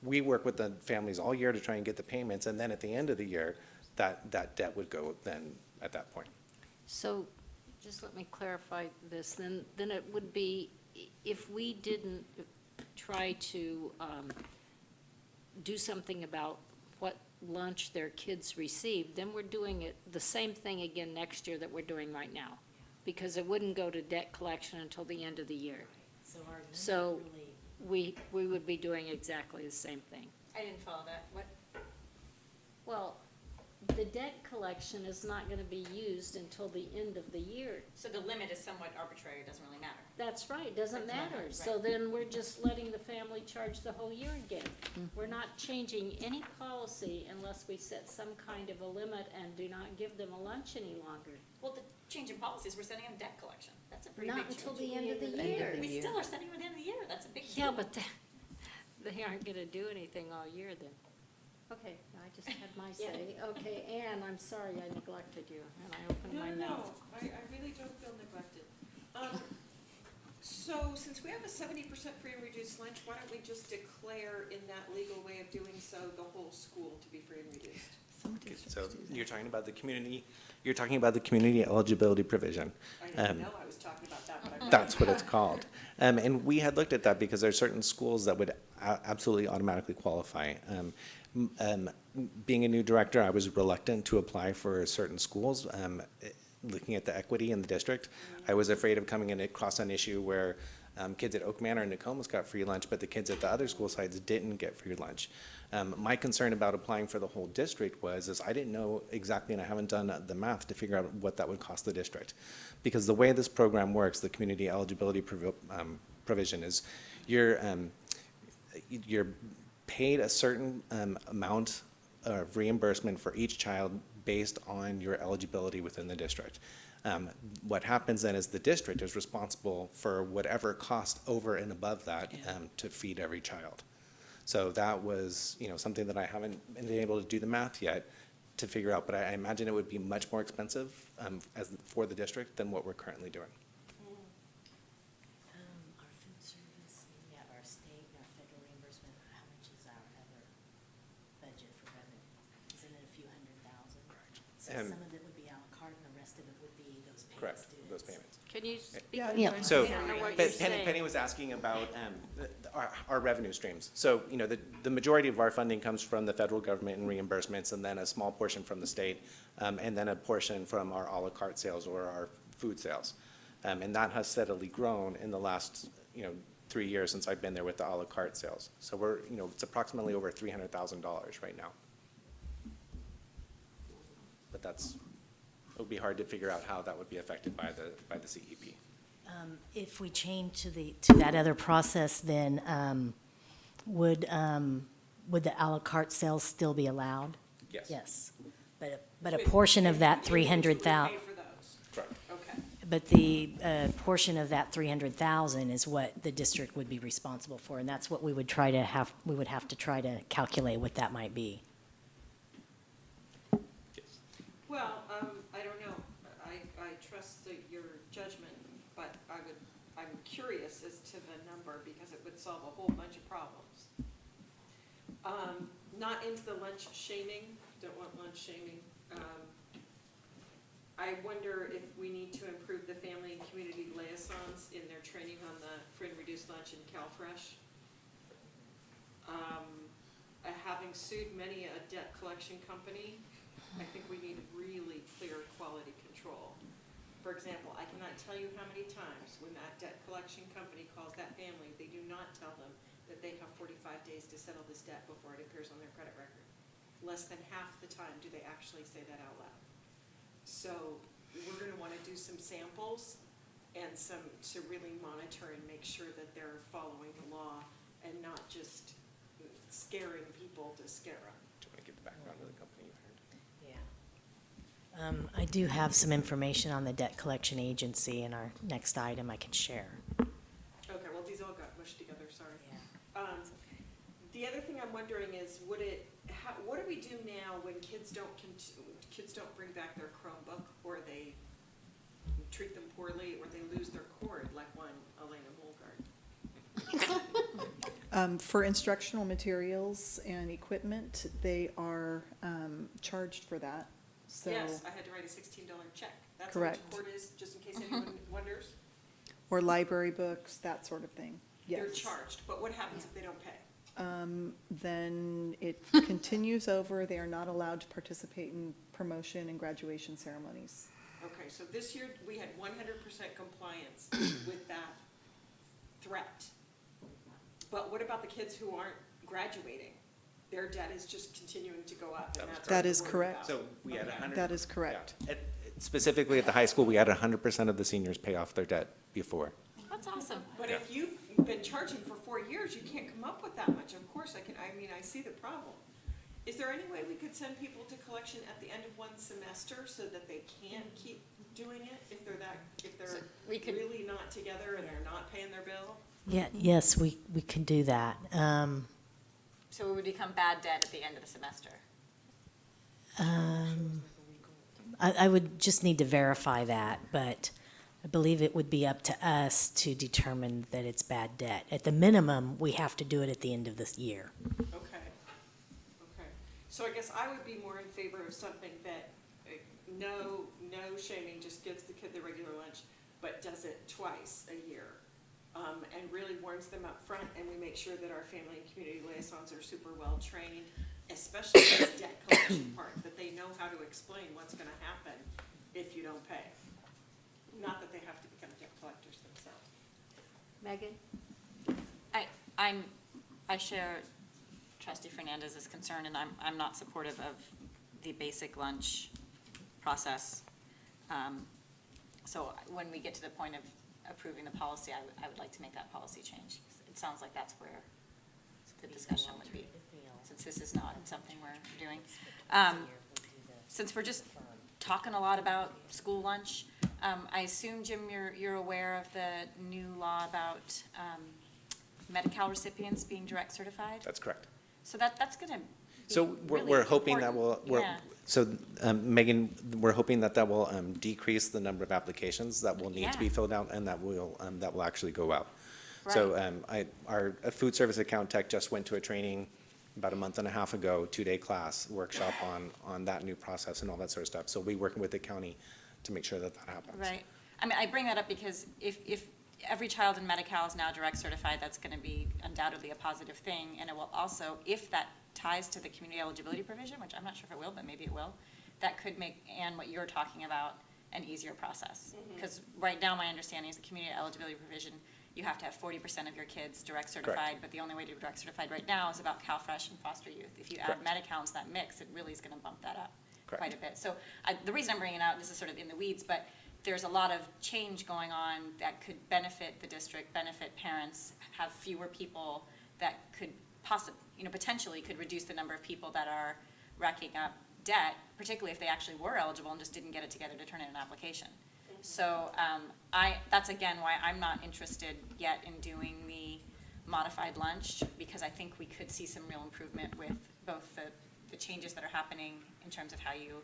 we work with the families all year to try and get the payments, and then at the end of the year, that debt would go then at that point. So, just let me clarify this, then it would be, if we didn't try to do something about what lunch their kids receive, then we're doing it, the same thing again next year that we're doing right now. Because it wouldn't go to debt collection until the end of the year. So our limit So, really, we would be doing exactly the same thing. I didn't follow that. What? Well, the debt collection is not gonna be used until the end of the year. So the limit is somewhat arbitrary, it doesn't really matter. That's right, doesn't Doesn't matter, matter. So then we're just letting the family charge the whole year again. We're not changing any policy unless we set some kind of a limit and do not give them a lunch any longer. Well, the change in policies, we're sending them debt collection. That's a pretty big Not change. until the end of the End of year. the We year. still are sending them at the end of the year, that's a big deal. Yeah, but they aren't gonna do anything all year then. Okay, I just had my say. Okay, Ann, I'm sorry I neglected you, and I opened my mouth. I really don't feel neglected. So since we have a 70% free and reduced lunch, why don't we just declare in that legal way of doing so the whole school to be free and reduced? So you're talking about the community eligibility provision. I didn't know I was talking about that, but I. That's what it's called. And we had looked at that because there are certain schools that would absolutely automatically qualify. Being a new director, I was reluctant to apply for certain schools. Looking at the equity in the district, I was afraid of coming in across an issue where kids at Oak Manor and Nokomis got free lunch, but the kids at the other school sites didn't get free lunch. My concern about applying for the whole district is I didn't know exactly, and I haven't done the math to figure out what that would cost the district. Because the way this program works, the community eligibility provision is you're paid a certain amount of reimbursement for each child based on your eligibility within the district. What happens then is the district is responsible for whatever cost over and above that to feed every child. So that was, something that I haven't been able to do the math yet to figure out, but I imagine it would be much more expensive for the district than what we're currently doing. our food service, we have our state and our federal reimbursement. How much is our other budget for revenue? Isn't it a few $100,000? So Um, some of it would be à la carte you speak? Yeah, Yeah. I So, don't know what Pe- you're Penny, saying. Penny was asking about our revenue streams. So, you know, the majority of our funding comes from the federal government and reimbursements, and then a small portion from the state, and then a portion from our à la carte sales or our food sales. And that has steadily grown in the last, 3 years since I've been there with the à la carte sales. So we're, it's approximately over $300,000 right now. But it would be hard to figure out how that would be affected by the CEP. If we change to that other process, then would the à la carte sales still be allowed? Yes. Yes, but a portion of that And 300,000, we pay for those. Correct. Okay. but the portion of that 300,000 is what the district would be responsible for, and that's what we would have to try to calculate what that might be. Yes. Well, I don't know. I trust your judgment, but I'm curious as to the number because it would solve a whole bunch of problems. Not into the lunch shaming, don't want lunch shaming. I wonder if we need to improve the family and community liaisons in their training on the free and reduced lunch in CalFresh. Having sued many a debt collection company, I think we need really clear quality control. For example, I cannot tell you how many times when that debt collection company calls that family, they do not tell them that they have 45 days to settle this debt before it appears on their credit record. Less than half the time do they actually say that out loud. So we're gonna wanna do some samples and to really monitor and make sure that they're following the law and not just scaring people to scare them. Do you want to give the background of the company you hired? Yeah. I do have some information on the debt collection agency in our next item I can share. Okay, well, these all got mushed together, sorry. The other thing I'm wondering is, what do we do now when kids don't bring back their Chromebook, or they treat them poorly, or they lose their cord, like one Elena Mulgard? For instructional materials and equipment, they are charged for that, so. Yes, I had to write a $16 check. That's how Correct. much cord is, just in case anyone wonders. Or library books, that sort of thing, yes. They're charged, but what happens if they don't pay? Then it continues over, they are not allowed to participate in promotion and graduation ceremonies. Okay, so this year, we had 100% compliance with that threat. But what about the kids who aren't graduating? Their debt is just continuing to go up, and that's what That we're is worried correct. about. So we had Okay. 100. That is correct. Yeah. Specifically at the high school, we had 100% of the seniors pay off their debt before. That's awesome. But if you've been charging for 4 years, you can't come up with that much. Of course, I see the problem. Is there any way we could send people to collection at the end of one semester so that they can keep doing it if they're we could- really not together and they're not paying their bill? Yeah, yes, we can do that. So it would become bad debt at the end of the semester. I would just need to verify that, but I believe it would be up to us to determine that it's bad debt. At the minimum, we have to do it at the end of this year. Okay. So I guess I would be more in favor of something that, no shaming, just gives the kid the regular lunch, but does it twice a year. And really warns them up front, and we make sure that our family and community liaisons are super well trained, especially this debt collection part, that they know how to explain what's gonna happen if you don't pay. Not that they have to become debt collectors themselves. Megan? I share Trustee Fernandez's concern, and I'm not supportive of the basic lunch process. So when we get to the point of approving the policy, I would like to make that policy change. It sounds like that's where the discussion would be, since this is not something we're doing. Since we're just talking a lot about school lunch, I assume, Jim, you're aware of the new law about Medi-Cal recipients being direct certified? That's correct. So that's gonna be So really we're hoping that important. will, Yeah. so Megan, we're hoping that will decrease the number of applications that will need to be Yeah. filled out and that will actually go out. So our food service account tech just went to a training about a month and a half ago, 2-day class, workshop on that new process and all that sort of stuff. So we working with the county to make sure that happens. Right. I mean, I bring that up because if every child in Medi-Cal is now direct certified, that's gonna be undoubtedly a positive thing, and it will also, if that ties to the community eligibility provision, which I'm not sure if it will, but maybe it will, that could make, Anne, what you're talking about, an easier process. Because right now, my understanding is the community eligibility provision, you have to have 40% of your kids direct certified, but the only way to be direct certified right now is about CalFresh and foster youth. If you add Correct. Medi-Cal into that mix, it really is gonna bump that up Correct. quite a bit. So the reason I'm bringing it out, this is sort of in the weeds, but there's a lot of change going on that could benefit the district, benefit parents, have fewer people that could potentially could reduce the number of people that are racking up debt, particularly if they actually were eligible and just didn't get it together to turn in an application. So that's again why I'm not interested yet in doing the modified lunch, because I think we could see some real improvement with both the changes that are happening in terms of how you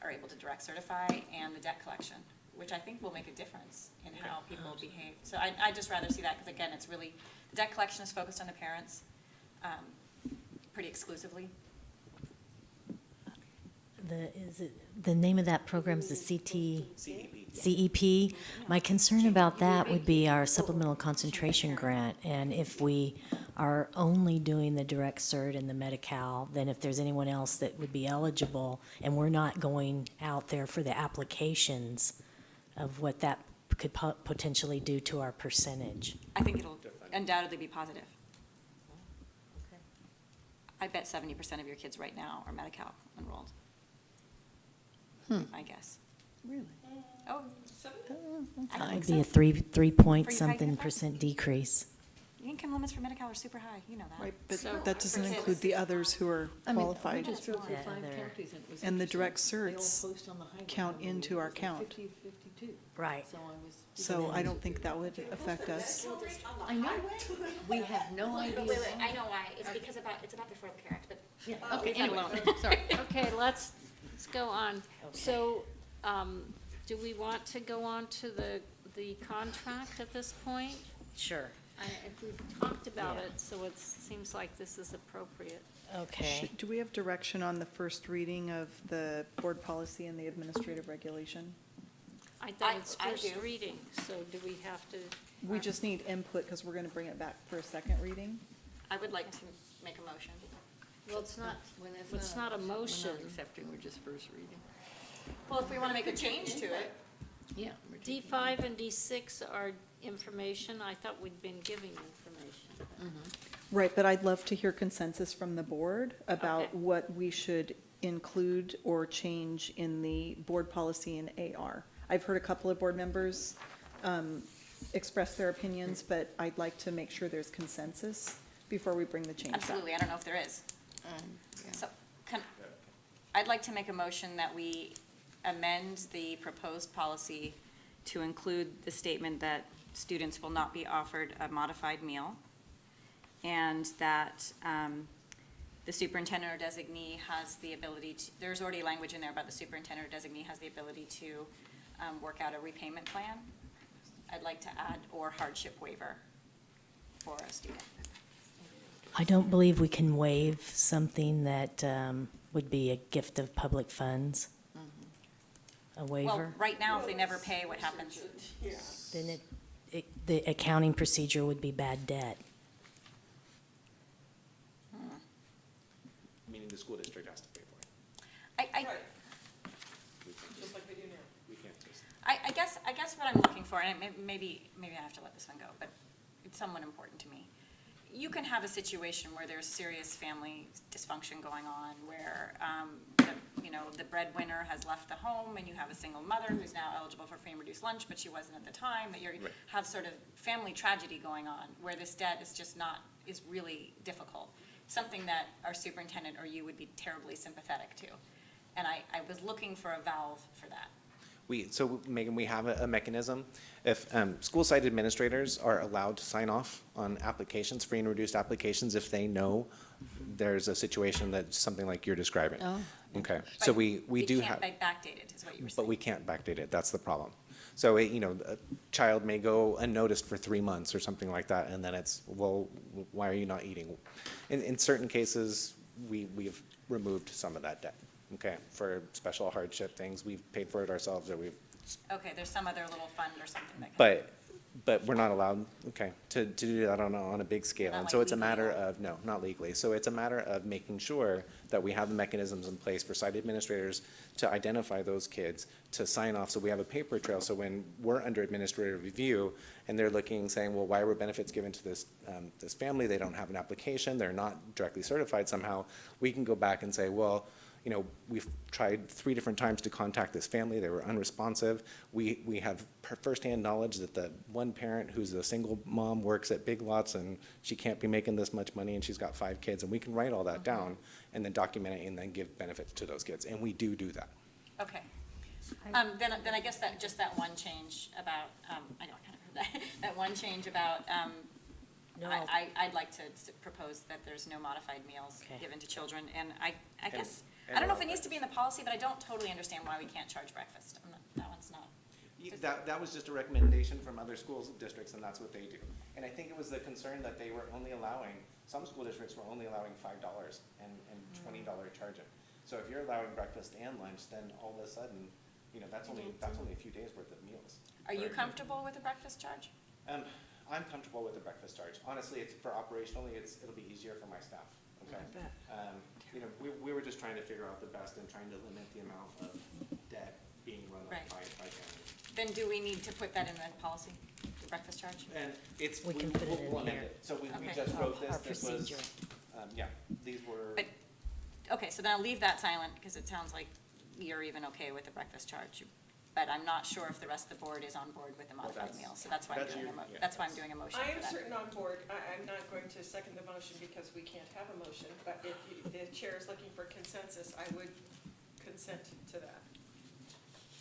are able to direct certify and the debt collection, which I think will make a difference in how people behave. So I'd just rather see that, because again, it's really, the debt collection is focused on the parents pretty exclusively. The name of that program is the CEP. My concern about that would be our supplemental concentration grant. And if we are only doing the direct cert and the Medi-Cal, then if there's anyone else that would be eligible, and we're not going out there for the applications of what that could potentially do to our percentage. I think it'll undoubtedly be positive. I bet 70% of your kids right now are Medi-Cal enrolled. I guess. Really? Oh, I That think would be a so. 3 point For Ukiah something Unified? percent decrease. The income limits for Medi-Cal are super high, you know that. Right, but So- that doesn't include the others who are I mean, we qualified. just drove through Yeah, 5 they're- counties, and it was And the interesting. direct They all certs post on the highway count how many into our it was, like count. 50, 52. Right. So I was. So I don't think that would affect us. I know, we have no idea. I know why, it's because it's about the Affordable Care Act, but. Yeah, okay, Leave that anyway, sorry. Okay, let's go on. So, do we want to go on to the contract at this point? Sure. If we've talked about Yeah. it, so it seems like this is appropriate. Okay. Do we have direction on the first reading of the board policy and the administrative regulation? I thought it's I first do. reading, so do we have to? We just need input because we're going to bring it back for a second reading. I would like to make a motion. Well, it's not, When it's not a motion. We're not accepting, we're just first reading. Well, if we want to make a change to it. Yeah. we're taking- D5 and D6 are information. I thought we'd been giving information. Right, but I'd love to hear consensus from the board about Okay. what we should include or change in the board policy in AR. I've heard a couple of board members express their opinions, but I'd like to make sure there's consensus before we bring the change back. Absolutely, I don't know if there is. yeah. So, I'd like to make a motion that we amend the proposed policy to include the statement that students will not be offered a modified meal, and that the superintendent or designee has the ability to, there's already language in there about the superintendent or designee has the ability to work out a repayment plan. I'd like to add, or hardship waiver for a student. I don't believe we can waive something that would be a gift of public funds. A Well, waiver. right now, if they never pay, what happens? Then the accounting procedure would be bad debt. Meaning the school district has to pay for it. We can't just. I guess what I'm looking for, and maybe I have to let this one go, but it's somewhat important to me. You can have a situation where there's serious family dysfunction going on, where, the breadwinner has left the home, and you have a single mother who's now eligible for free and reduced lunch, but she wasn't at the time, that you Right. have sort of family tragedy going on, where this debt is just is really difficult. Something that our superintendent or you would be terribly sympathetic to. And I was looking for a valve for that. So Megan, we have a mechanism. If school site administrators are allowed to sign off on applications, free and reduced applications, if they know there's a situation that's something like you're describing. Oh. Okay, so But we do have. can't backdate it, is what you were saying. But we can't backdate it, that's the problem. So, a child may go unnoticed for 3 months or something like that, and then it's, well, why are you not eating? In certain cases, we've removed some of that debt, okay? For special hardship things, we've paid for it ourselves, or we've Okay, there's some other little fund or something that can. But we're not allowed, okay, to do that on a big scale. Not And so like it's a matter legally. of, no, not legally. So it's a matter of making sure that we have the mechanisms in place for site administrators to identify those kids, to sign off, so we have a paper trail. So when we're under administrative review and they're looking, saying, well, why were benefits given to this, this family? They don't have an application, they're not directly certified somehow. We can go back and say, well, you know, we've tried 3 different times to contact this family, they were unresponsive. We have firsthand knowledge that the one parent who's a single mom works at Big Lots and she can't be making this much money and she's got 5 kids, and we can write all that down and then document it and then give benefits to those kids, and we do that. Okay. Then I guess that, just that one change about, I know I kind of heard that, that one change about, I'd like to propose that there's no modified meals Okay. given to children, and I guess, I don't know if it needs to be in the policy, but I don't totally understand why we can't charge breakfast. That one's not. That was just a recommendation from other schools and districts, and that's what they do. And I think it was the concern that they were only allowing, some school districts were only allowing $5 and $20 charging. So if you're allowing breakfast and lunch, then all of a sudden, you know, that's only a few days worth of meals. Are you comfortable with the breakfast charge? I'm comfortable with the breakfast charge. Honestly, it's for operationally, it'll be easier for my staff, okay? You know, we were just trying to figure out the best and trying to limit the amount of debt being run up Right. by families. Then do we need to put that in the policy, the breakfast charge? And it's, We can put it in we'll amend here. it. So we Okay. just wrote this, Our this was, procedure. yeah, these were. But, okay, so then I'll leave that silent, because it sounds like you're even okay with the breakfast charge. But I'm not sure if the rest of the board is on board with the modified that's- meal, so that's why I'm that's doing your- yeah, that's why I'm doing a motion I for am that. certain on board. I'm not going to second the motion because we can't have a motion, but if the chair is looking for consensus, I would consent to that,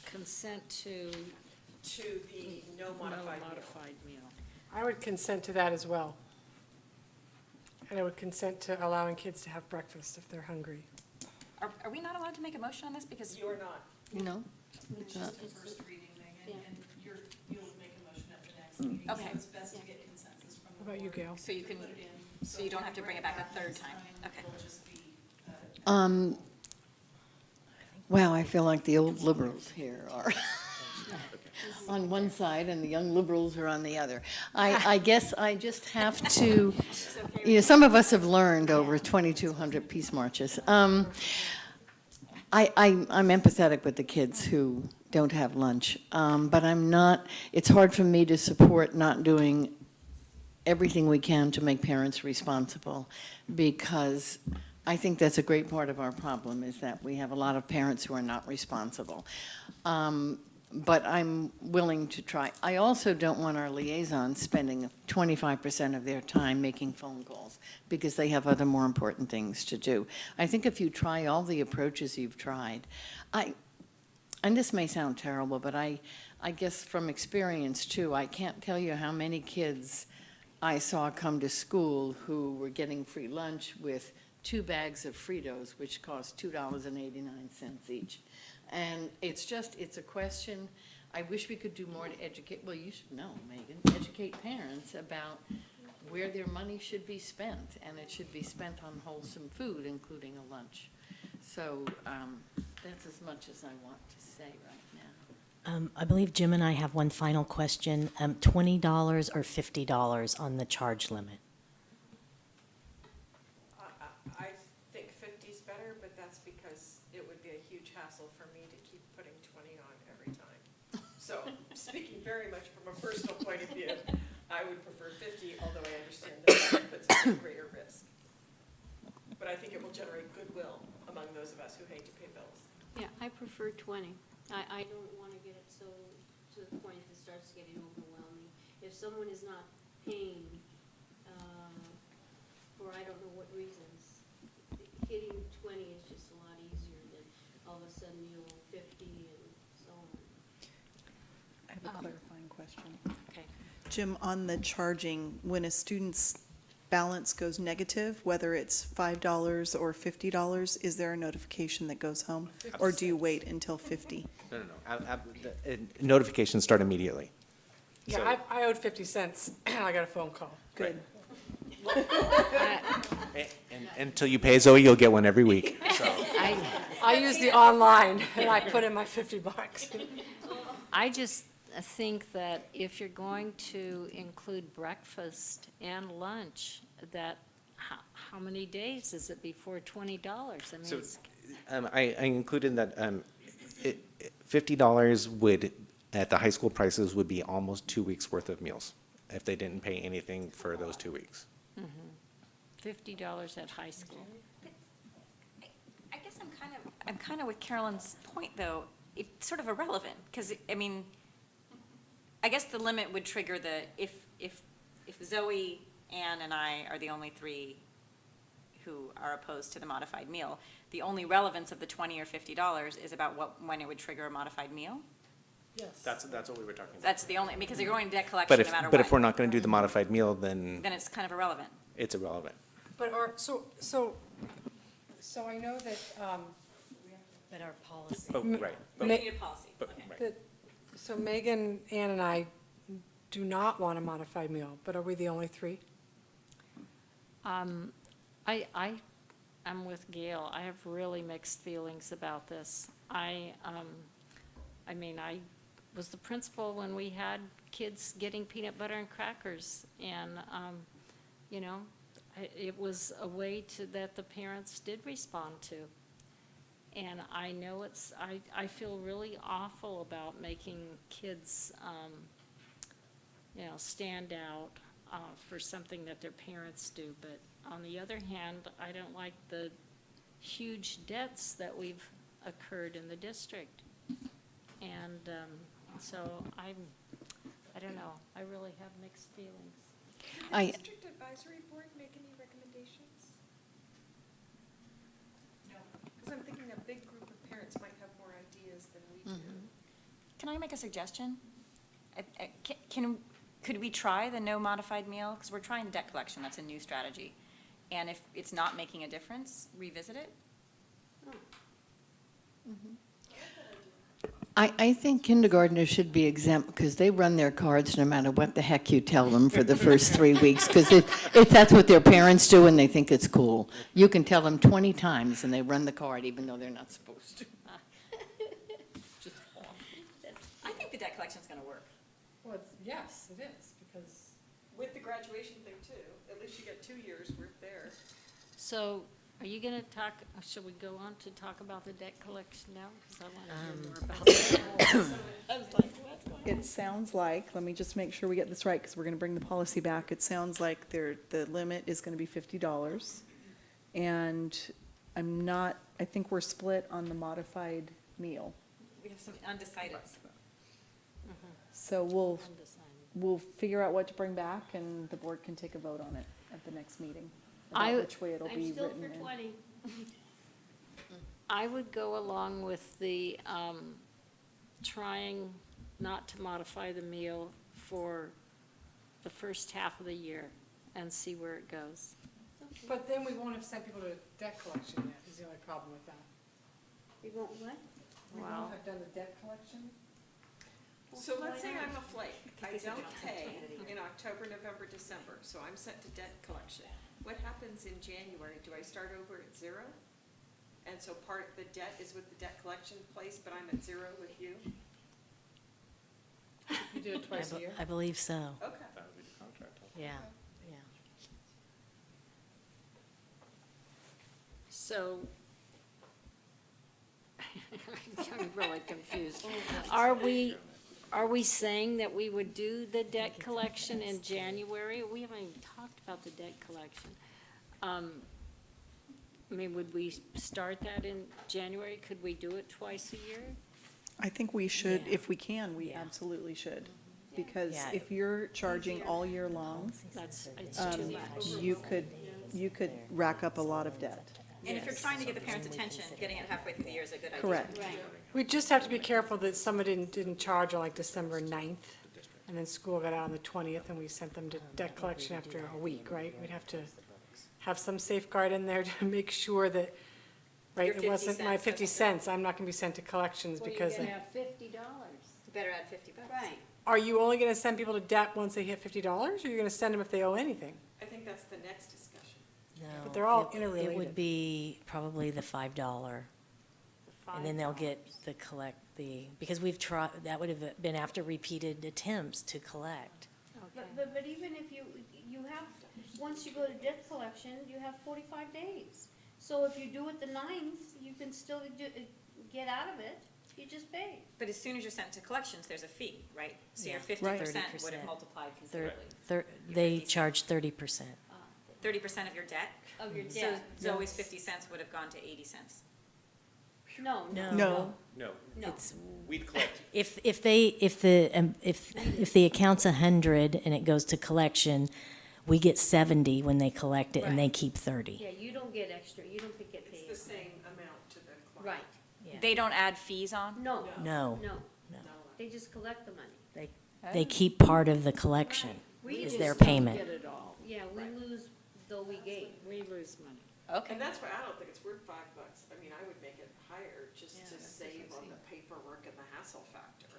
Consent to to the no no modified meal. modified meal. I would consent to that as well. And I would consent to allowing kids to have breakfast if they're hungry. Are we not allowed to make a motion on this? Because You're not. No? It's just a first reading, Megan, and you'll make a motion at the next meeting. Okay. So it's best to get consensus from the How about you, board. Gail? So you can, Put it in. so you don't have to bring it back a third this time. Okay. It'll just be, Wow, I feel like the old liberals here are on one side and the young liberals are on the other. I guess I just have to, you know, some of us have learned over 2,200 peace marches. I'm empathetic with the kids who don't have lunch, but I'm not, it's hard for me to support not doing everything we can to make parents responsible, because I think that's a great part of our problem, is that we have a lot of parents who are not responsible. But I'm willing to try. I also don't want our liaisons spending 25% of their time making phone calls, because they have other more important things to do. I think if you try all the approaches you've tried, and this may sound terrible, but I guess from experience too, I can't tell you how many kids I saw come to school who were getting free lunch with 2 bags of Fritos, which cost $2.89 each. And it's a question, I wish we could do more to educate, well, you should know, Megan, educate parents about where their money should be spent, and it should be spent on wholesome food, including a lunch. So that's as much as I want to say right now. I believe Jim and I have one final question. $20 or $50 on the charge limit? I think 50's better, but that's because it would be a huge hassle for me to keep putting 20 on every time. So, speaking very much from a personal point of view, I would prefer 50, although I understand that puts us at greater risk. But I think it will generate goodwill among those of us who hate to pay bills. Yeah, I prefer 20. I don't want to get it so, to the point that it starts getting overwhelming. If someone is not paying, for I don't know what reasons, hitting 20 is just a lot easier than all of a sudden, 50 and so on. I have a clarifying question. Okay. Jim, on the charging, when a student's balance goes negative, whether it's $5 or $50, is there a notification that goes home? Or do you wait until 50? No. Notifications start immediately. Yeah, I owed 50 cents, and I got a phone call. Good. And until you pay, Zoe, you'll get one every week, so. I used the online, and I put in my $50. I just think that if you're going to include breakfast and lunch, that, how many days is it before $20? I mean, So, it's, I included that, $50 would, at the high school prices, would be almost 2 weeks' worth of meals if they didn't pay anything for those 2 weeks. $50 at high school. I guess I'm kind of with Carolyn's point, though. It's sort of irrelevant, because, I mean, I guess the limit would trigger the, if Zoe, Ann, and I are the only three who are opposed to the modified meal, the only relevance of the $20 or $50 is about when it would trigger a modified meal? Yes. That's what we were talking about. That's the only, because you're going to debt collection But no matter what. but if we're not going to do the modified meal, then Then it's kind of irrelevant. it's irrelevant. But so I know that, But our policy. Oh, right. We Ma- need a policy. But, Okay. right. that, so Megan, Ann, and I do not want a modified meal, but are we the only three? I am with Gail. I have really mixed feelings about this. I mean, I was the principal when we had kids getting peanut butter and crackers, and, you know, it was a way that the parents did respond to. And I know I feel really awful about making kids, you know, stand out for something that their parents do. But on the other hand, I don't like the huge debts that we've occurred in the district. And so I don't know, I really have mixed feelings. I, District Advisory Board make any recommendations? No. Because I'm thinking a big group of parents might have more ideas than we do. Can I make a suggestion? Could we try the no modified meal? Because we're trying debt collection, that's a new strategy. And if it's not making a difference, revisit it? I think kindergartners should be exempt because they run their cards no matter what the heck you tell them for the first 3 weeks, because if that's what their parents do and they think it's cool. You can tell them 20 times and they run the card even though they're not supposed to. I think the debt collection's gonna work. Well, yes, it is, because. With the graduation thing too, at least you get 2 years worth there. So are you going to talk, should we go on to talk about the debt collection now? Because I want to hear more about that. I was like, what's going on? It sounds like, let me just make sure we get this right, because we're going to bring the policy back. It sounds like the limit is going to be $50. And I think we're split on the modified meal. We have some undecided. So we'll Undecided. figure out what to bring back, and the board can take a vote on it at the next meeting. I- About which way it'll be written in. 20. I would go along with the trying not to modify the meal for the first half of the year and see where it goes. But then we won't have sent people to debt collection yet, is the only problem with that. We won't what? We Wow. won't have done the debt collection? So let's say I'm a flake. I don't pay in October, November, December, so I'm sent to debt collection. What happens in January? Do I start over at zero? And so part of the debt is with the debt collection place, but I'm at zero with you? You do it twice a year? I believe so. Okay. That would be the contract. Yeah, yeah. So, I'm really confused. Are we saying that we would do the debt collection in January? We haven't even talked about the debt collection. I mean, would we start that in January? Could we do it twice a year? I think we should, Yeah. if we can, we Yeah. absolutely should. Because Yeah. if you're charging all year long, It's too much. you could rack up a lot of debt. And if you're trying to get the parents' attention, getting it halfway through the year is a good idea. Correct. We just have to be careful that somebody didn't charge on like December 9th, and then school got out on the 20th, and we sent them to debt collection after a week, right? We'd have to have some safeguard in there to make sure that, right, Your it 50 wasn't my cents 50 cents, I'm not gonna be sent to collections because, have $50. You better add $50. Right. are you only gonna send people to debt once they hit $50, or are you gonna send them if they owe anything? I think that's the next discussion. No. But they're all It interrelated. would be probably the $5. And then they'll get because we've tried, that would have been after repeated attempts to collect. But even if you have, once you go to debt collection, you have 45 days. So if you do it the 9th, you can still get out of it, you just pay. But as soon as you're sent to collections, there's a fee, right? So your Yeah. 50% would 30%. have multiplied Thir- considerably. They charge 30%. 30% of your debt? Of your So debt. Zoe's 50 cents would have gone to 80 cents. No. No. No, No. It's, we'd collect. if the account's 100 and it goes to collection, we get 70 when they collect it, and they Right. keep 30. Yeah, you don't get extra, you don't get It's paid. the same amount to the client. Right. Yeah. They don't add fees on? No. No, No. No. They just collect the money. they keep part of the collection, We is just their don't payment. Get it all. Yeah, we lose though we gain. We lose money. Okay. And that's why I don't think it's worth $5. I mean, I would make it higher just to save on the paperwork and the hassle factor.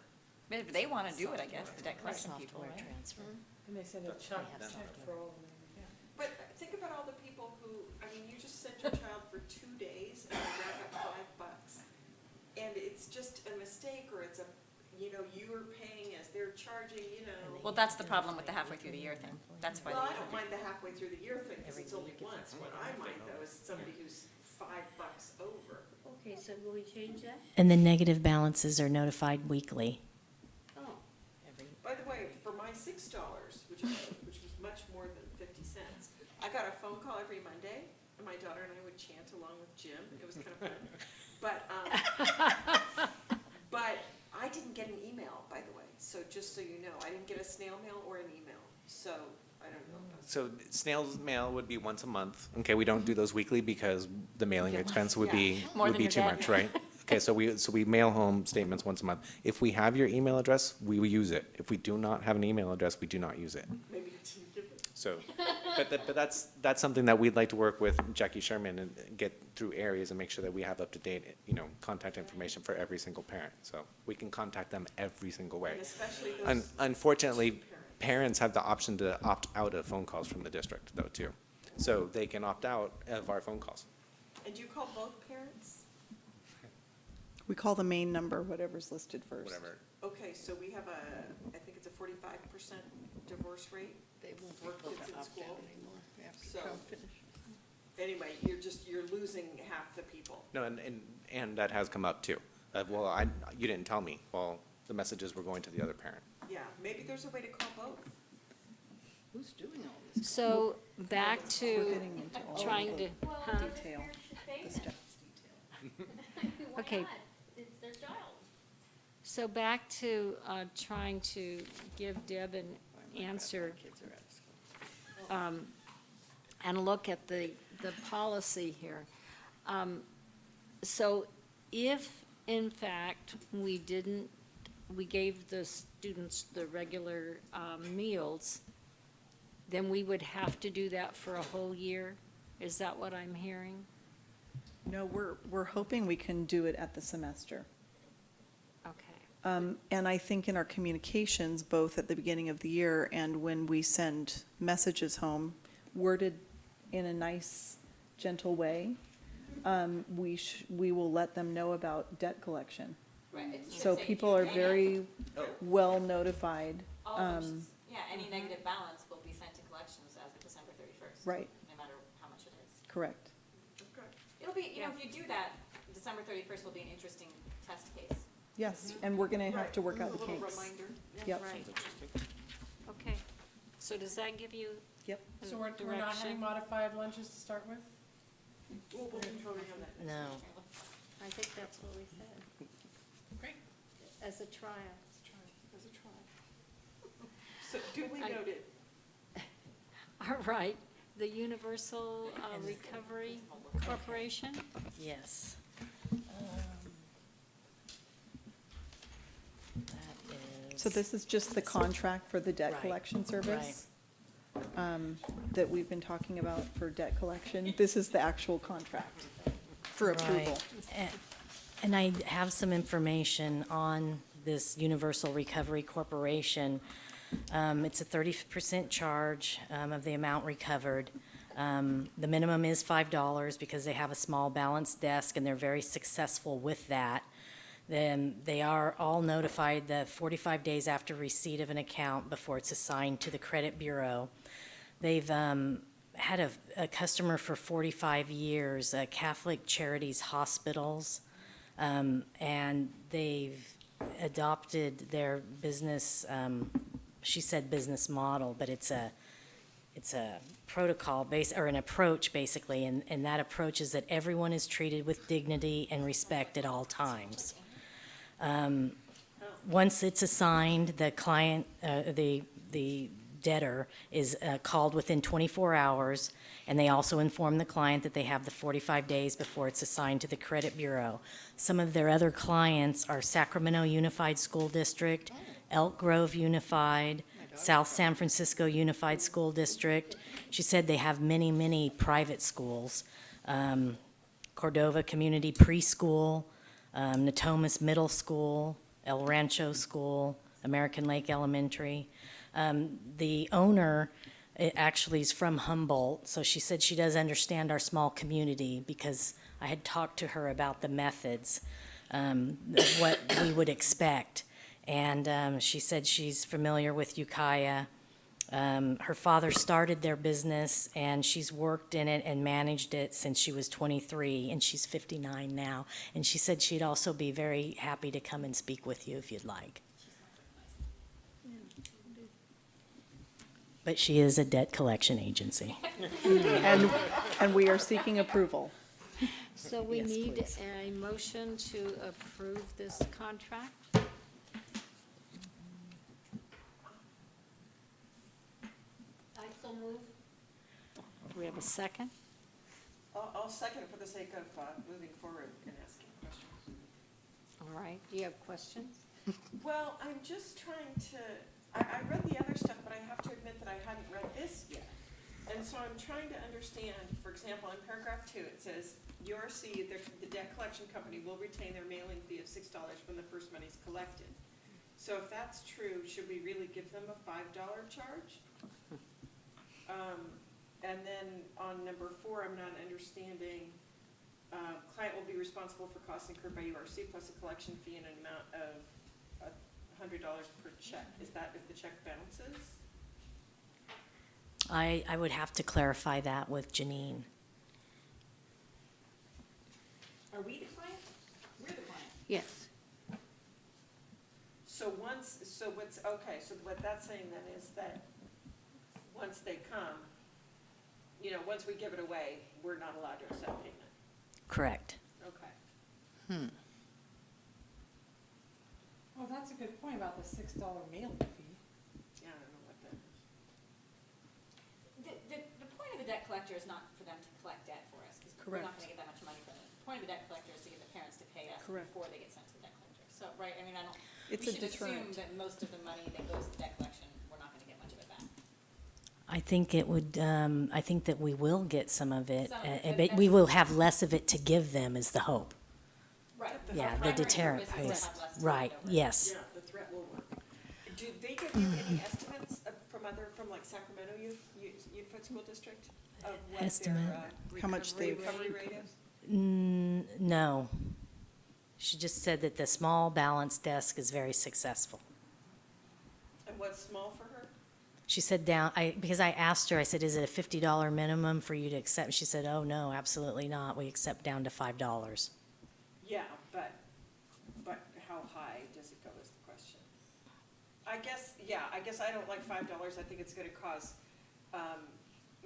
But if they want to do it, I guess, the debt collection people, Software right? transfer. And they send a check for all of them. But think about all the people who, I mean, you just sent your child for 2 days and you rack up $5. And it's just a mistake, or it's a, you're paying as they're charging, Well, that's the problem with the halfway through the year thing. That's why Well, I they don't mind the halfway through the year thing, because it's only once. What I mind though is somebody who's $5 over. Okay, so will we change that? And the negative balances are notified weekly. Oh, By the way, for my $6, which was much more than 50 cents, I got a phone call every Monday, and my daughter and I would chant along with Jim. It was kind of fun. But I didn't get an email, by the way. So just so you know, I didn't get a snail mail or an email. So I don't know. So snail's mail would be once a month. Okay, we don't do those weekly because the mailing expense would be, More would than be your too dad. much, right? Okay, so we mail home statements once a month. If we have your email address, we will use it. If we do not have an email address, we do not use it. Maybe I didn't give it. So, but that's something that we'd like to work with Jackie Sherman and get through areas and make sure that we have up-to-date, contact information for every single parent. So we can contact them every single way. And especially those. Unfortunately, parents have the option to opt out of phone calls from the district though, too. So they can opt out of our phone calls. And do you call both parents? We call the main number, whatever's listed first. Whatever. Okay, so we have I think it's a 45% divorce rate. They won't For be able kids to in opt school. out anymore after So- Trump finished. Anyway, you're losing half the people. No, and that has come up too. You didn't tell me. Well, the messages were going to the other parent. Yeah, maybe there's a way to call both. Who's doing all this? So back We're to getting into all trying of to, the huh? detail. the stuff. why Okay. not? It's their child. So back to trying to give Deb an answer Kids are out of school. and look at the policy here. So if, in fact, we gave the students the regular meals, then we would have to do that for a whole year? Is that what I'm hearing? No, we're hoping we can do it at the semester. Okay. And I think in our communications, both at the beginning of the year and when we send messages home, worded in a nice, gentle way, we will let them know about debt collection. Right. So people are very well notified. All of them, yeah, any negative balance will be sent to collections as of December 31st. Right. No matter how much it is. Correct. It'll be, if you do that, December 31st will be an interesting test case. Yes, and we're going to have to work out the A little kinks. reminder. Yep. Right. Okay. So does that give you Yep. So we're not direction? having modified lunches to start with? We'll be voting on that. No. I think that's what we said. Great. As a trial. As a trial. So duly noted. All right. The Universal Recovery Corporation? Yes. That is. So this is just the contract for the debt Right. collection service? That we've been talking about for debt collection. This is the actual contract for approval. Right. And I have some information on this Universal Recovery Corporation. It's a 30% charge of the amount recovered. The minimum is $5 because they have a small balance desk and they're very successful with that. Then they are all notified the 45 days after receipt of an account before it's assigned to the credit bureau. They've had a customer for 45 years, Catholic Charities Hospitals, and they've adopted their business, she said business model, but it's a protocol or an approach basically, and that approach is that everyone is treated with dignity and respect at all times. Once it's assigned, the client, the debtor is called within 24 hours, and they also inform the client that they have the 45 days before it's assigned to the credit bureau. Some of their other clients are Sacramento Unified School District, Elk Grove Unified, South San Francisco Unified School District. She said they have many, many private schools. Cordova Community Preschool, Natomas Middle School, El Rancho School, American Lake Elementary. The owner actually is from Humboldt, so she said she does understand our small community because I had talked to her about the methods, of what we would expect. And she said she's familiar with Ukiah. Her father started their business, and she's worked in it and managed it since she was 23, and she's 59 now. And she said she'd also be very happy to come and speak with you if you'd like. But she is a debt collection agency. And we are seeking approval. So we Yes, need please. a motion to approve this contract. I so move. Do we have a second? I'll second it for the sake of moving forward and asking questions. All right, do you have questions? Well, I'm just trying to, I read the other stuff, but I have to admit that I hadn't read this yet. And so I'm trying to understand, for example, in paragraph 2, it says, URC, the debt collection company will retain their mailing fee of $6 when the first money is collected. So if that's true, should we really give them a $5 charge? And then on number 4, I'm not understanding, client will be responsible for costs incurred by URC plus a collection fee in an amount of $100 per check. Is that if the check bounces? I would have to clarify that with Janine. Are we the client? We're the client. Yes. So what that's saying then is that once they come, once we give it away, we're not allowed to accept payment. Correct. Okay. Well, that's a good point about the $6 mailing fee. Yeah, I don't know what that is. The point of the debt collector is not for them to collect debt for us, because we're not Correct. gonna get that much money from them. The point of the debt collector is to get the parents to pay us Correct. before they get sent to the debt collector. So, right, I mean, I don't, It's we a should assume deterrent. that most of the money that goes to debt collection, we're not gonna get much of it back. I think it would, I think that we will get some of it, Some of it, but we will have less of it to give them is the hope. Right. Yeah, Our the primary deterrent purpose is to piece. have less to Right, left over. yes. Yeah, the threat will work. Do they give you any estimates from like Sacramento Unified School District of what Estimate. their How much they've- recovery rate is? No. She just said that the small balance desk is very successful. And what's small for her? She said because I asked her, I said, is it a $50 minimum for you to accept? She said, oh, no, absolutely not. We accept down to $5. Yeah, but how high does it go is the question. I guess I don't like $5. I think it's gonna cause,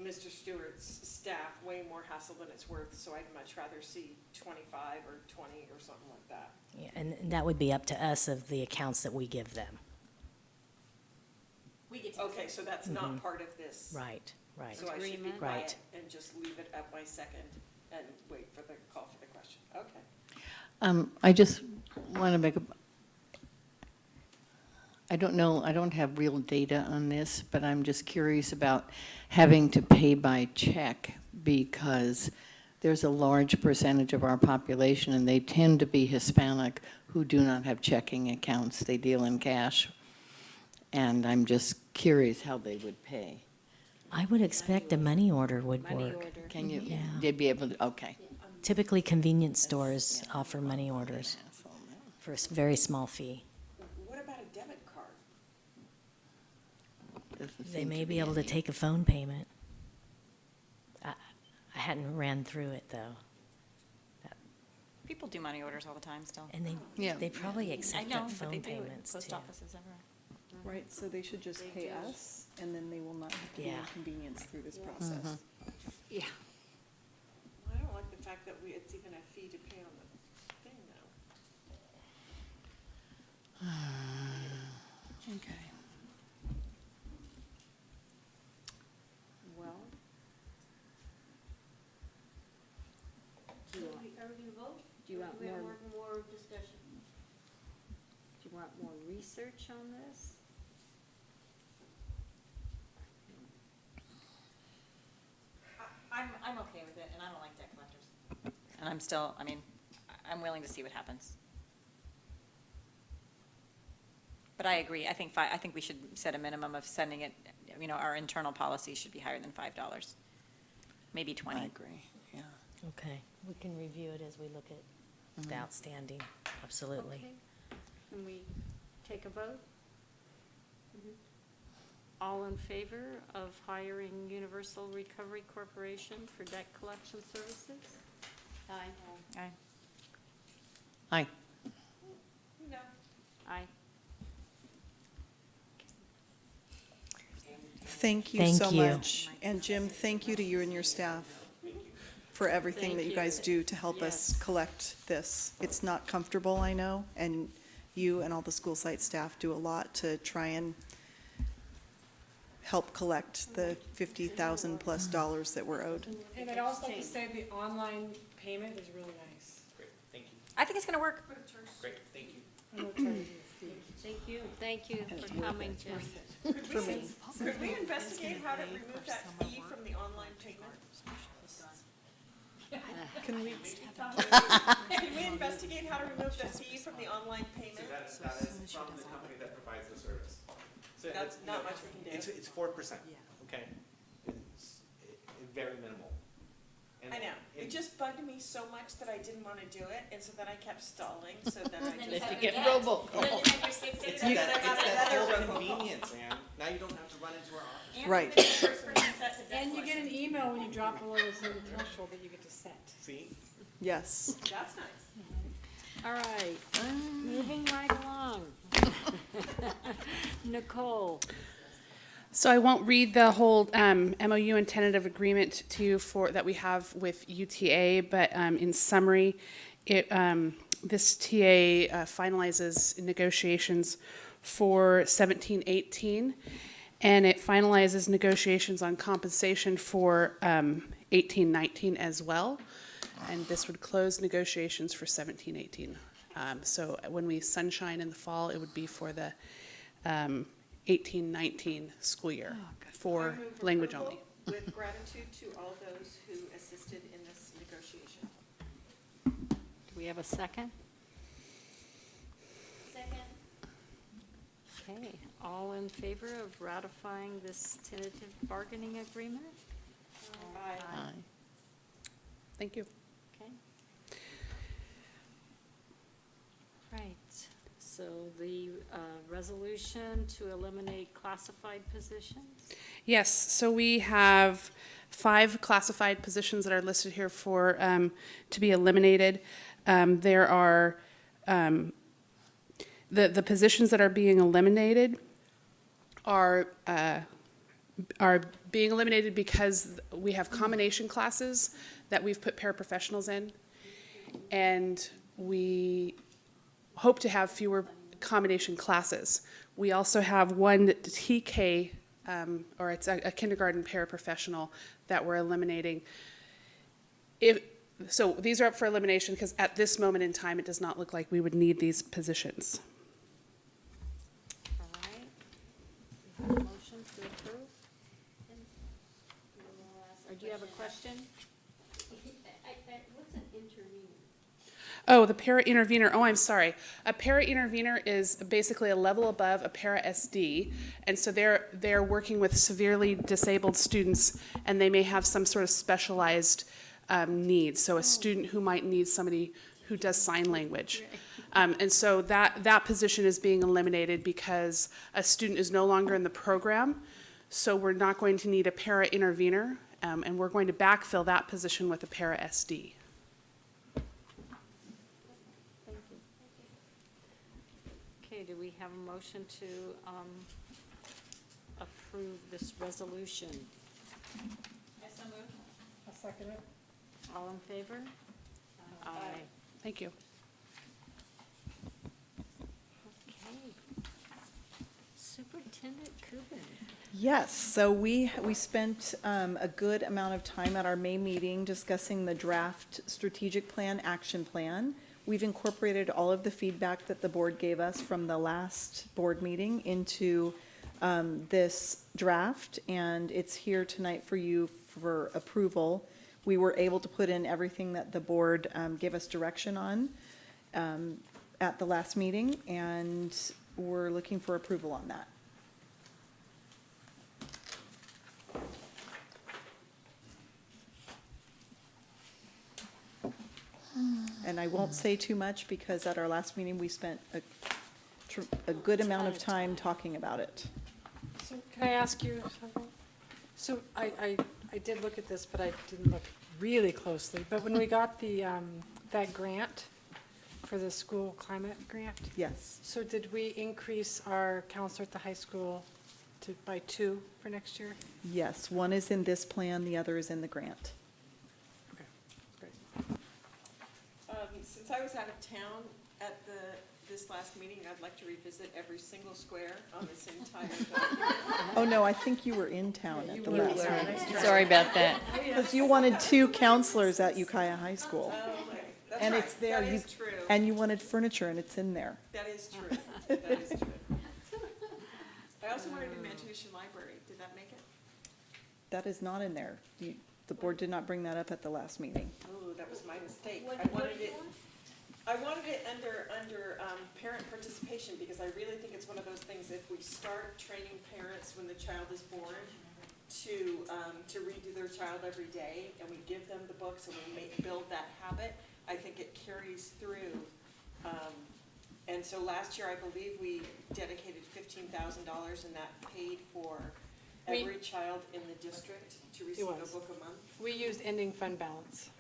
Mr. Stewart's staff way more hassle than it's worth, so I'd much rather see 25 or 20 or something like that. Yeah, and that would be up to us of the accounts that we give them. We get to. Okay, so that's not part of this. Right, right. So I should be Agreement. Right. quiet and just leave it at my second and wait for the call for the question. Okay. I just want to make I don't know, I don't have real data on this, but I'm just curious about having to pay by check because there's a large percentage of our population, and they tend to be Hispanic, who do not have checking accounts. They deal in cash. And I'm just curious how they would pay. I would expect a money order would Money work. order. Can you, Yeah. they'd be able to, okay. Typically, convenience stores offer money orders for a very small fee. What about a debit card? Doesn't They seem may be be able to any- take a phone payment. I hadn't ran through it, though. People do money orders all the time still. And Yeah. they probably I accept know, up but phone they do it. payments, Post too. offices everywhere. Right, so they should just pay us, and then they will not have to be Yeah. inconvenienced through this process. Yeah. I don't like the fact that it's even a fee to pay on the thing though. Okay. Well. Do you want, do you want more discussion? Do you want more research on this? I'm okay with it, and I don't like debt collectors. And I'm still, I'm willing to see what happens. But I agree, I think we should set a minimum of sending it, our internal policy should be higher than $5, maybe 20. I agree, yeah. Okay, we can review it as we look at the outstanding, absolutely. Okay. Can we take a vote? All in favor of hiring Universal Recovery Corporation for debt collection services? Aye. Aye. Aye. No. Aye. Thank you Thank so you. much. And Jim, thank you to you and your staff for everything Thank that you you. guys do to help us Yes. collect this. It's not comfortable, I know, and you and all the school site staff do a lot to try and help collect the $50,000+ that we're owed. And I'd also like to say the online payment is really nice. Great, thank you. I think it's gonna work. Great, thank you. I know it charges you a fee. Thank you for coming, Jim. Could we investigate how to remove that fee from the online payment? Can we, Can we investigate how to remove the fee from the online payment? That is from the company that provides the service. So That's not much we can do. It's 4%, okay? It's very minimal. And I know, it just bugged me so much that I didn't wanna do it, and so then I kept stalling, so then I just. To get robocall. It's You that, got it's that another whole robocall. convenience, man. Now you don't have to run into our office. right, And you get an email when you drop below a certain threshold that you get to set. See? yes. That's nice. All right, moving right along. Nicole, So I won't read the whole MOU and tentative agreement to you that we have with UTA, but in summary, this TA finalizes negotiations for 17-18, and it finalizes negotiations on compensation for 18-19 as well. And this would close negotiations for 17-18. So when we sunshine in the fall, it would be for the 18-19 school year for I move language approval only. With gratitude to all those who assisted in this negotiation. do we have a second? Second. Okay, all in favor of ratifying this tentative bargaining agreement? Aye. Thank you. Okay. Right, so the resolution to eliminate classified positions? Yes, so we have 5 classified positions that are listed here for, to be eliminated. There are, the positions that are being eliminated are being eliminated because we have combination classes that we've put paraprofessionals in, and we hope to have fewer combination classes. We also have one TK, or it's a kindergarten paraprofessional that we're eliminating. So these are up for elimination because at this moment in time, it does not look like we would need these positions. All right. We have a motion to approve? Or do you have a question? What's an intermediate? Oh, the para intervener. Oh, I'm sorry. A para intervener is basically a level above a para SD, and so they're working with severely disabled students, and they may have some sort of specialized needs. So a student who might need somebody who does sign language. And so that position is being eliminated because a student is no longer in the program. So we're not going to need a para intervener, and we're going to backfill that position with a para SD. Okay, do we have a motion to approve this resolution? I'll second it. All in favor? Aye. Thank you. Okay. Superintendent Kubin. Yes, so we spent a good amount of time at our May meeting discussing the draft strategic plan, action plan. We've incorporated all of the feedback that the board gave us from the last board meeting into this draft, and it's here tonight for you for approval. We were able to put in everything that the board gave us direction on at the last meeting, and we're looking for approval on that. And I won't say too much because at our last meeting, we spent a good amount of time talking about it. So can I ask you something? So I did look at this, but I didn't look really closely. But when we got the, that grant for the school climate grant, Yes, so did we increase our counselor at the high school by 2 for next year? yes, one is in this plan, the other is in the grant. Okay, great. Since I was out of town at this last meeting, I'd like to revisit every single square on this entire document. Oh, no, I think you were in town at the last meeting. Sorry about that. Because you wanted 2 counselors at Ukiah High School. That's And right, it's there. that You- is true. And you wanted furniture, and it's in there. That is true, that is true. I also wanted an imagination library, did that make it? That is not in there. The board did not bring that up at the last meeting. Oh, that was my mistake. I wanted it under parent participation, because I really think it's one of those things, if we start training parents when the child is born to read to their child every day, and we give them the books and we build that habit, I think it carries through. And so last year, I believe we dedicated $15,000, and that paid for every child in the district to receive a was. book a month We used ending fund balance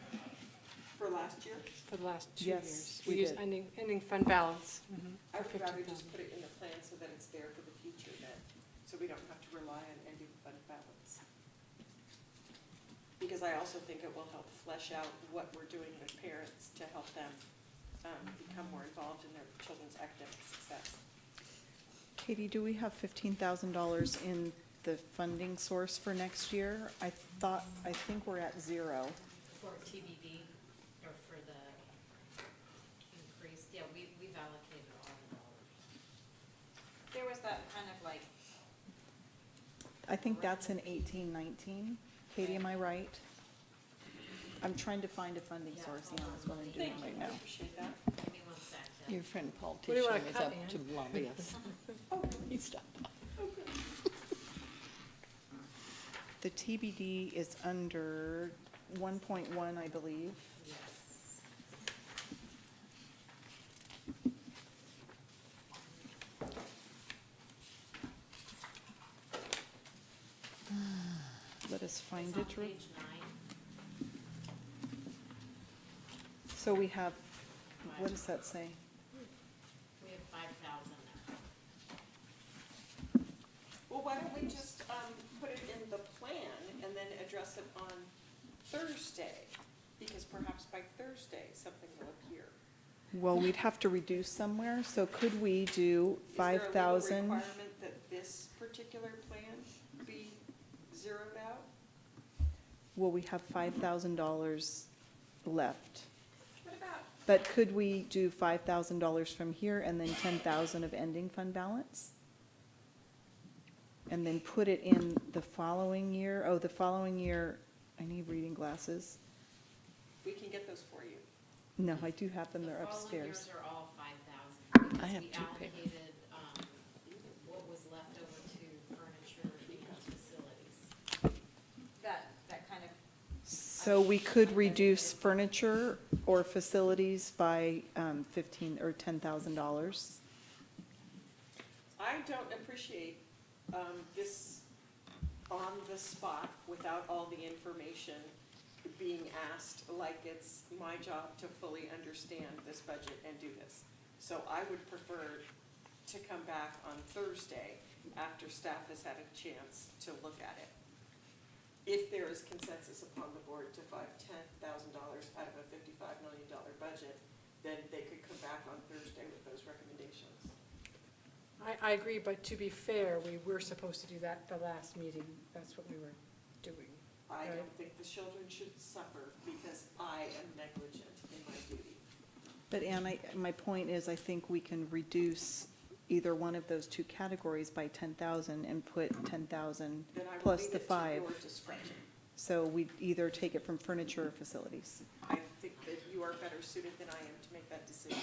for last year. for the last 2 Yes, years. we We used did. ending fund balance. I for would rather 15,000. just put it in the plan so that it's there for the future then, so we don't have to rely on ending fund balance. Because I also think it will help flesh out what we're doing with parents to help them become more involved in their children's academic success. Katie, do we have $15,000 in the funding source for next year? I think we're at 0. For TBD, or for the increase, yeah, we've allocated all the dollars. There was that kind of like, I think that's in 18, 19. Katie, am I right? I'm trying to find a funding source, yeah, that's what I'm doing right now. I appreciate that. Give me one sec. Your friend do you politician wanna is cut, up Ann? to lobby us. He stopped. The TBD is under 1.1, I believe. Let us find It's on it. page 9. So we have, what does that say? We have 5,000 there. Well, why don't we just put it in the plan and then address it on Thursday? Because perhaps by Thursday, something will appear. Well, we'd have to reduce somewhere, so could we do Is there a legal 5,000? requirement that this particular plan be zeroed out? Well, we have $5,000 left. What about, But could we do $5,000 from here and then 10,000 of ending fund balance? And then put it in the following year? Oh, the following year, I need reading glasses. we can get those for you. No, I do have them, they're upstairs. The following years are all 5,000. I have We two papers. allocated, what was left over to furniture and facilities. That kind of, So we could reduce furniture or facilities by $15,000 or $10,000. I don't appreciate this on the spot without all the information being asked, like it's my job to fully understand this budget and do this. So I would prefer to come back on Thursday after staff has had a chance to look at it. If there is consensus upon the board to $10,000 out of a $55 million budget, then they could come back on Thursday with those recommendations. I agree, but to be fair, we were supposed to do that the last meeting. That's what we were doing. I Right. don't think the children should suffer because I am negligent in my duty. But Ann, my point is, I think we can reduce either one of those two categories by 10,000 and put 10,000 Then I will plus leave the it to 5. your discretion. So we either take it from furniture or facilities. I think that you are better suited than I am to make that decision.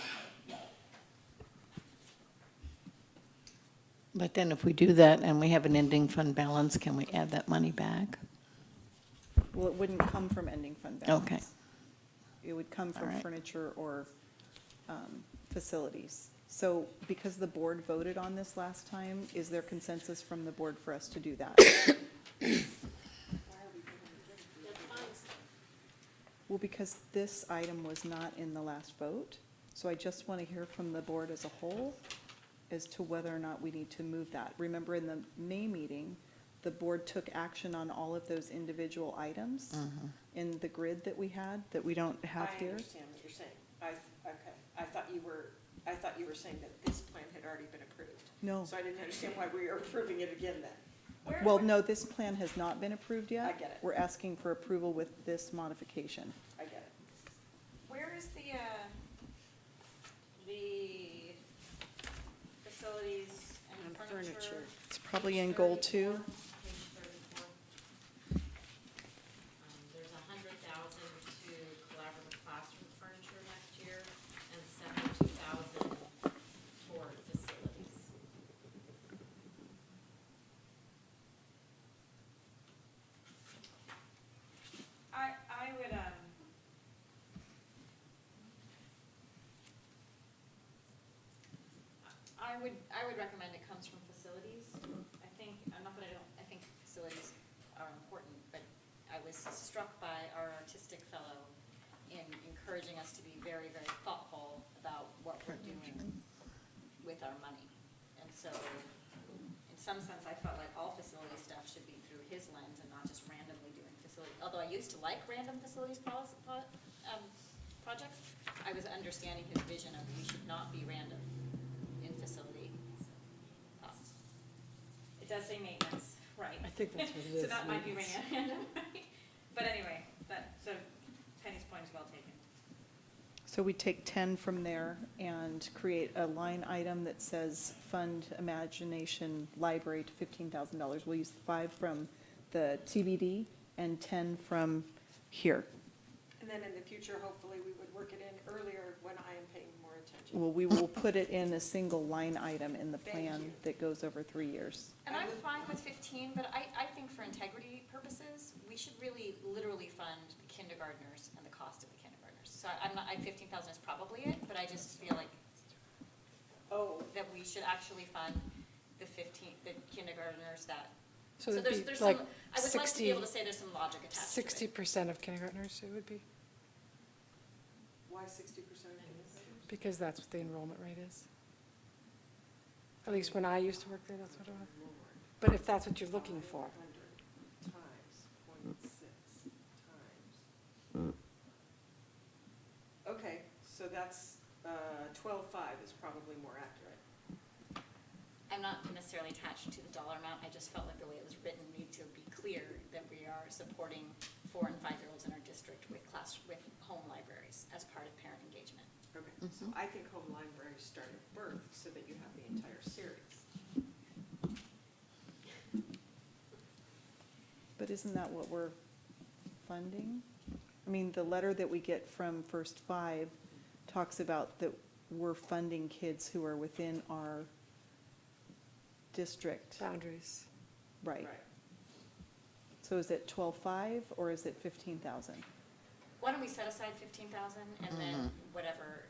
But then if we do that and we have an ending fund balance, can we add that money back? Well, it wouldn't come from ending fund balance. Okay. It would come All from right. furniture or facilities. So because the board voted on this last time, is there consensus from the board for us to do that? Well, because this item was not in the last vote, so I just want to hear from the board as a whole as to whether or not we need to move that. Remember, in the May meeting, the board took action on all of those individual items in the grid that we had, that we don't have I here. understand what you're saying. Okay, I thought you were saying that this plan had already been approved. No. So I didn't understand why we were approving it again then. Well, no, this plan has not been approved yet. I get it. We're asking for approval with this modification. I get it. where is the facilities and furniture? It's probably in goal 2. There's 100,000 to collaborative classroom furniture next year and 72,000 for facilities. I would, I would recommend it comes from facilities. I think, not that I think facilities are important, but I was struck by our artistic fellow in encouraging us to be very, very thoughtful about what we're doing with our money. And so, in some sense, I felt like all facility stuff should be through his lens and not just randomly doing facility. Although I used to like random facilities projects, I was understanding his vision of we should not be random in facility costs. It does say maintenance, right? I think that's what it is. So that might be maintenance. random, right? But anyway, so Penny's point is well taken. So we take 10 from there and create a line item that says fund imagination library to $15,000. We'll use 5 from the TBD and 10 from here. And then in the future, hopefully, we would work it in earlier when I am paying more attention. Well, we will put it in a single line item in the Thank plan you. that goes over 3 years. And I'm fine with 15, but I think for integrity purposes, we should really literally fund the kindergartners and the cost of the kindergartners. So I'm not, 15,000 is probably it, but I just feel like that we should actually fund the kindergartners that. So it'd there's be some, like I would like to be able to 60 say there's some logic attached to it. 60% of kindergartners, it would be, Why 60% of kindergarten? because that's what the enrollment rate is. At least when I used to work there, that's what it was. But if that's what you're looking for. 100 times 0.6 times. Okay, so that's 12.5 is probably more accurate. I'm not necessarily attached to the dollar amount, I just felt like the way it was written needed to be clear that we are supporting 4- and 5-year-olds in our district with home libraries as part of parent engagement. Okay, so I think home libraries start at birth so that you have the entire series. But isn't that what we're funding? I mean, the letter that we get from First Five talks about that we're funding kids who are within our district. Boundaries. Right. So is it 12.5 or is it 15,000? Why don't we set aside 15,000 and then whatever,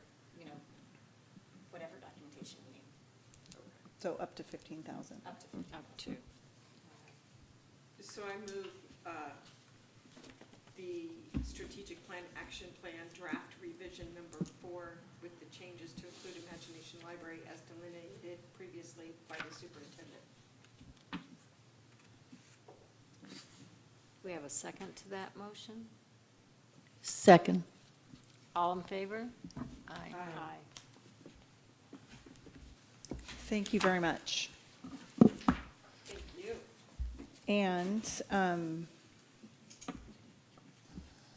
whatever documentation we need, So up to 15,000. up to. Up to. So I move the strategic plan, action plan, draft revision number 4 with the changes to include Imagination Library as delineated previously by the superintendent. We have a second to that motion? Second. All in favor? Aye. Aye. Thank you very much. Thank you. And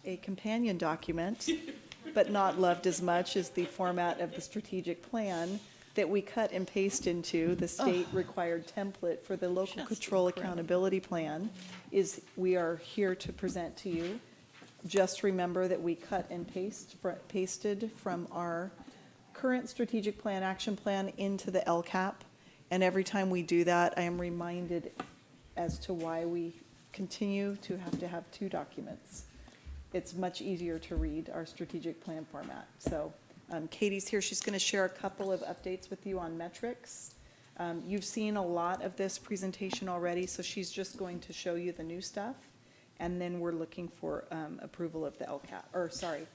a companion document, but not loved as much as the format of the strategic plan that we cut and paste into the state-required template for the local control accountability plan is we are here to present to you. Just remember that we cut and pasted from our current strategic plan, action plan into the LCAP. And every time we do that, I am reminded as to why we continue to have 2 documents. It's much easier to read our strategic plan format. So Katie's here. She's going to share a couple of updates with you on metrics. You've seen a lot of this presentation already, so she's just going to show you the new stuff. And then we're looking for approval of the LCAP,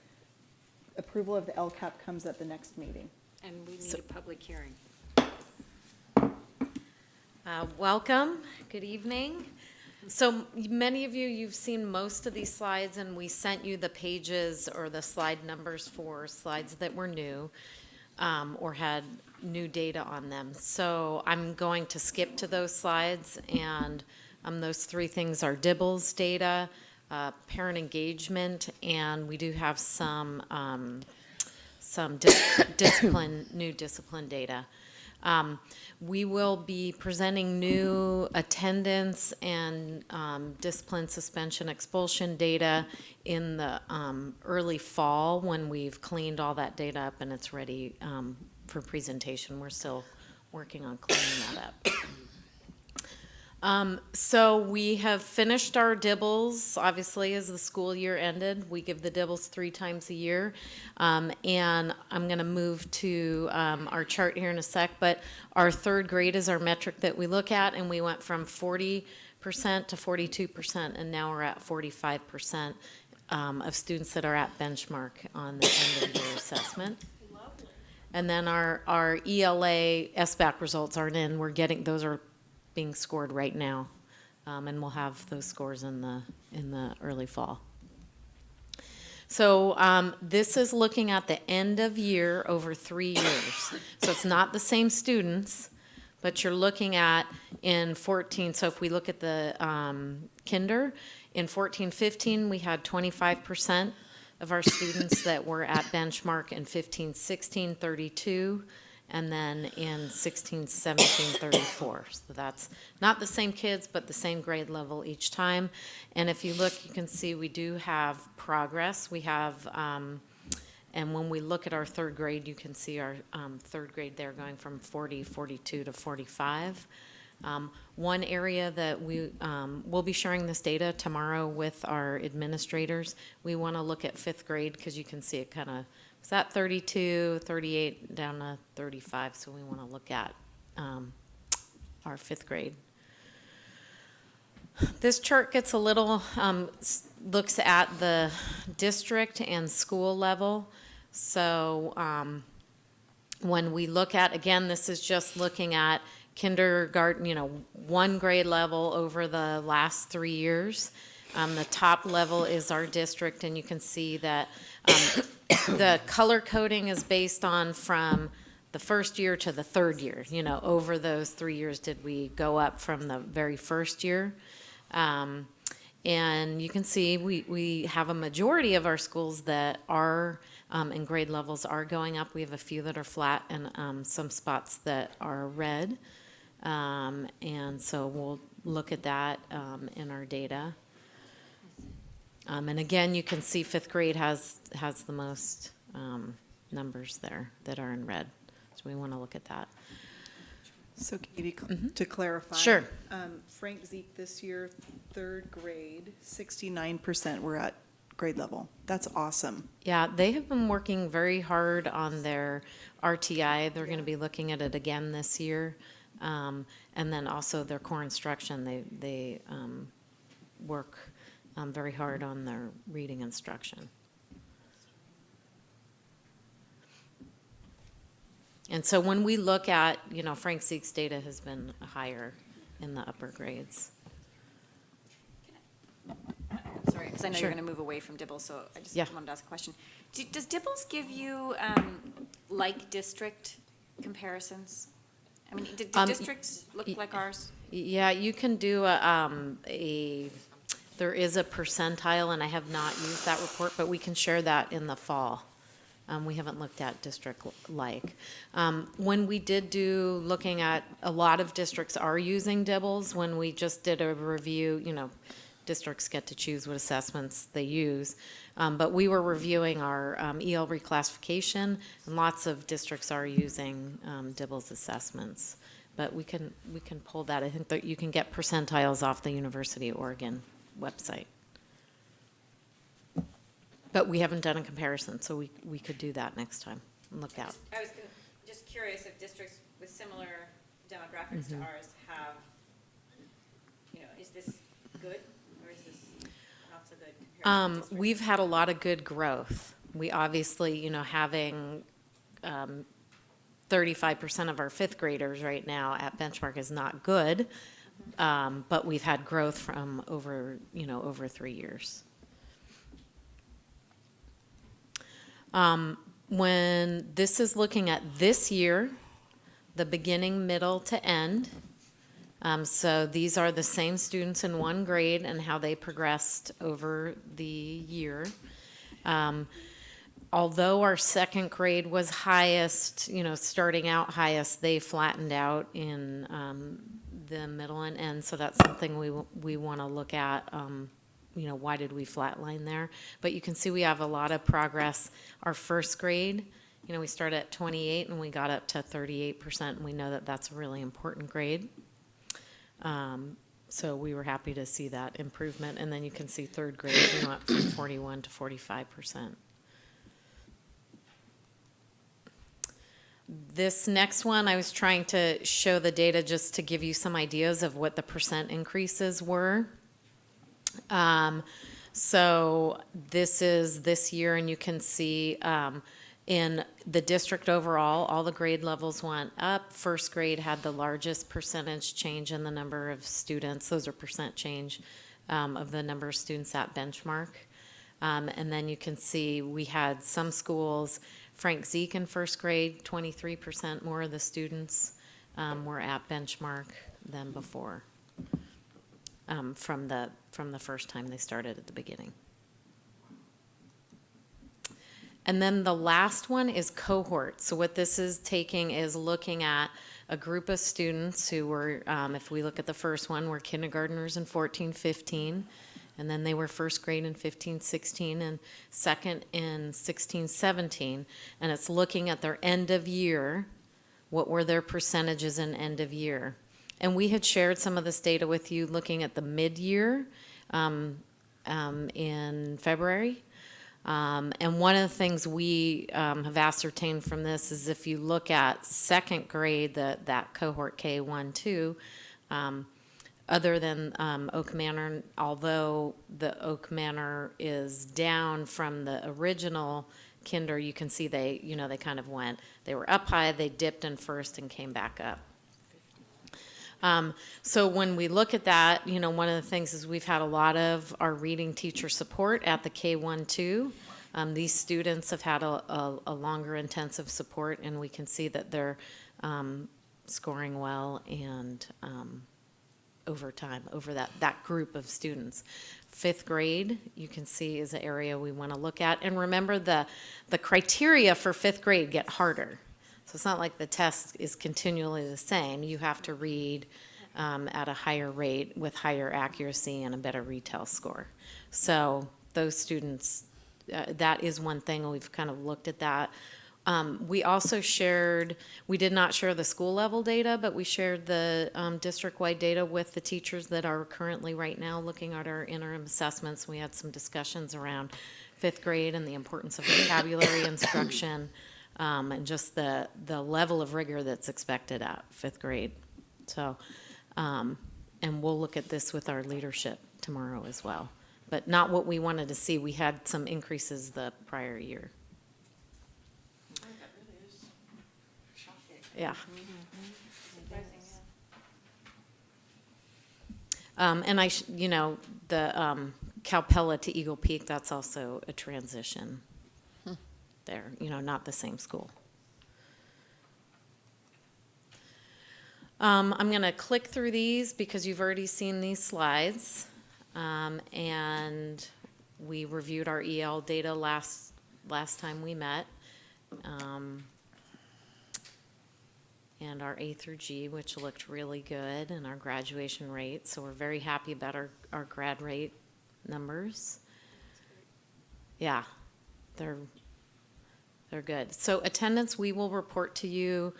approval of the LCAP comes at the next meeting. And we need a public hearing. Welcome, good evening. So many of you, you've seen most of these slides, and we sent you the pages or the slide numbers for slides that were new or had new data on them. So I'm going to skip to those slides, and those 3 things are DIBELS data, parent engagement, and we do have some new discipline data. We will be presenting new attendance and discipline, suspension, expulsion data in the early fall when we've cleaned all that data up and it's ready for presentation. We're still working on cleaning that up. So we have finished our DIBELS, obviously, as the school year ended. We give the DIBELS 3 times a year. And I'm going to move to our chart here in a sec, but our 3rd grade is our metric that we look at, and we went from 40% to 42%, and now we're at 45% of students that are at benchmark on the end of year assessment. And then our ELA SBAC results aren't in. Those are being scored right now, and we'll have those scores in the early fall. So this is looking at the end of year over 3 years. So it's not the same students, but you're looking at in 14. So if we look at the kinder, in 14-15 we had 25% of our students that were at benchmark. In 15-16, 32. And then in 16-17, 34. So that's not the same kids, but the same grade level each time. And if you look, you can see we do have progress. We have, and when we look at our 3rd grade, you can see our 3rd grade there going from 40, 42 to 45. One area that we'll be sharing this data tomorrow with our administrators. We want to look at 5th grade because you can see it kind of, it's at 32, 38, down to 35, so we want to look at our 5th grade. This chart gets a little, looks at the district and school level. So when we look at, again, this is just looking at kindergarten, 1 grade level over the last 3 years. The top level is our district, and you can see that the color coding is based on from the 1st year to the 3rd year. Over those 3 years, did we go up from the very 1st year? And you can see we have a majority of our schools that are in grade levels are going up. We have a few that are flat and some spots that are red. And so we'll look at that in our data. And again, you can see fifth grade has the most numbers there that are in red. So we want to look at that. So Katie, to clarify. Sure. Frank Zeke this year, third grade, 69% were at grade level. That's awesome. Yeah, they have been working very hard on their RTI. They're going to be looking at it again this year. And then also their core instruction, they work very hard on their reading instruction. And so when we look at, Frank Zeke's data has been higher in the upper grades. Sorry, because I know Sure. you're going to move away from Dibbles, so I just Yeah. wanted to ask a question. Does Dibbles give you like district comparisons? I mean, do districts look like ours? Yeah, you can do there is a percentile, and I have not used that report, but we can share that in the fall. We haven't looked at district-like. When we did looking at, a lot of districts are using Dibbles. When we just did a review, districts get to choose what assessments they use. But we were reviewing our EL reclassification, and lots of districts are using Dibbles assessments. But we can pull that. I think that you can get percentiles off the University of Oregon website. But we haven't done a comparison, so we could do that next time and look out. I was just curious if districts with similar demographics to ours have, is this good or is this not so good compared to districts? We've had a lot of good growth. We obviously, having 35% of our fifth graders right now at benchmark is not good, but we've had growth from over 3 years. When this is looking at this year, the beginning, middle to end, so these are the same students in one grade and how they progressed over the year. Although our second grade was highest, starting out highest, they flattened out in the middle and end, so that's something we want to look at. Why did we flatline there? But you can see we have a lot of progress. Our first grade, we started at 28 and we got up to 38%, and we know that that's a really important grade. So we were happy to see that improvement. And then you can see third grade, we went from 41 to 45%. This next one, I was trying to show the data just to give you some ideas of what the percent increases were. So this is this year, and you can see in the district overall, all the grade levels went up. First grade had the largest percentage change in the number of students. Those are percent change of the number of students at benchmark. And then you can see we had some schools, Frank Zeke in first grade, 23% more of the students were at benchmark than before. From the first time they started at the beginning. And then the last one is cohort. So what this is taking is looking at a group of students who were, if we look at the first one, were kindergartners in 14, 15, and then they were first grade in 15, 16, and second in 16, 17. And it's looking at their end of year, what were their percentages in end of year. And we had shared some of this data with you looking at the mid-year in February. And one of the things we have ascertained from this is if you look at second grade, that cohort K1, 2, other than Oak Manor, although the Oak Manor is down from the original kinder, you can see they kind of they were up high, they dipped in first and came back up. So when we look at that, one of the things is we've had a lot of our reading teacher support at the K1, 2. These students have had a longer intensive support, and we can see that they're scoring well and over time, over that group of students. Fifth grade, you can see, is an area we want to look at. And remember, the criteria for fifth grade get harder. So it's not like the test is continually the same. You have to read at a higher rate with higher accuracy and a better retell score. So those students, that is one thing, we've kind of looked at that. We also shared, we did not share the school level data, but we shared the district-wide data with the teachers that are currently right now looking at our interim assessments. We had some discussions around fifth grade and the importance of vocabulary instruction, and just the level of rigor that's expected at fifth grade. So, and we'll look at this with our leadership tomorrow as well. But not what we wanted to see. We had some increases the prior year. Yeah. And the Calpella to Eagle Peak, that's also a transition there, not the same school. I'm going to click through these because you've already seen these slides. And we reviewed our EL data last time we met. And our A through G, which looked really good, and our graduation rate. So we're very happy about our grad rate numbers. Yeah, they're good. So attendance, we will report to you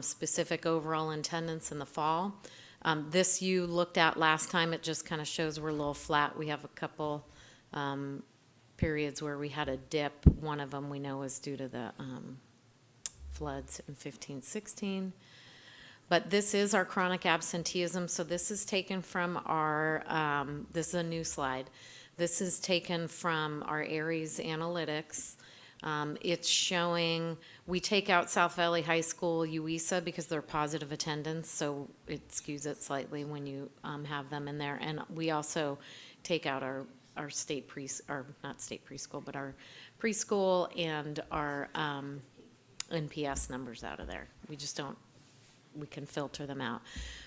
specific overall attendance in the fall. This you looked at last time. It just kind of shows we're a little flat. We have a couple periods where we had a dip. One of them we know is due to the floods in 15-16. But this is our chronic absenteeism. So this is taken from our, this is a new slide. This is taken from our ARIES analytics. It's showing, we take out South Valley High School, UISA, because they're positive attendance, so it skews it slightly when you have them in there. And we also take out our state not state preschool, but our preschool and our NPS numbers out of there. We just don't, we can filter them out.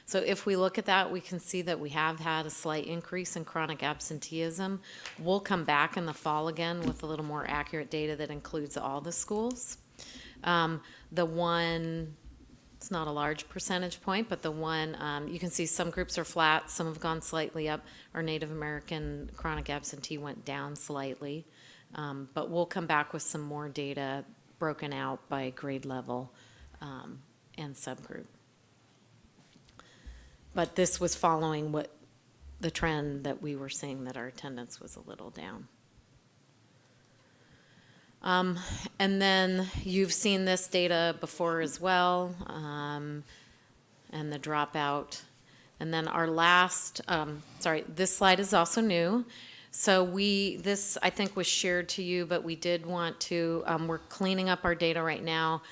So if we look at that, we can see that we have had a slight increase in chronic absenteeism. We'll come back in the fall again with a little more accurate data that includes all the schools. The one, it's not a large percentage point, but the one, you can see some groups are flat, some have gone slightly up. Our Native American chronic absentee went down slightly. But we'll come back with some more data broken out by grade level and subgroup. But this was following what the trend that we were seeing, that our attendance was a little down. And then you've seen this data before as well, and the dropout. And then our last, this slide is also new. So this I think was shared to you, but we did want to, we're cleaning up our data right now.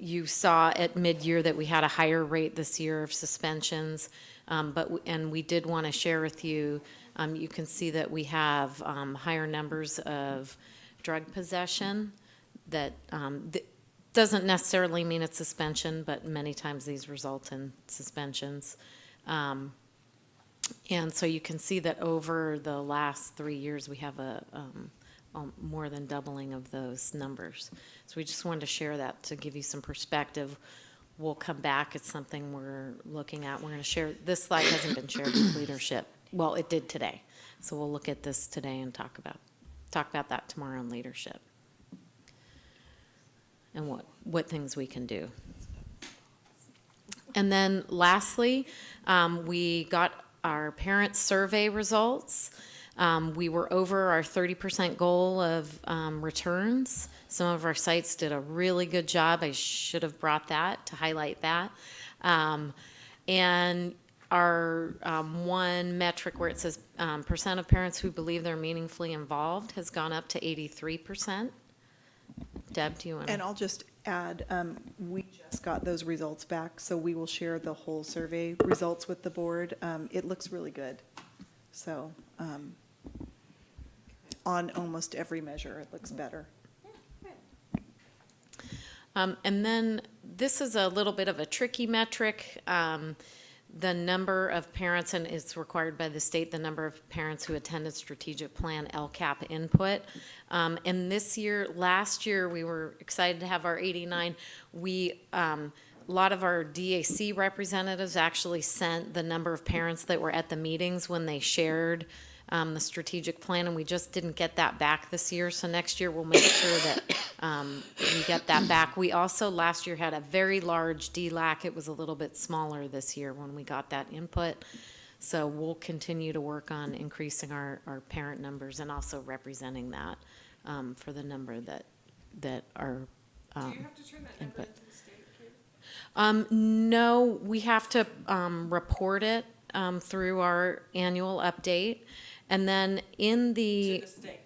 You saw at mid-year that we had a higher rate this year of suspensions, and we did want to share with you, you can see that we have higher numbers of drug possession. That doesn't necessarily mean it's suspension, but many times these result in suspensions. And so you can see that over the last 3 years, we have a more than doubling of those numbers. So we just wanted to share that to give you some perspective. We'll come back. It's something we're looking at. We're going to share. This slide hasn't been shared with leadership. Well, it did today. So we'll look at this today and talk about that tomorrow in leadership and what things we can do. And then lastly, we got our parent survey results. We were over our 30% goal of returns. Some of our sites did a really good job. I should have brought that to highlight that. And our one metric where it says percent of parents who believe they're meaningfully involved has gone up to 83%. Deb, do you want to? And I'll just add, we just got those results back, so we will share the whole survey results with the board. It looks really good. So on almost every measure, it looks better. And then this is a little bit of a tricky metric. The number of parents, and it's required by the state, the number of parents who attended strategic plan LCAP input. And last year, we were excited to have our 89. A lot of our DAC representatives actually sent the number of parents that were at the meetings when they shared the strategic plan, and we just didn't get that back this year. So next year, we'll make sure that we get that back. We also, last year, had a very large DLAC. It was a little bit smaller this year when we got that input. So we'll continue to work on increasing our parent numbers and also representing that for the number that are Do you have to turn that number input. into the state, Kate? No, we have to report it through our annual update. And then in To the, the state?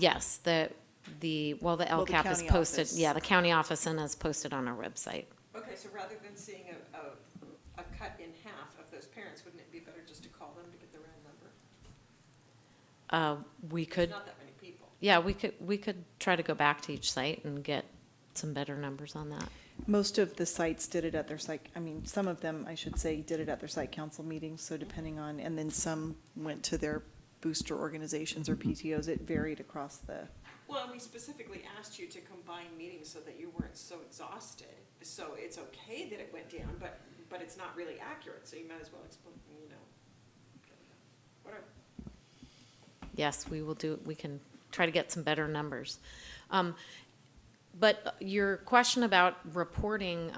yes, the Well, the LCAP is county posted, office. yeah, the county office and is posted on our website. Okay, so rather than seeing a cut in half of those parents, wouldn't it be better just to call them to get the round number? We There's could, not that many people. yeah, we could try to go back to each site and get some better numbers on that. Most of the sites did it at their site, I mean, some of them, I should say, did it at their site council meetings, so depending on, and then some went to their booster organizations or PTOs. It varied across the, Well, and we specifically asked you to combine meetings so that you weren't so exhausted. So it's okay that it went down, but it's not really accurate, so you might as well explain, whatever. Yes, we will do, we can try to get some better numbers. But your question about reporting,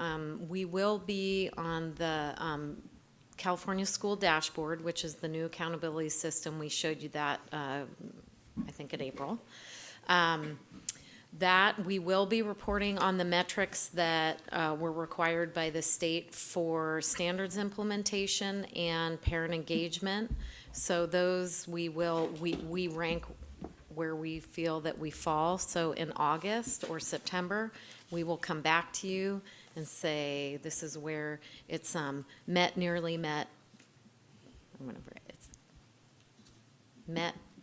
we will be on the California School Dashboard, which is the new accountability system. We showed you that, I think, in April. That we will be reporting on the metrics that were required by the state for standards implementation and parent engagement. So those we rank where we feel that we fall. So in August or September, we will come back to you and say, this is where it's met, nearly met,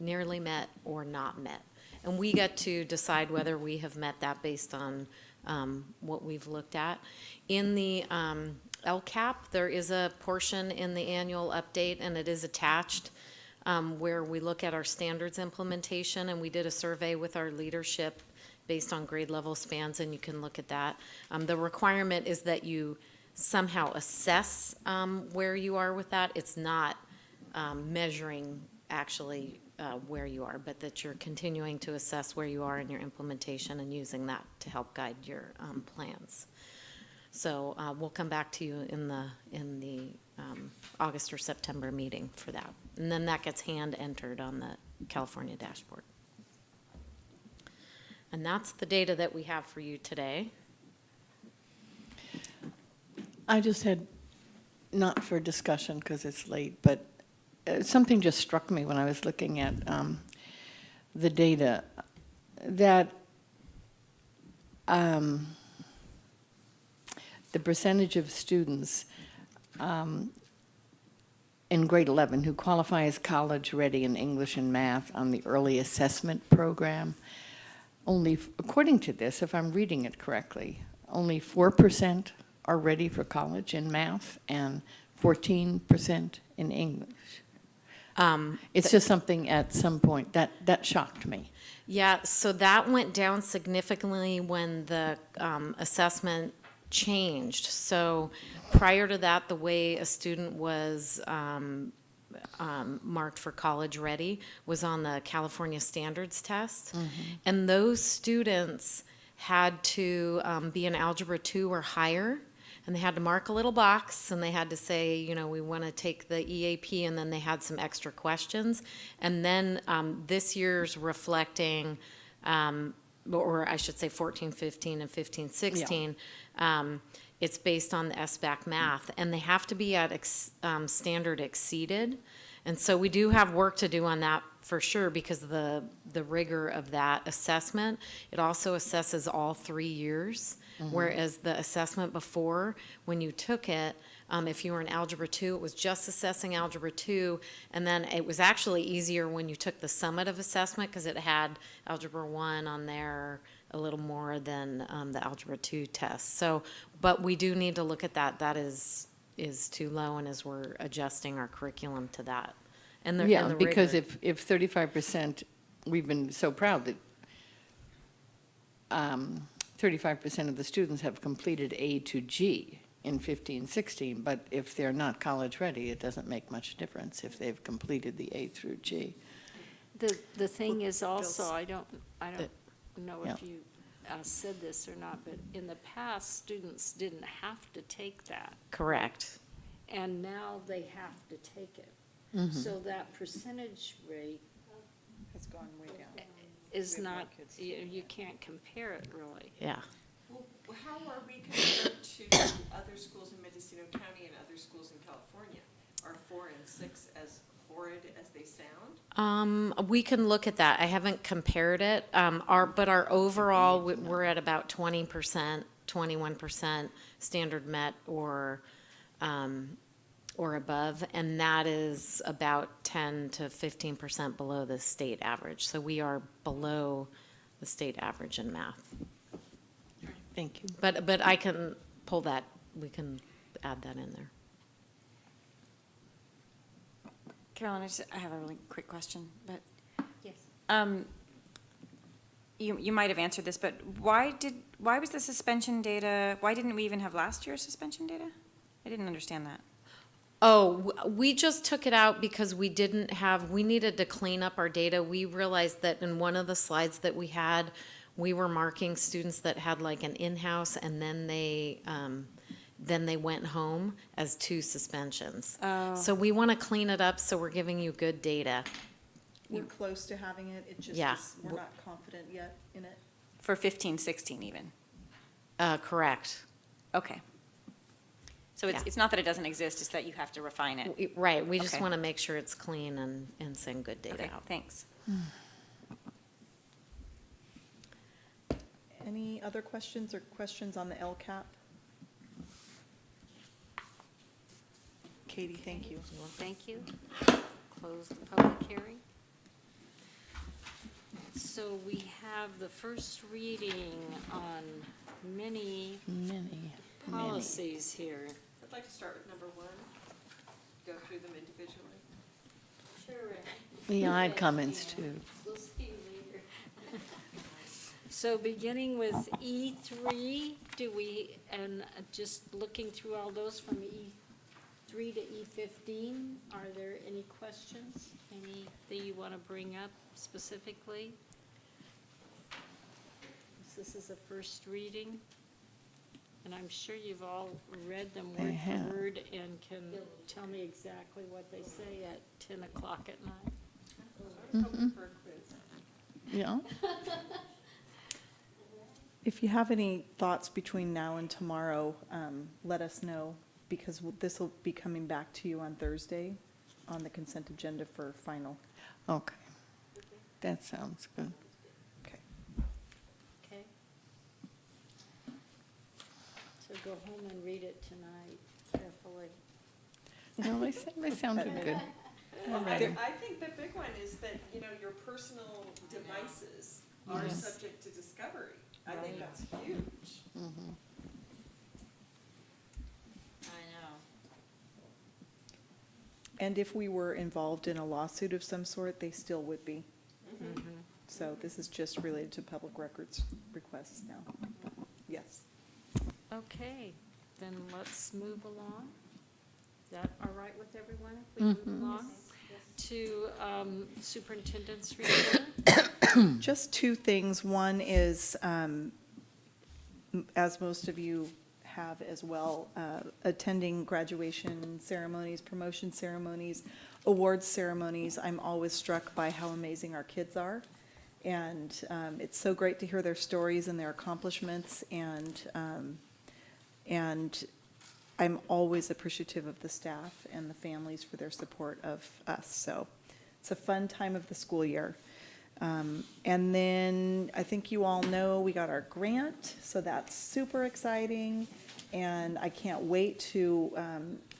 nearly met, or not met. And we get to decide whether we have met that based on what we've looked at. In the LCAP, there is a portion in the annual update, and it is attached, where we look at our standards implementation, and we did a survey with our leadership based on grade level spans, and you can look at that. The requirement is that you somehow assess where you are with that. It's not measuring actually where you are, but that you're continuing to assess where you are in your implementation and using that to help guide your plans. So we'll come back to you in the August or September meeting for that. And then that gets hand entered on the California dashboard. And that's the data that we have for you today. I just had, not for discussion because it's late, but something just struck me when I was looking at the data, that the percentage of students in grade 11 who qualify as college-ready in English and math on the early assessment program, only, according to this, if I'm reading it correctly, only 4% are ready for college in math and 14% in English. It's just something at some point that shocked me. Yeah, so that went down significantly when the assessment changed. So prior to that, the way a student was marked for college ready was on the California Standards Test. Mm-hmm. And those students had to be in Algebra 2 or higher. And they had to mark a little box, and they had to say, you know, we want to take the EAP, and then they had some extra questions. And then this year's reflecting, or I should say 14, 15, and 15, 16, it's based on the SBAC math, and they have to be at standard exceeded. And so we do have work to do on that for sure because of the rigor of that assessment. It also assesses all 3 years. Mm-hmm. Whereas the assessment before, when you took it, if you were in Algebra 2, it was just assessing Algebra 2, and then it was actually easier when you took the summative assessment because it had Algebra 1 on there a little more than the Algebra 2 test. So, but we do need to look at that. That is too low, and as we're adjusting our curriculum to that. And the because rigor. if 35%, we've been so proud that 35% of the students have completed A to G. in 15, 16, but if they're not college-ready, it doesn't make much difference if they've completed the A through G. The thing is also, I don't know Yeah. if you said this or not, but in the past, students didn't have to take that. Correct. And now they have to take it. So that percentage rate Has gone way down. is We have more not, kids. you can't compare it really. Yeah. Well, how are we compared to other schools in Mendocino County and other schools in California? Are 4 and 6 as horrid as they sound? We can look at that. I haven't compared it. But our overall, we're at about 20%, 21% standard met or above, and that is about 10 to 15% below the state average. So we are below the state average in math. Thank you. But I can pull that, we can add that in there. Carolyn, I have a really quick question, but Yes. you might have answered this, but why was the suspension data, why didn't we even have last year's suspension data? I didn't understand that. Oh, we just took it out because we needed to clean up our data. We realized that in one of the slides that we had, we were marking students that had like an in-house and then they went home as 2 suspensions. Oh. So we want to clean it up, so we're giving you good data. We're close to having it, it just Yeah. is, we're not confident yet in it. For 15, 16 even? Correct. Okay. So Yeah. it's not that it doesn't exist, it's that you have to refine it. Right, we just Okay. want to make sure it's clean and send good data Okay, out. thanks. Any other questions on the LCAP? Katie, thank you. Well, thank you. Close the public hearing. So we have the first reading on many Many. policies here. I'd like to start with number 1, go through them individually. Sure. Yeah, I had comments too. We'll see you later. So beginning with E3, just looking through all those from E3 to E15, are there any questions? Anything you want to bring up specifically? This is a first reading, and I'm sure you've all read them I word have. for word and can tell me exactly what they say at 10 o'clock at night. Yeah. If you have any thoughts between now and tomorrow, let us know, because this will be coming back to you on Thursday on the consent agenda for final. Okay. That sounds good. Okay. Okay. So go home and read it tonight carefully. No, they sounded good. I think the big one is that, your personal devices are Yes. subject to discovery. I think that's huge. I know. And if we were involved in a lawsuit of some sort, they still would be. So this is just related to public records requests now. Yes. Okay, then let's move along. Is that all right with everyone if we move along? To superintendent's report? Just 2 things. One is, as most of you have as well, attending graduation ceremonies, promotion ceremonies, awards ceremonies. I'm always struck by how amazing our kids are. And it's so great to hear their stories and their accomplishments. And I'm always appreciative of the staff and the families for their support of us. So it's a fun time of the school year. And then I think you all know we got our grant, so that's super exciting. And I can't wait to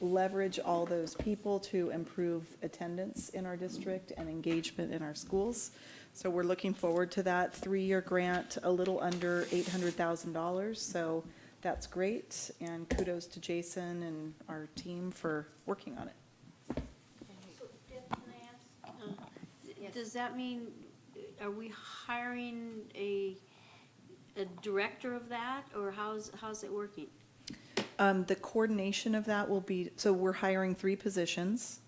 leverage all those people to improve attendance in our district and engagement in our schools. So we're looking forward to that 3-year grant, a little under $800,000. So that's great. And kudos to Jason and our team for working on it. Does that mean, are we hiring a director of that, or how's it working? The coordination of that will be, so we're hiring 3 positions,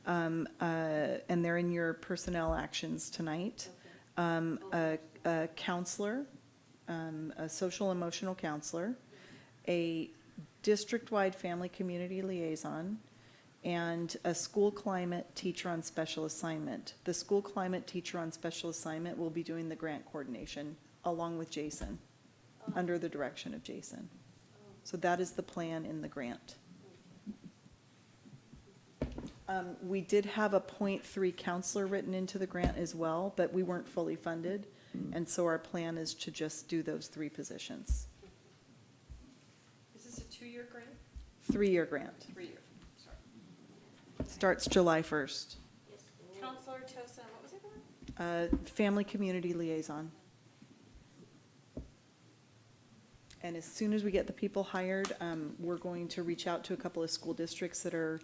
and they're in your personnel actions tonight. A counselor, a social emotional counselor, a district-wide family community liaison, and a school climate teacher on special assignment. The school climate teacher on special assignment will be doing the grant coordination along with Jason, under the direction of Jason. So that is the plan in the grant. We did have a .3 counselor written into the grant as well, but we weren't fully funded. And so our plan is to just do those 3 positions. Is this a 2-year grant? 3-year grant. 3-year, sorry. Starts July 1st. Counselor Tosa, what was it called? Family community liaison. And as soon as we get the people hired, we're going to reach out to a couple of school districts that are,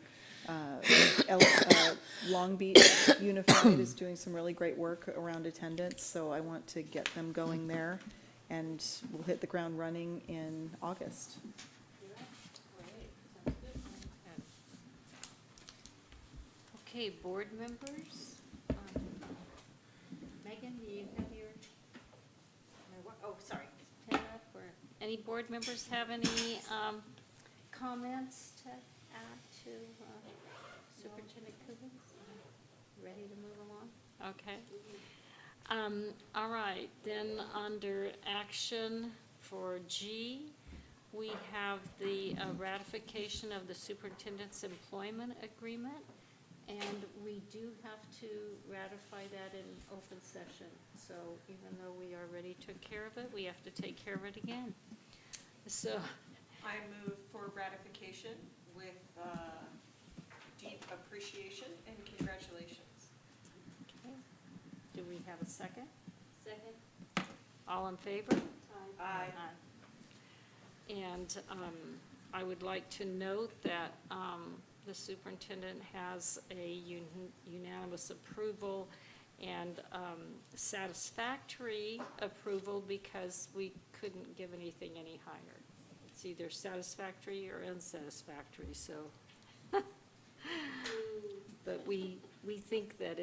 Long Beach Unified is doing some really great work around attendance, so I want to get them going there, and we'll hit the ground running in August. Okay, board members. Megan, do you have your, Oh, sorry. pen up, or any board members have any comments to add to Superintendent Coogan's? Ready to move along? Okay. All right, then under action for G, we have the ratification of the superintendent's employment agreement. And we do have to ratify that in open session. So even though we already took care of it, we have to take care of it again. So, I move for ratification with deep appreciation and congratulations. okay. Do we have a second? Second. All in favor? Aye. And I would like to note that the superintendent has a unanimous approval and satisfactory approval because we couldn't give anything any higher. It's either satisfactory or unsatisfactory, so. But we think that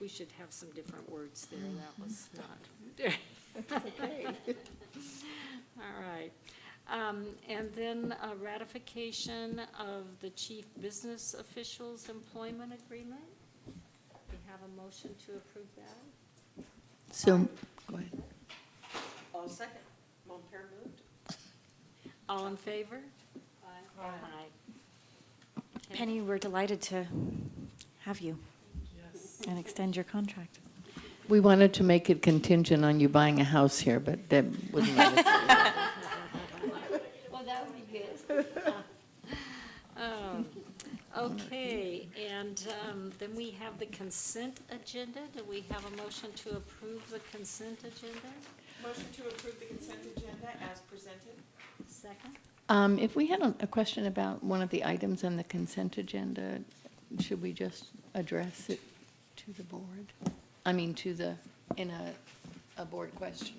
we should have some different words there. That was not. Okay. All right. And then a ratification of the chief business official's employment agreement. We have a motion to approve that. So, go ahead. All second. Montpere moved. All in favor? Aye. Aye. Okay. Penny, we're delighted to have you and extend your contract. We wanted to make it contingent on you buying a house here, but Deb wouldn't let us. Well, that would be good. Okay, and then we have the consent agenda. Do we have a motion to approve the consent agenda? Motion to approve the consent agenda as presented. Second? If we had a question about one of the items on the consent agenda, should we just address it to the board? I mean, in a board question?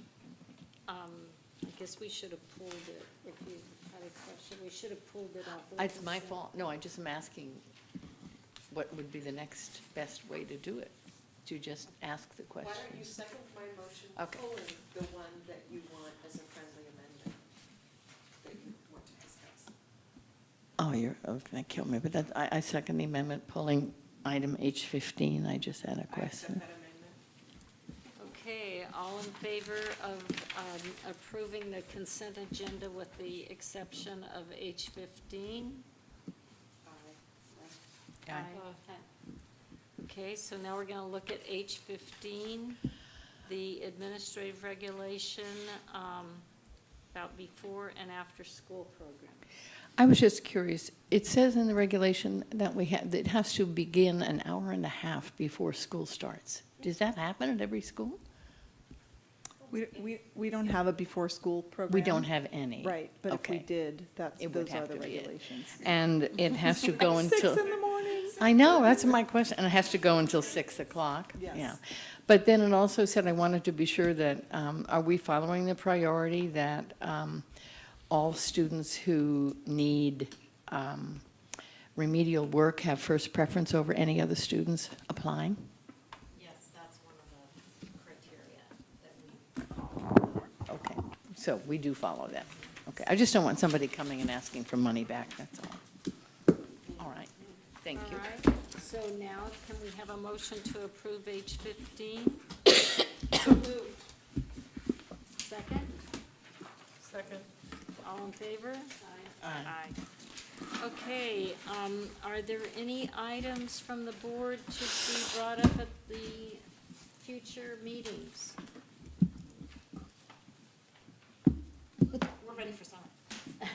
I guess we should have pulled it, if you had a question, we should have pulled it off. It's my fault. No, I just am asking what would be the next best way to do it, to just ask the Why question. don't you second my motion, Okay. pulling the one that you want as a friendly amendment that you want to discuss? Oh, you're going to kill me, but I second the amendment, pulling item H15. I just had a I accept question. that amendment. Okay, all in favor of approving the consent agenda with the exception of H15? Aye. Okay, so now we're going to look at H15, the administrative regulation about before and after school programs. I was just curious. It says in the regulation that that it has to begin an hour and a half before school starts. Does that happen at every school? We don't have a before-school program. We don't have any. Right, but if we Okay. did, It would those are have the to be it. regulations. And it has to go until. 6 in the morning. I know, that's my question, and it has to go until 6 o'clock? Yes. Yeah. But then it also said, I wanted to be sure that, are we following the priority that all students who need remedial work have first preference over any other students applying? Yes, that's one of the criteria that we. Okay, so we do follow that. Okay, I just don't want somebody coming and asking for money back, that's all. All right, thank you. All right, so now can we have a motion to approve H15? Second? Second. All in favor? Aye. Okay, are there any items from the board to be brought up at the future meetings? We're ready for summer.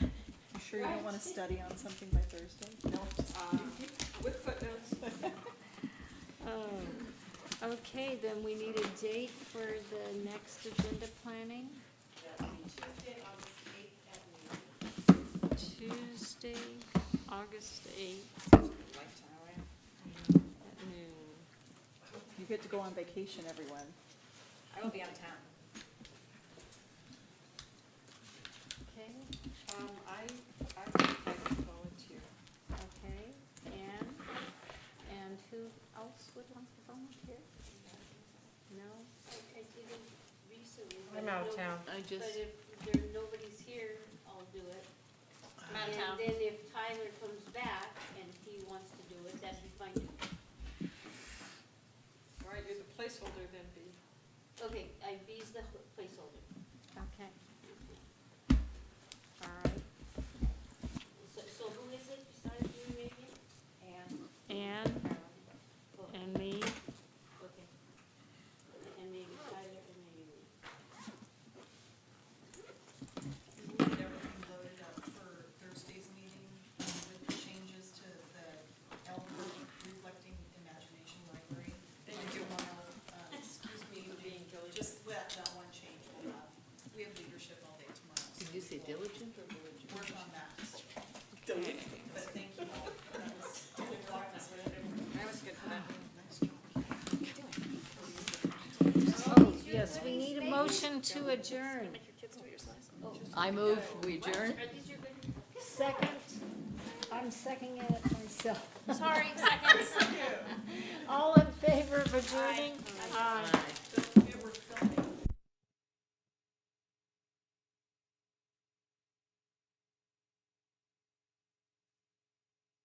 You sure you don't want to study on something by Thursday? No. With footnotes. Okay, then we need a date for the next agenda planning. Tuesday, August 8th. At noon. You get to go on vacation, everyone. I will be out of town. Okay, I can volunteer. okay, and who else would like to volunteer? No? I didn't recently. I'm out of town. I just, But if nobody's here, I'll do it. I'm out of town. And then if Tyler comes back and he wants to do it, that'd be fine. All right, you're the placeholder then, B. Okay, B's the placeholder. Okay. All right, So who is it besides you, maybe? Ann and me. Okay. And maybe Tyler and maybe me. Everything loaded up for Thursday's meeting with the changes to the Elmer Reflecting Imagination Library. Thank you. Excuse me, being just that one change we'll have. We have leadership all day tomorrow. did you say diligent or diligent? Work on that. But thank you all. That was good for that. Oh, yes, we need a motion to adjourn. I move, we adjourn. Second, I'm seconding it myself. Sorry, seconds. All in favor of adjourning? Aye.